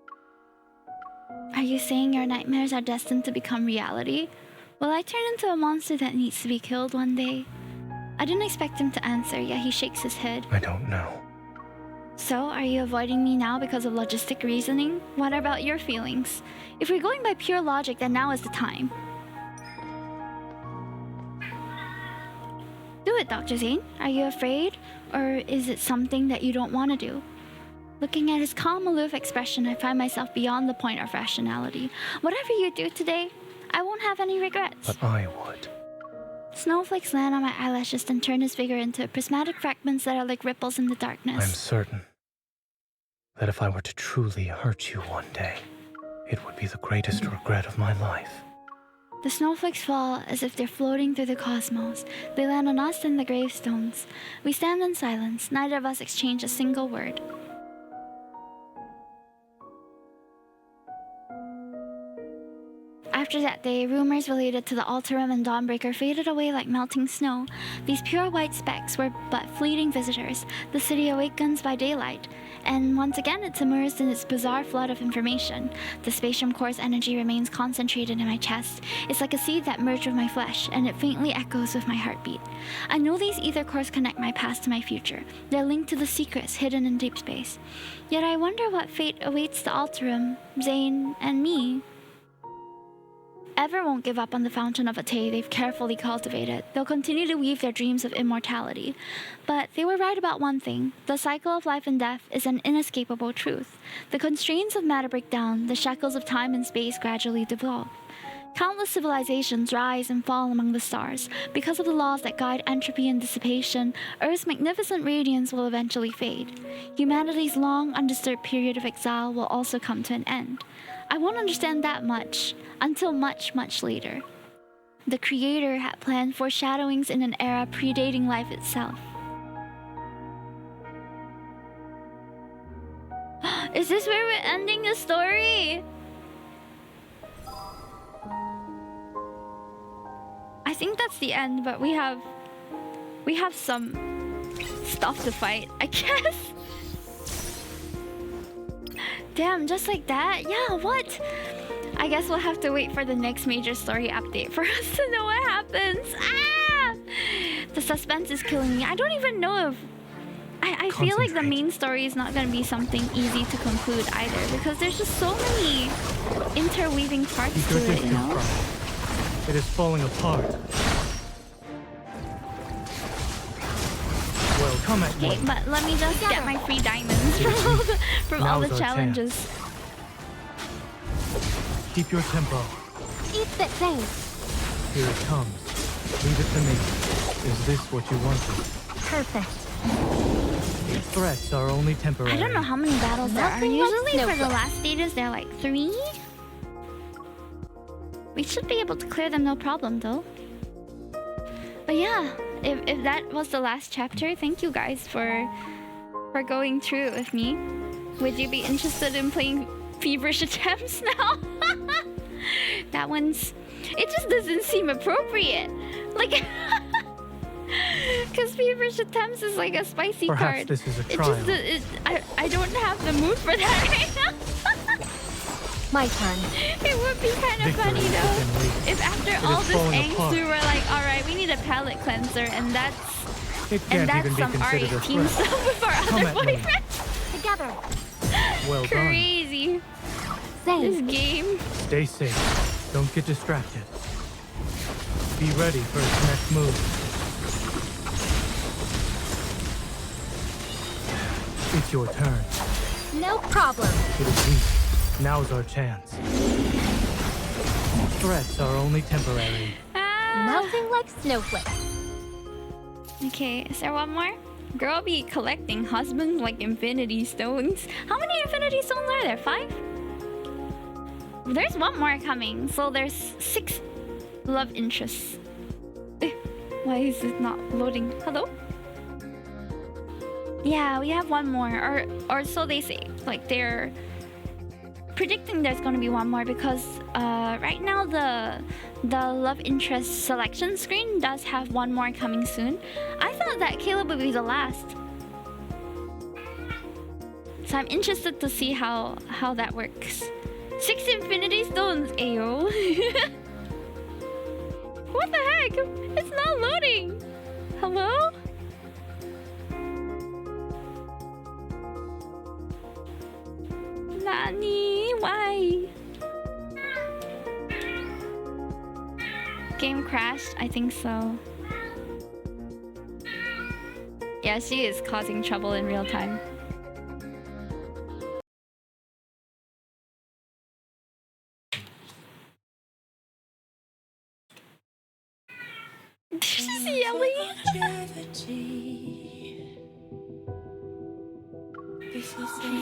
Are you saying your nightmares are destined to become reality? Will I turn into a monster that needs to be killed one day? I didn't expect him to answer, yet he shakes his head. I don't know. So, are you avoiding me now because of logistic reasoning? What about your feelings? If we're going by pure logic, then now is the time. Do it, Dr. Zane. Are you afraid? Or is it something that you don't want to do? Looking at his calm, aloof expression, I find myself beyond the point of rationality. Whatever you do today, I won't have any regrets. But I would. Snowflakes land on my eyelashes and turn his figure into prismatic fragments that are like ripples in the darkness. I'm certain that if I were to truly hurt you one day, it would be the greatest regret of my life. The snowflakes fall as if they're floating through the cosmos. They land on us and the gravestones. We stand in silence. Neither of us exchange a single word. After that day, rumors related to the Alterum and Dawnbreaker faded away like melting snow. These pure white specks were but fleeting visitors. The city awakens by daylight, and once again it's immersed in its bizarre flood of information. The Spatium Core's energy remains concentrated in my chest. It's like a seed that merged with my flesh, and it faintly echoes with my heartbeat. I know these ether cores connect my past to my future. They're linked to the secrets hidden in deep space. Yet I wonder what fate awaits the Alterum, Zane, and me. Ever won't give up on the Fountain of Atay they've carefully cultivated. They'll continue to weave their dreams of immortality. But they were right about one thing. The cycle of life and death is an inescapable truth. The constraints of matter break down, the shackles of time and space gradually dissolve. Countless civilizations rise and fall among the stars. Because of the laws that guide entropy and dissipation, Earth's magnificent radiance will eventually fade. Humanity's long, undisturbed period of exile will also come to an end. I won't understand that much until much, much later. The Creator had planned foreshadowings in an era predating life itself. Is this where we're ending the story? I think that's the end, but we have some stuff to fight, I guess. Damn, just like that? Yeah, what? I guess we'll have to wait for the next major story update for us to know what happens. Ah! The suspense is killing me. I don't even know if... I feel like the main story is not going to be something easy to conclude either, because there's just so many interweaving parts to it, you know? It is falling apart. Well, come at me. Okay, but let me just get my free diamonds from all the challenges. Keep your tempo. Eat that thing. Here it comes. Leave it to me. Is this what you wanted? Perfect. Threats are only temporary. I don't know how many battles there are. Usually for the last stages, there are like 3. We should be able to clear them no problem though. But yeah, if that was the last chapter, thank you guys for going through it with me. Would you be interested in playing Feverish Attempts now? That one's... It just doesn't seem appropriate. Like... Because Feverish Attempts is like a spicy Perhaps card. This is a trial. I don't have the mood for that right now. My turn. It would be kind of funny though if after all this angst we were like, alright, we need a palate cleanser, and that's some RA team stuff with our other boyfriends. Together. Well Crazy. This game. Stay safe. Don't get distracted. Be ready for its next move. It's your turn. No problem. It is weak. Now's our chance. Threats are only temporary. Melting like snowflakes. Okay, is there one more? Girl be collecting husbands like infinity stones. How many infinity stones are there? 5? There's one more coming, so there's 6 love interests. Why is it not loading? Hello? Yeah, we have one more, or so they say. Like they're predicting there's gonna be one more because right now the love interest selection screen does have one more coming soon. I thought that Caleb would be the last, so I'm interested to see how that works. 6 infinity stones, ayo. What the heck? It's not loading. Hello? Nani? Why? Game crashed? I think so. Yeah, she is causing trouble in real time. She's yelling.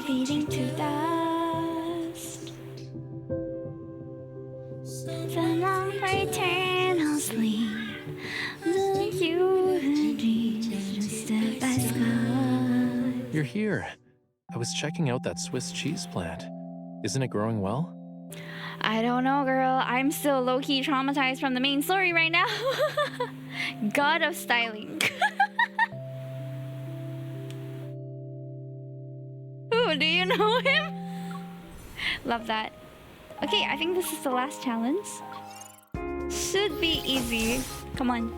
Fading to dust. So long for eternal sleep. The unity step by sky. You're here. I was checking out that Swiss cheese plant. Isn't it growing well? I don't know, girl. I'm still low-key traumatized from the main story right now. God of styling. Ooh, do you know him? Love that. Okay, I think this is the last challenge. Should be easy. Come on.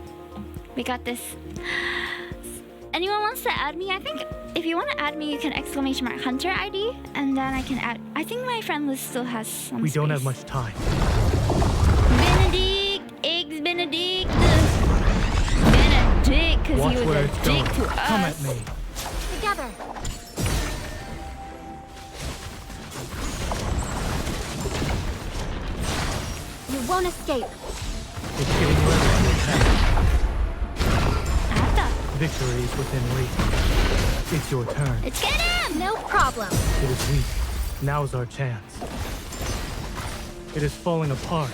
We got this. Anyone wants to add me? I think if you want to add me, you can !Hunter ID, and then I can add. I think my friend list still has some We space. don't have much time. Benedict! Eggs Benedict! Benedict, because he was a dick to us. Come at me. Together. You won't escape. It's getting ready to attack. Victory is within reach. It's your turn. Let's get him! No problem. It is weak. Now's our chance. It is falling apart.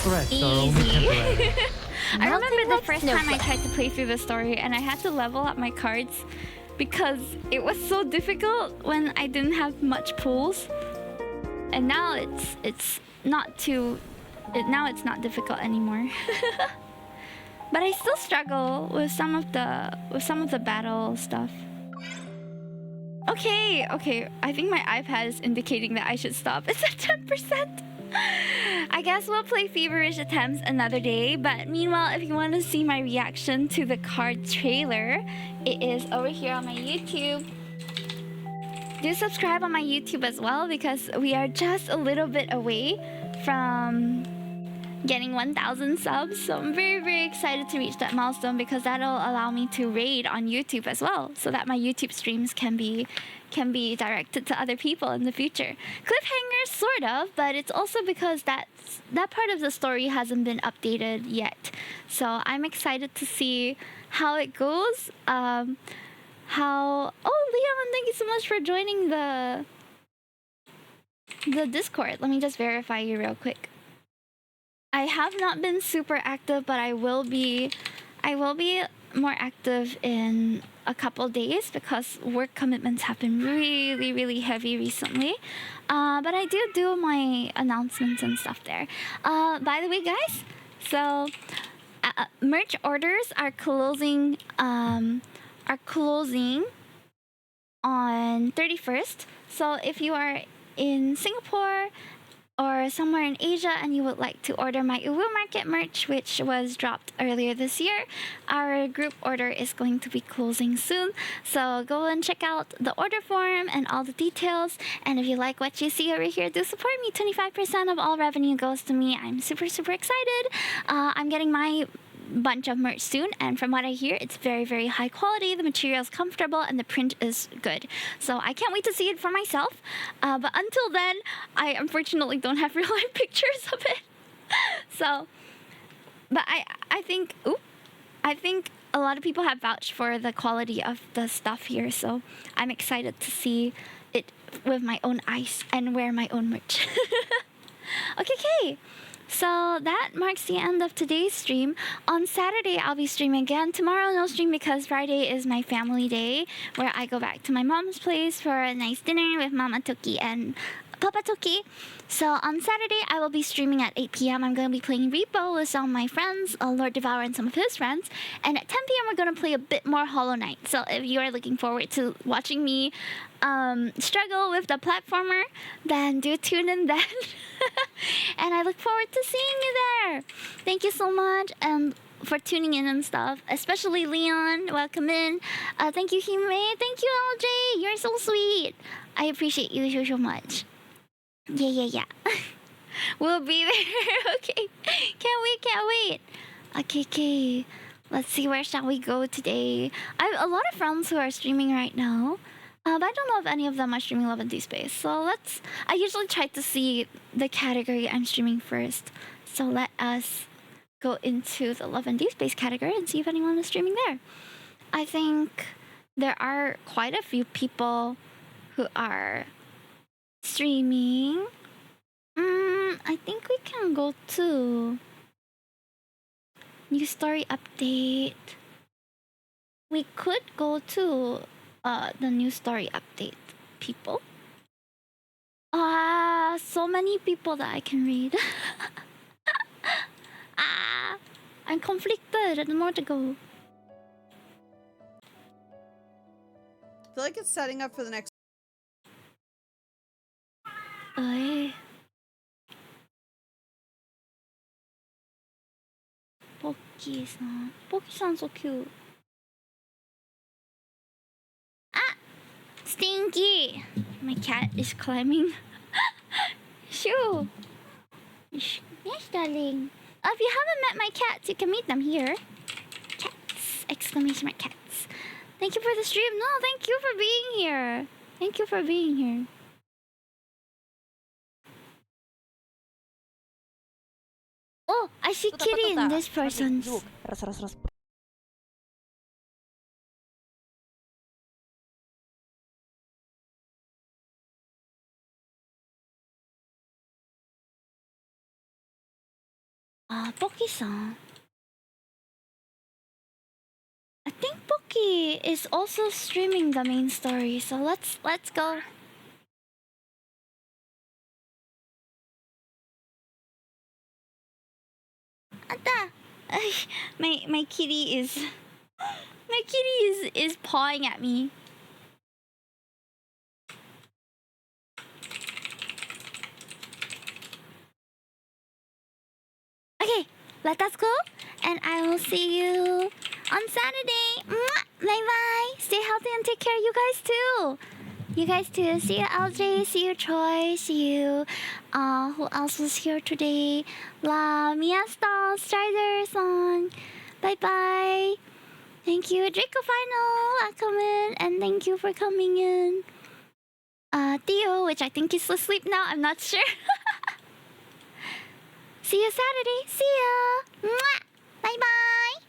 Threats are only temporary. I remember the first time I tried to play through the story and I had to level up my cards because it was so difficult when I didn't have much pools. And now it's not difficult anymore. But I still struggle with some of the battle stuff. Okay. I think my iPad is indicating that I should stop. It's at 10%. I guess we'll play Feverish Attempts another day. But meanwhile, if you want to see my reaction to the card trailer, it is over here on my YouTube. Do subscribe on my YouTube as well because we are just a little bit away from getting 1,000 subs, so I'm very, very excited to reach that milestone because that'll allow me to raid on YouTube as well, so that my YouTube streams can be directed to other people in the future. Cliffhanger, sort of, but it's also because that part of the story hasn't been updated yet. So I'm excited to see how it goes. Oh, Leon, thank you so much for joining the Discord. Let me just verify you real quick. I have not been super active, but I will be more active in a couple days because work commitments have been really, really heavy recently. But I do my announcements and stuff there. By the way, guys, so merch orders are closing on 31st. So if you are in Singapore or somewhere in Asia and you would like to order my Uwu Market merch, which was dropped earlier this year, our group order is going to be closing soon. So go and check out the order form and all the details. And if you like what you see over here, do support me. 25% of all revenue goes to me. I'm super excited. I'm getting my bunch of merch soon, and from what I hear, it's very high quality. The material is comfortable and the print is good, so I can't wait to see it for myself. But until then, I unfortunately don't have real life pictures of it. So, but I think a lot of people have vouched for the quality of the stuff here, so I'm excited to see it with my own eyes and wear my own merch. Okay. So that marks the end of today's stream. On Saturday, I'll be streaming again. Tomorrow, no stream because Friday is my family day, where I go back to my mom's place for a nice dinner with Mama Toki and Papa Toki. So on Saturday, I will be streaming at 8 p.m. I'm going to be playing Repo with some of my friends, Lord Devourer and some of his friends. And at 10 p.m., we're going to play a bit more Hollow Knight. So if you are looking forward to watching me struggle with the platformer, then do tune in then. And I look forward to seeing you there. Thank you so much for tuning in and stuff, especially Leon. Welcome in. Thank you, Hime. Thank you, LJ. You're so sweet. I appreciate you so much. Yeah. We'll be there. Okay. Can't wait. Okay. Let's see, where shall we go today? I have a lot of friends who are streaming right now. But I don't know if any of them are streaming Love and Deepspace. So I usually try to see the category I'm streaming first. So let us go into the Love and Deepspace category and see if anyone is streaming there. I think there are quite a few people who are streaming. I think we can go to new story update. We could go to the new story update people. So many people that I can read. I'm conflicted. I don't know where to go. I feel like it's setting up for the next. Poki-san. Poki-san so cute. Stinky! My cat is climbing. Shoo! Yes, darling. If you haven't met my cats, you can meet them here. Cats! Exclamation mark cats. Thank you for the stream. No, thank you for being here. Thank you for being here. Oh, I see Kitty in this person's. Poki-san. I think Poki is also streaming the main story, so let's go. Ata! My kitty is pawing at me. Okay, let us go, and I will see you on Saturday. Mwah! Bye. Stay healthy and take care of you guys too. You guys too. See you, LJ. See you, Troy. See you. Who else was here today? La Miasta Strider-san. Bye. Thank you, Draco Final. Welcome in, and thank you for coming in. Theo, which I think is asleep now. I'm not sure. See you Saturday. See ya. Mwah! Bye.